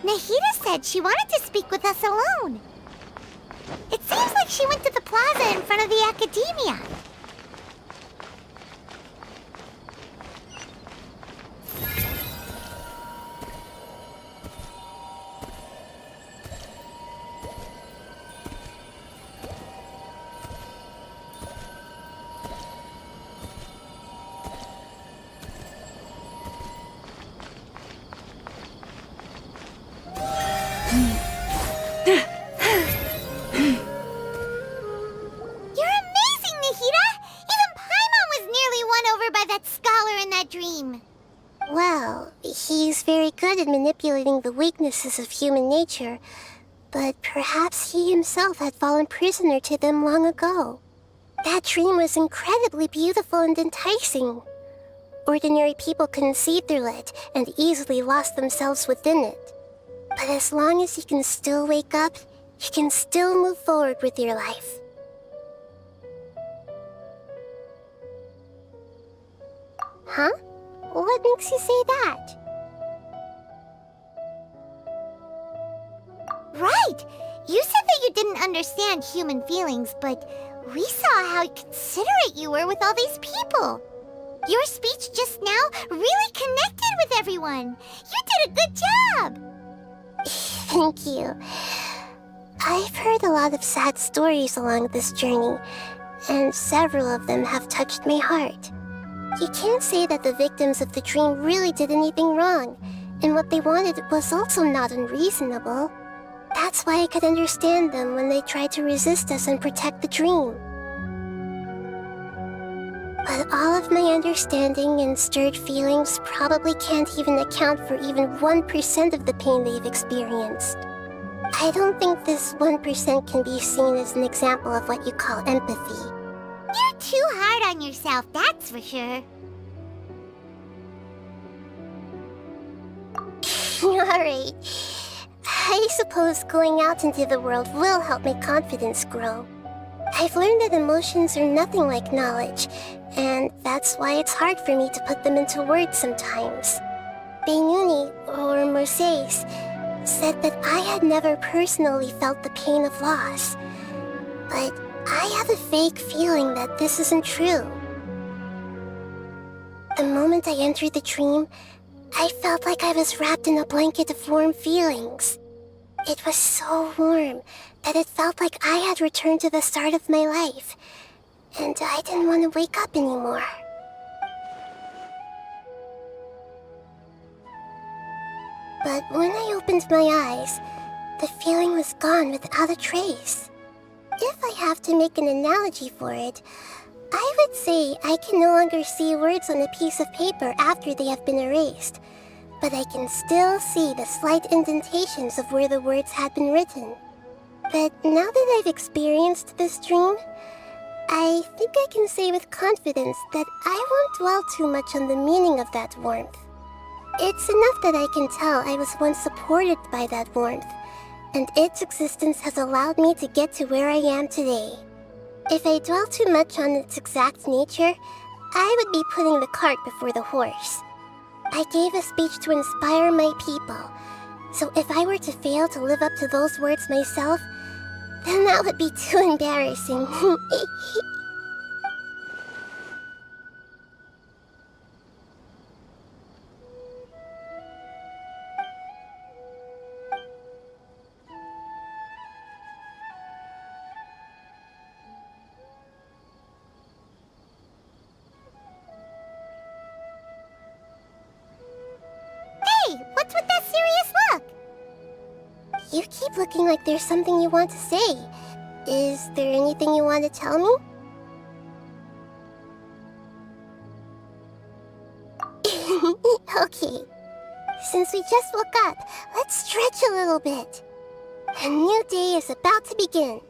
Nahida said she wanted to speak with us alone. It seems like she went to the plaza in front of the academia. Well, he's very good at manipulating the weaknesses of human nature, but perhaps he himself had fallen prisoner to them long ago. That dream was incredibly beautiful and enticing. Ordinary people couldn't see through it and easily lost themselves within it. But as long as you can still wake up, you can still move forward with your life. Huh? What makes you say that? Right! You said that you didn't understand human feelings, but we saw how considerate you were with all these people. Your speech just now really connected with everyone. You did a good job! Thank you. I've heard a lot of sad stories along this journey, and several of them have touched my heart. You can't say that the victims of the dream really did anything wrong, and what they wanted was also not unreasonable. That's why I could understand them when they tried to resist us and protect the dream. But all of my understanding and stirred feelings probably can't even account for even 1% of the pain they've experienced. I don't think this 1% can be seen as an example of what you call empathy. You're too hard on yourself, that's for sure. Alright. I suppose going out into the world will help my confidence grow. I've learned that emotions are nothing like knowledge, and that's why it's hard for me to put them into words sometimes. Beinuni, or Mercedes, said that I had never personally felt the pain of loss. But I have a vague feeling that this isn't true. The moment I entered the dream, I felt like I was wrapped in a blanket of warm feelings. It was so warm that it felt like I had returned to the start of my life, and I didn't want to wake up anymore. But when I opened my eyes, the feeling was gone without a trace. If I have to make an analogy for it, I would say I can no longer see words on a piece of paper after they have been erased, but I can still see the slight indentations of where the words had been written. But now that I've experienced this dream, I think I can say with confidence that I won't dwell too much on the meaning of that warmth. It's enough that I can tell I was once supported by that warmth, and its existence has allowed me to get to where I am today. If I dwell too much on its exact nature, I would be putting the cart before the horse. I gave a speech to inspire my people, so if I were to fail to live up to those words myself, then that would be too embarrassing. Hey, what's with that serious look? You keep looking like there's something you want to say. Is there anything you want to tell me? Okay. Since we just woke up, let's stretch a little bit. A new day is about to begin.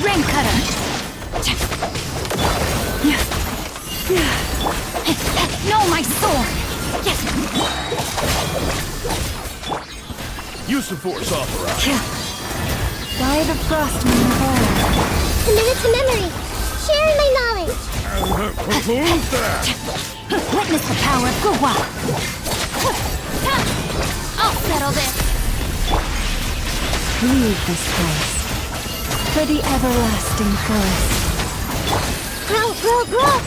Rain cutter! No, my sword! Use the force authorized. By the frost moon of all. Committed to memory. Sharing my knowledge. Who's that? Witness the power of Guwa. I'll settle this. Leave this place for the everlasting forest. Grow, grow, grow!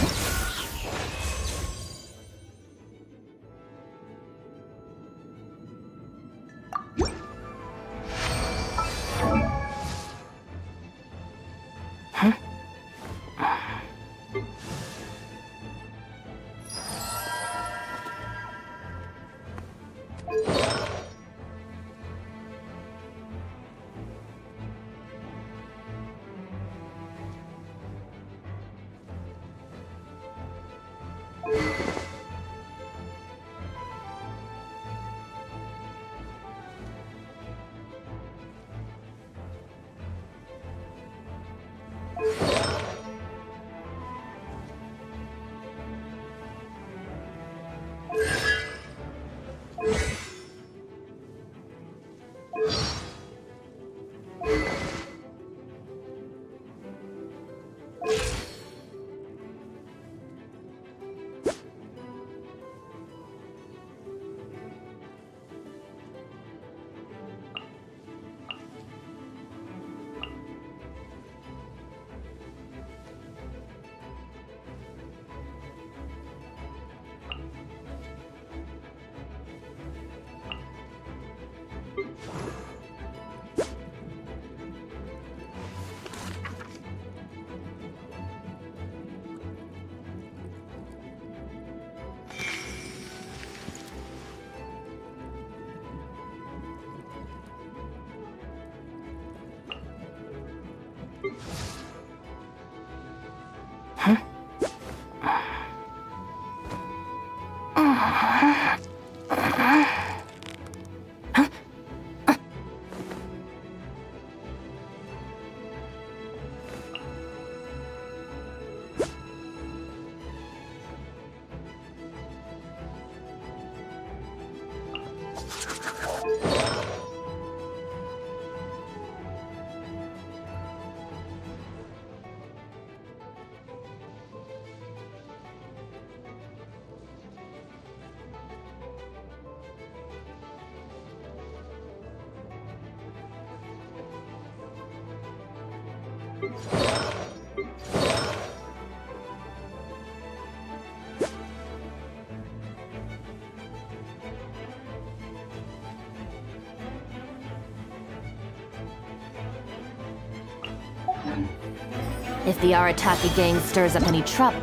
If the Arataki gang stirs up any trouble...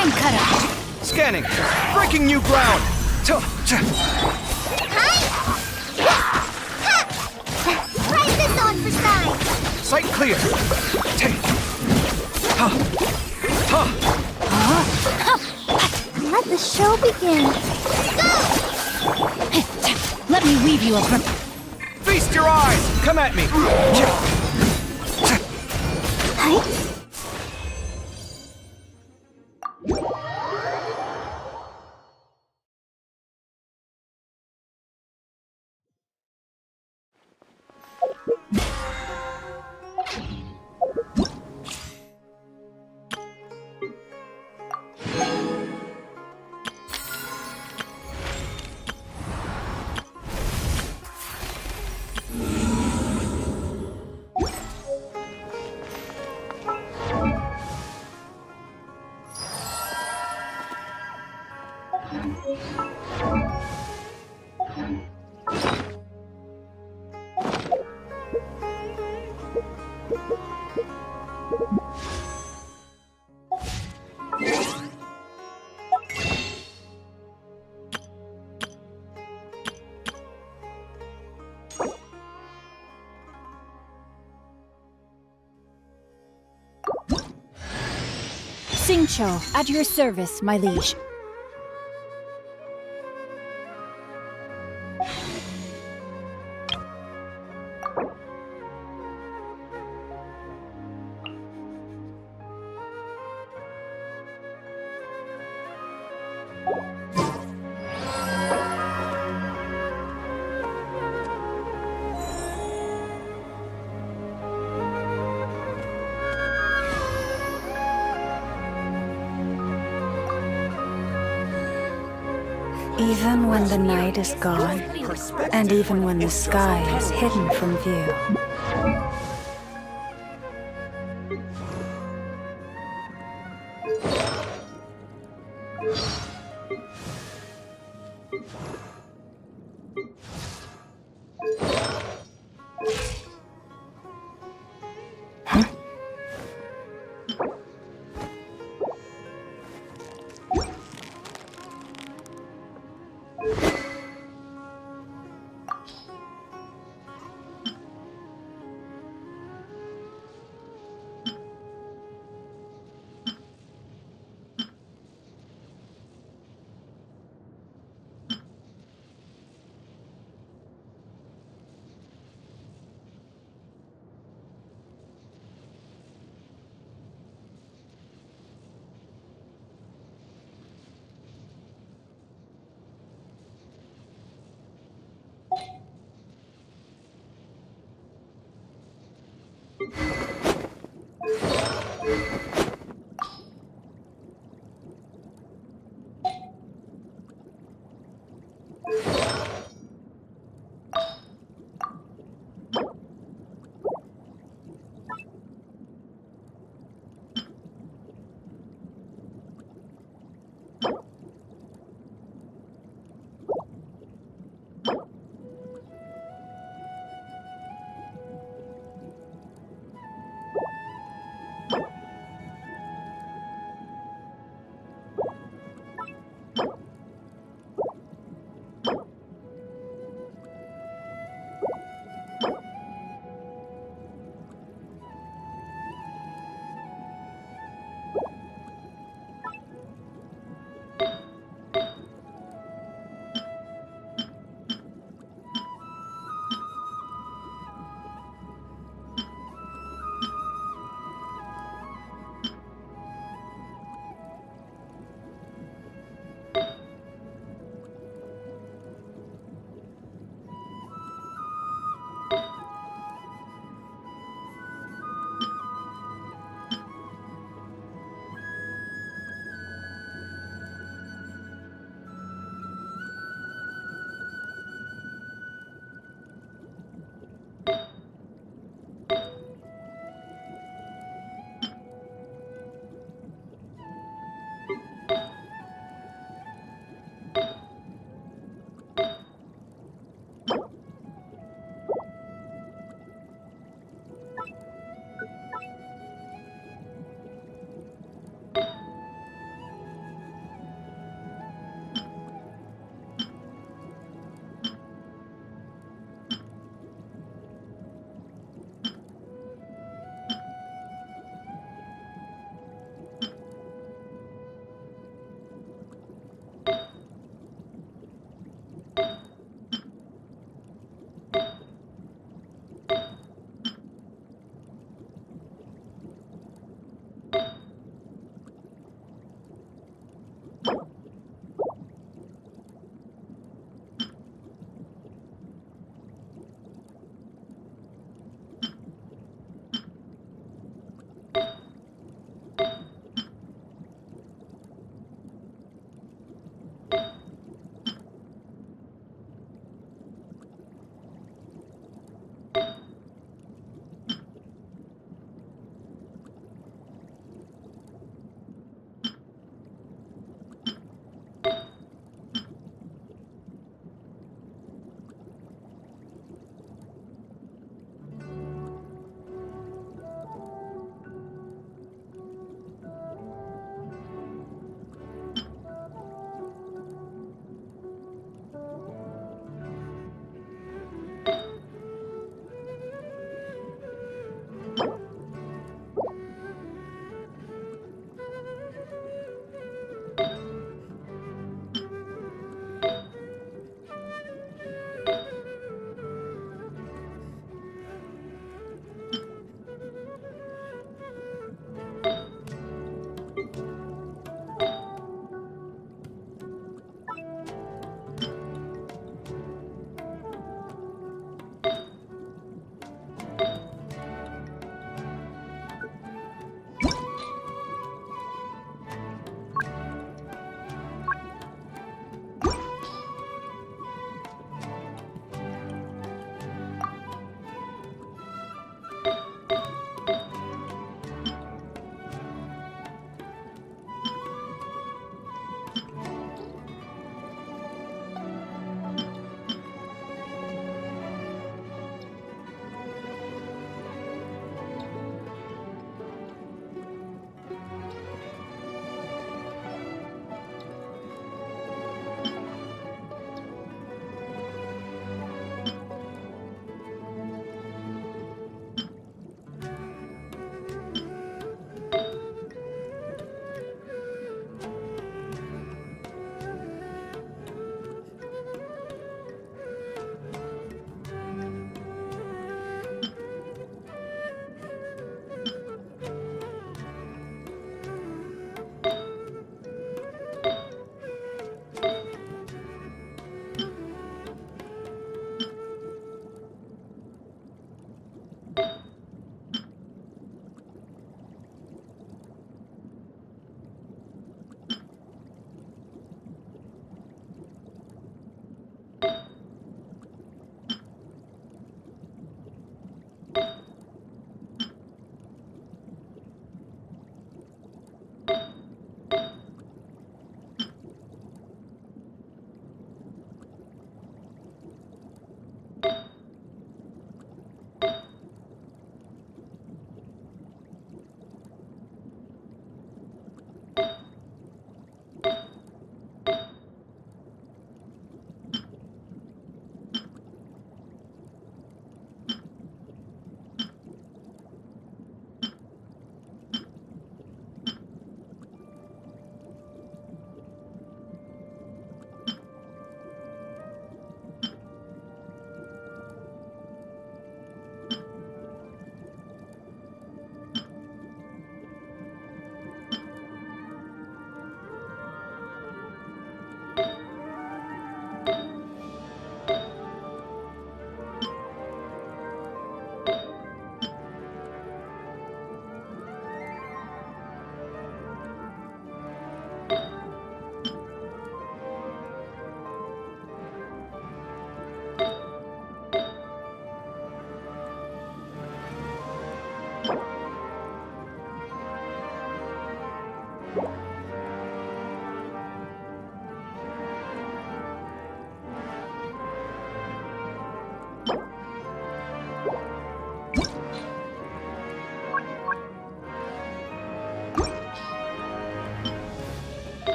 Frame cutter! Scanning! Breaking new ground! Price this on for size. Sight clear! Let the show begin. Let me weave you a Feast your eyes! Come at me! Singcho, at your service, my liege. Even when the night is gone, and even when the sky is hidden from view.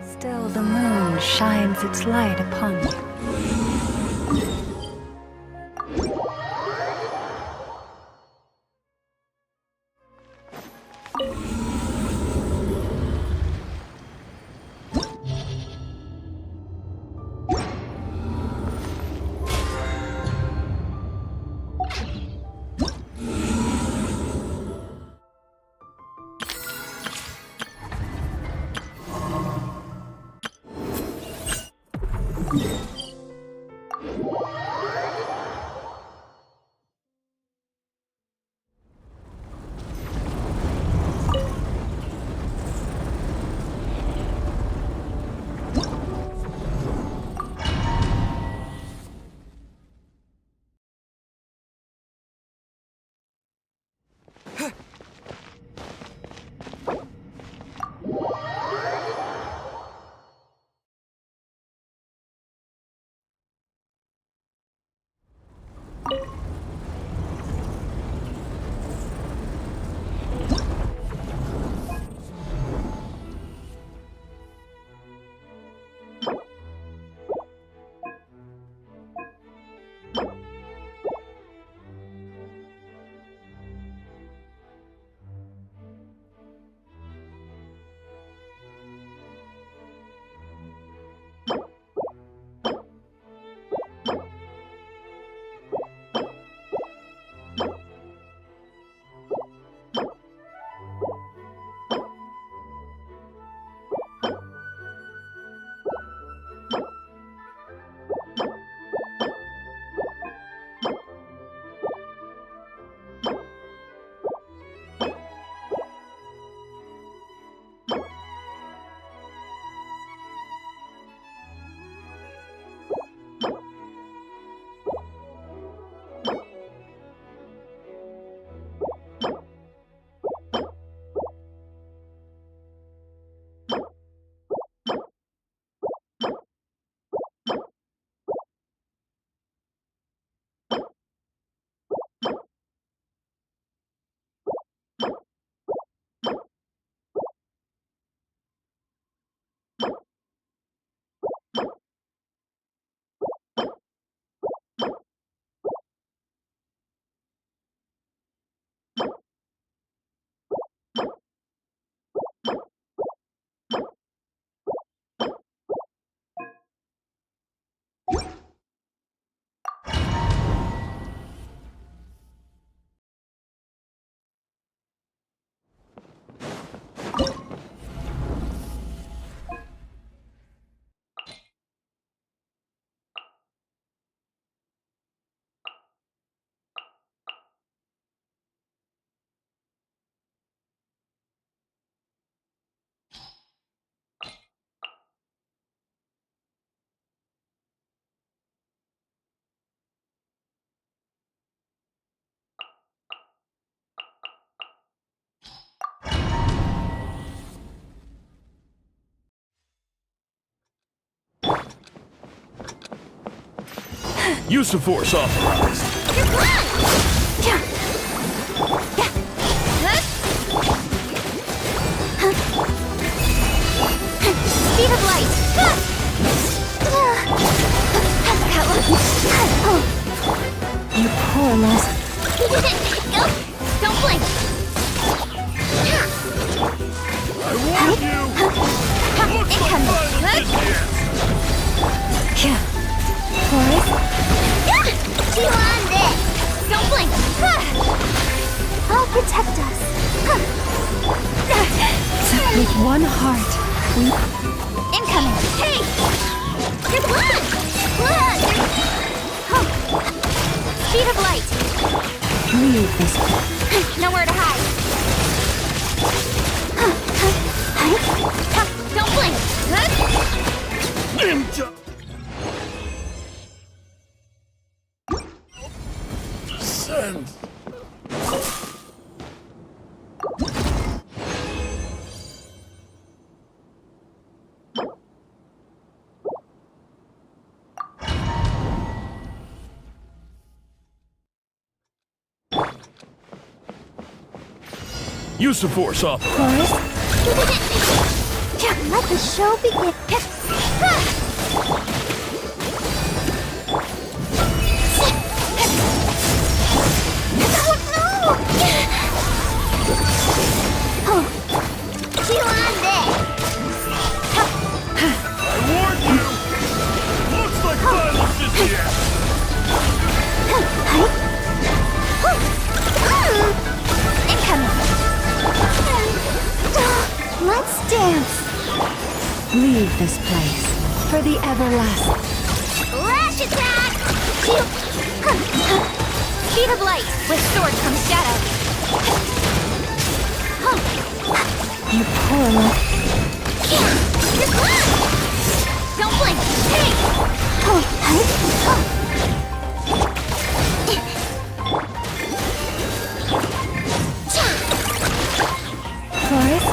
Still the moon shines its light upon you. Use of force authorized. Speed of light! You poor lost. Go! Don't blink! I warn you! Looks like violence is here! Chew on this! Don't blink! I'll protect us! With one heart, we... Incoming! Hey! There's one! Speed of light! leave this... Nowhere to hide! Don't blink! Send. Use of force authorized. Let the show begin! Chew on this! I warned you! Looks like violence is here! Incoming! Let's dance! Leave this place for the everlasting. Lash attack! Speed of light! With sword comes shadow! You poor lost. Don't blink! Hey! Forest?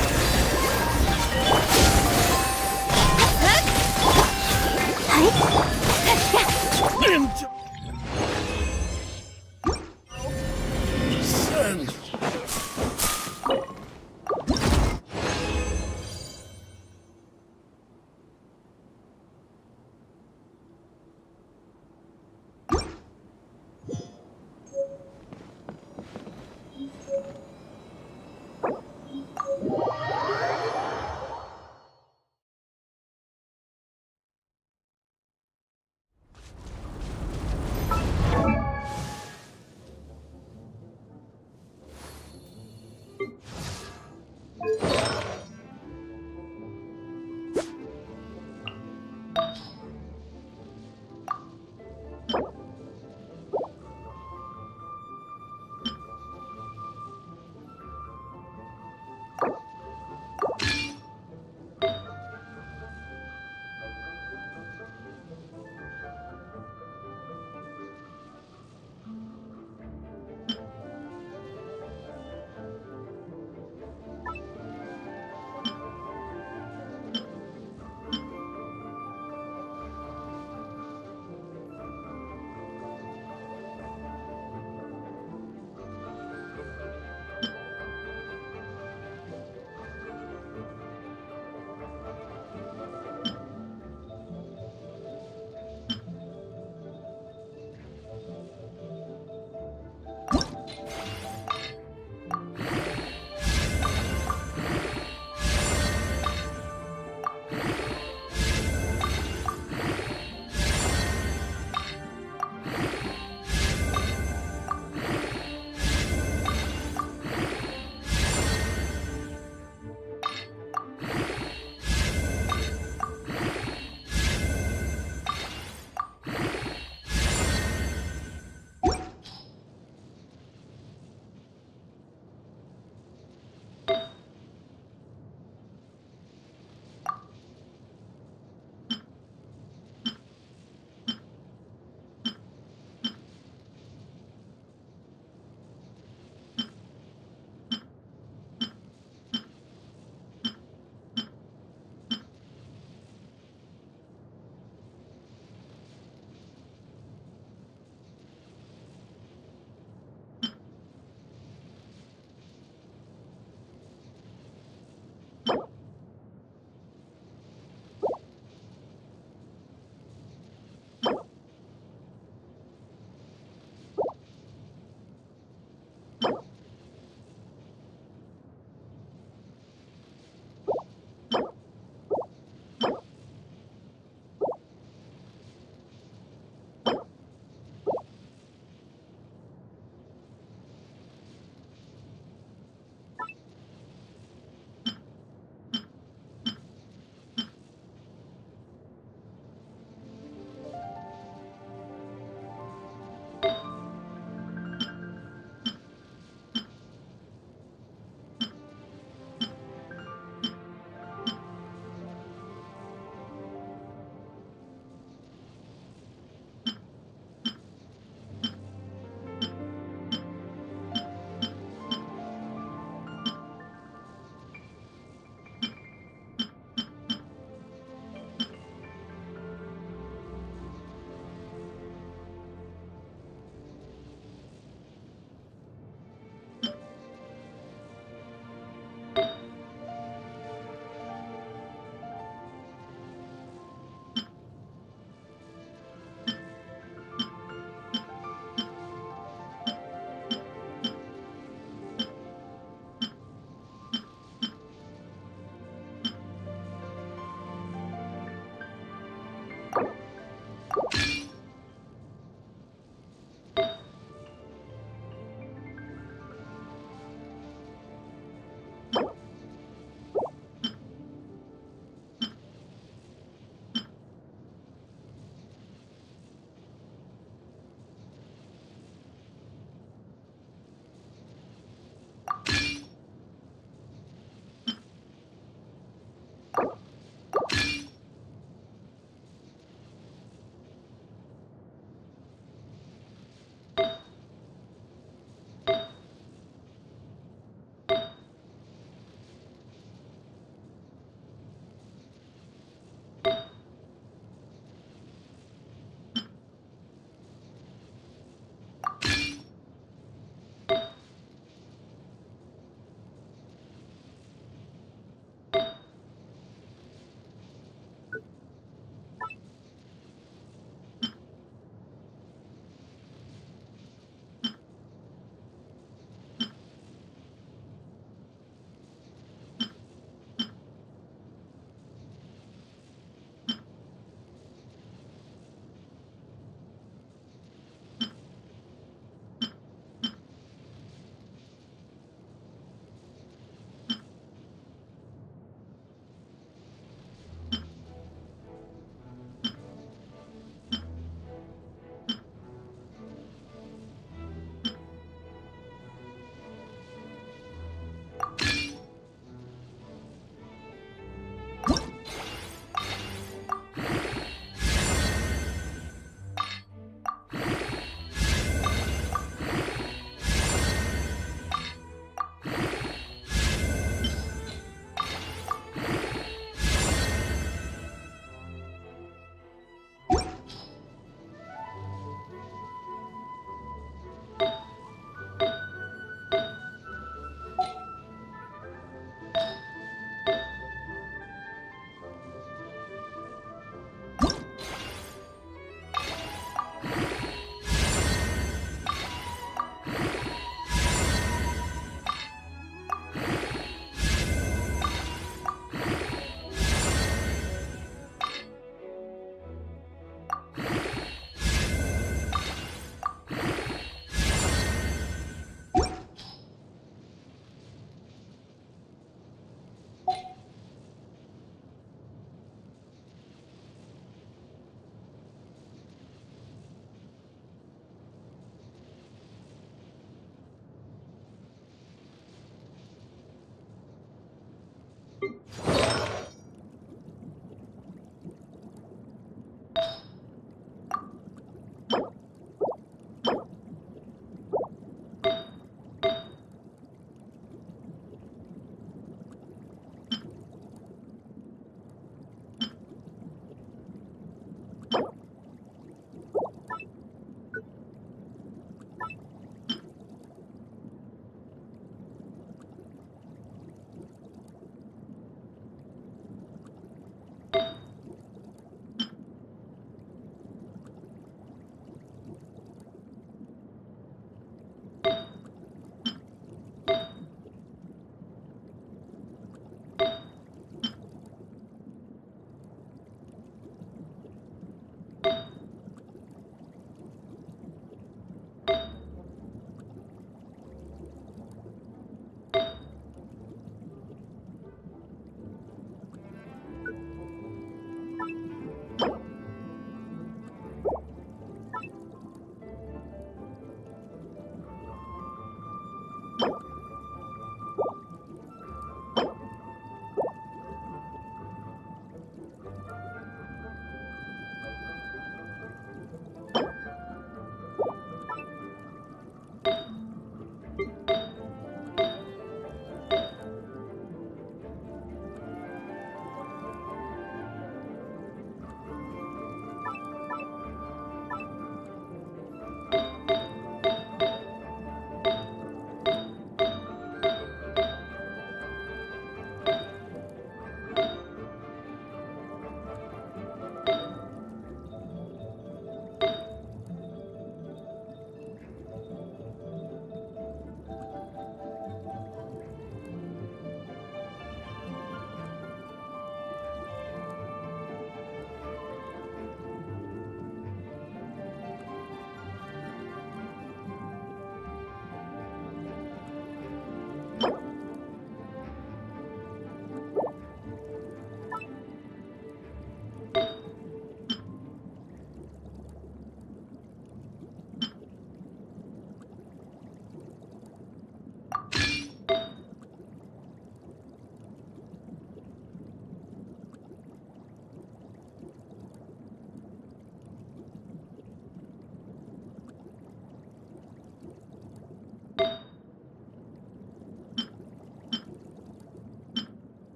Send.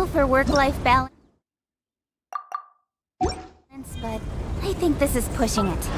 all for work-life balance, but I think this is pushing it.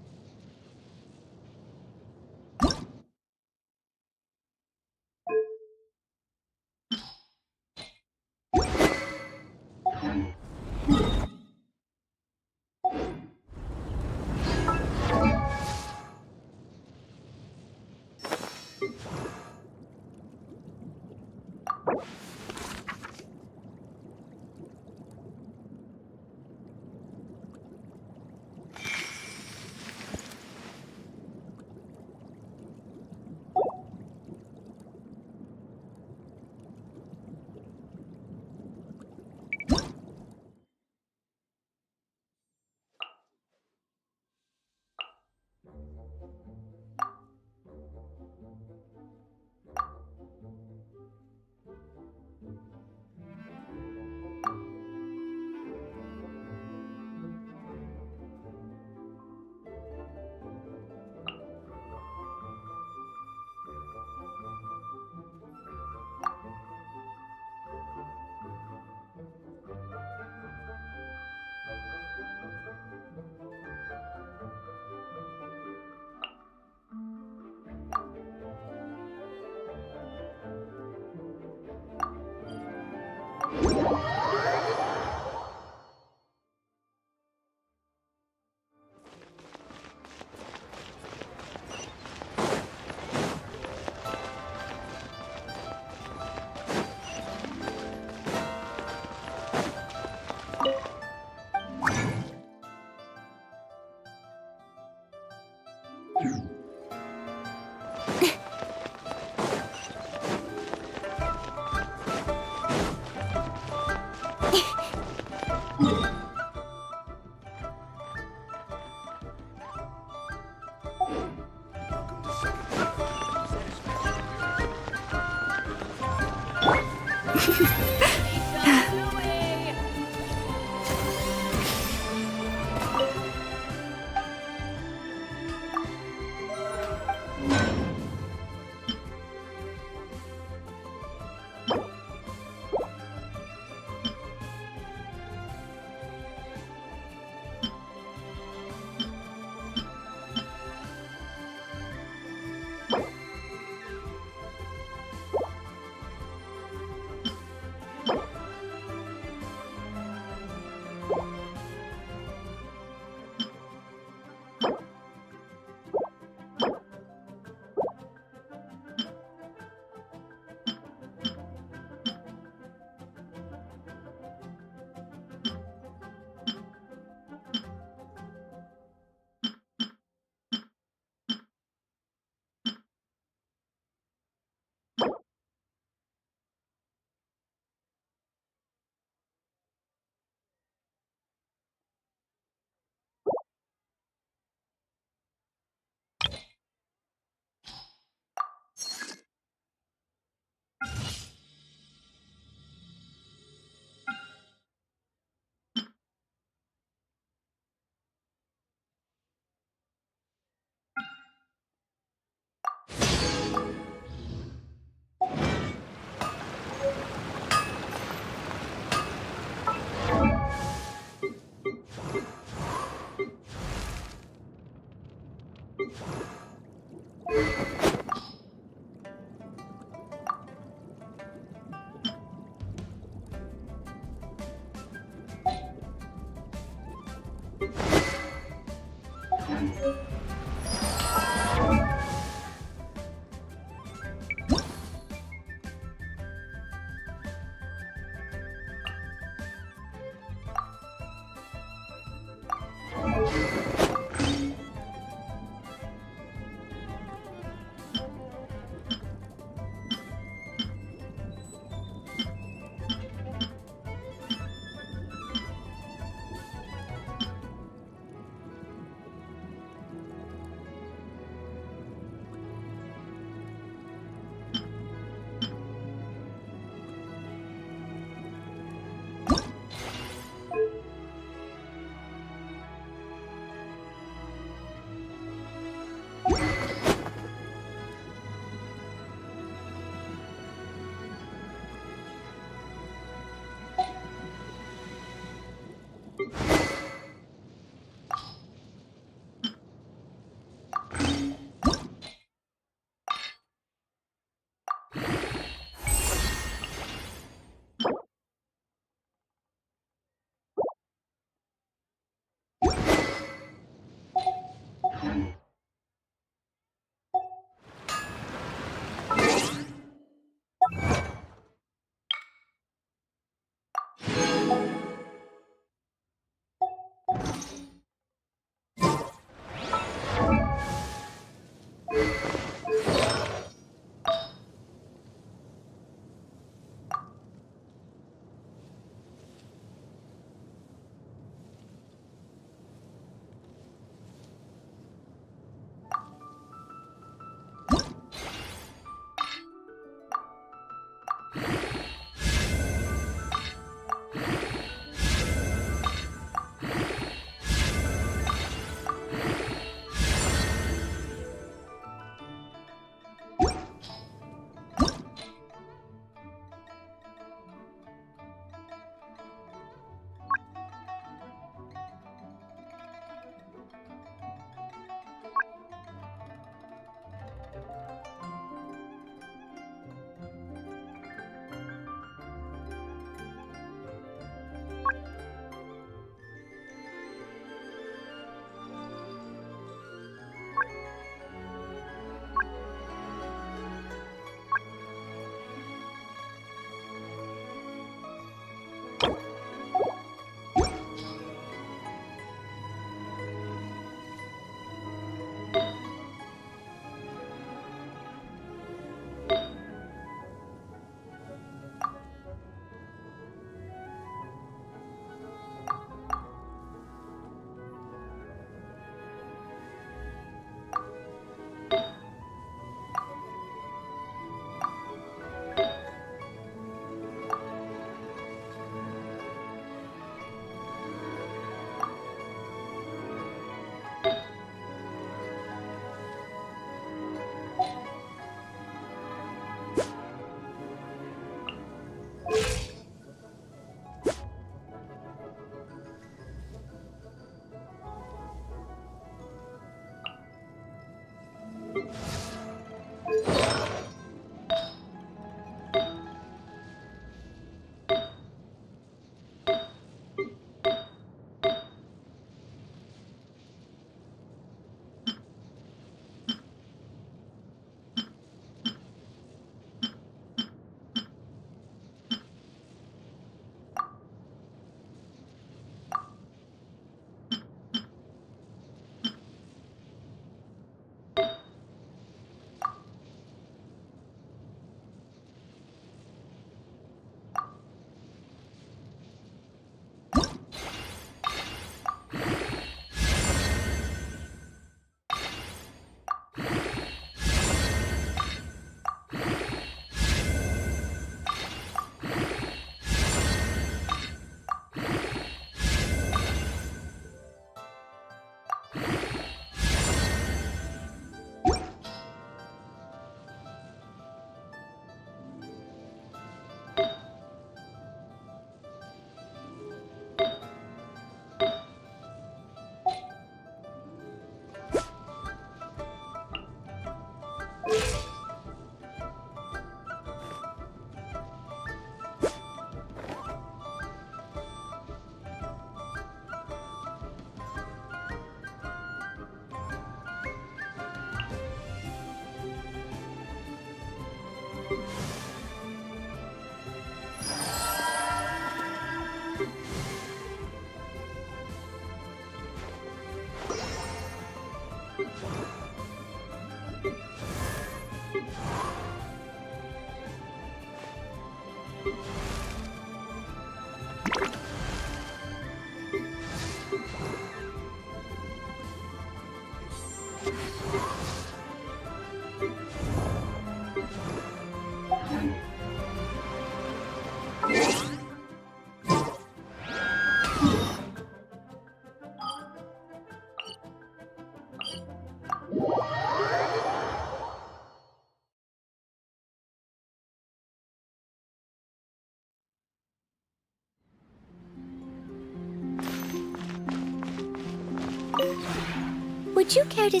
Would you care to...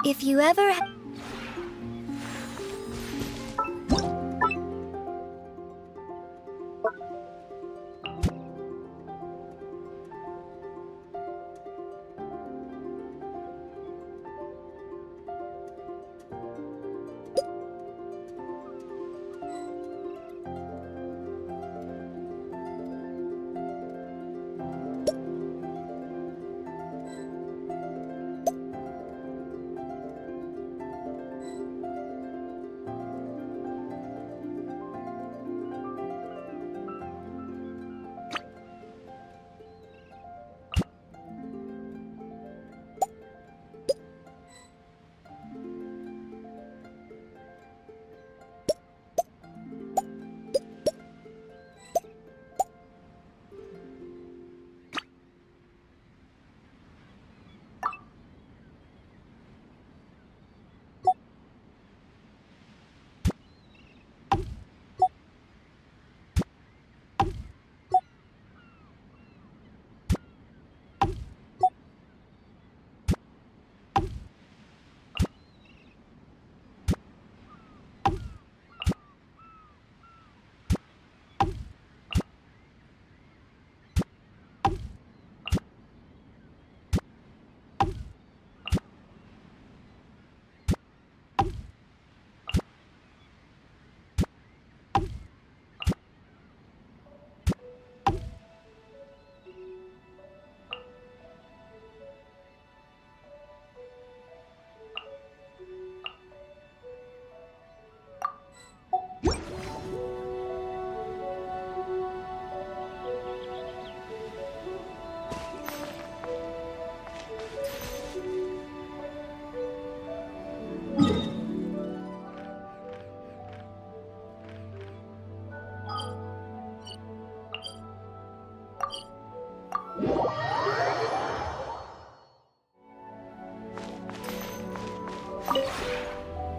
If you ever...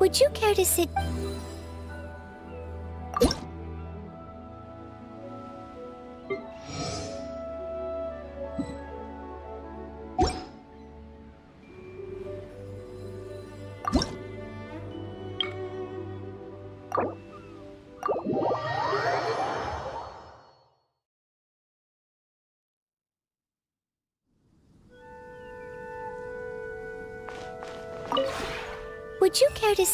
Would you care to sit... Would you care to...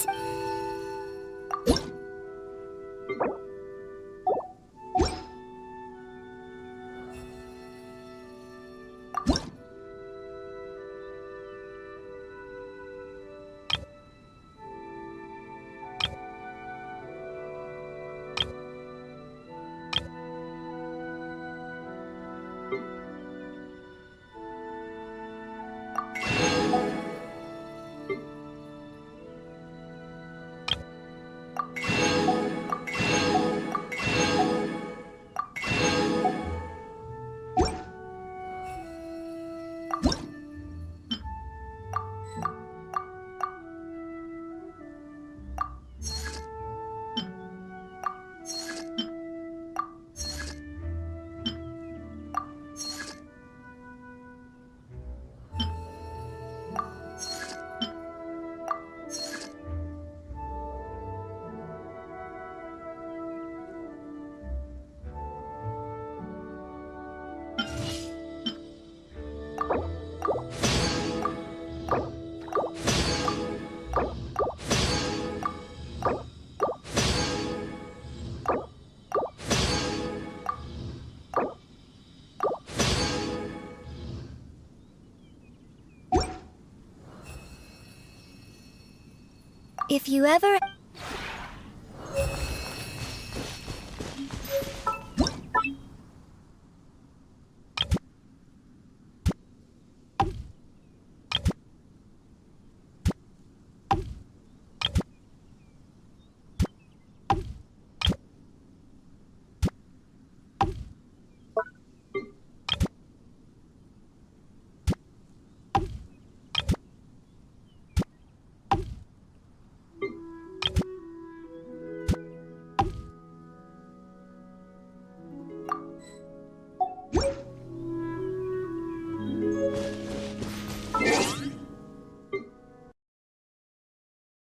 If you ever...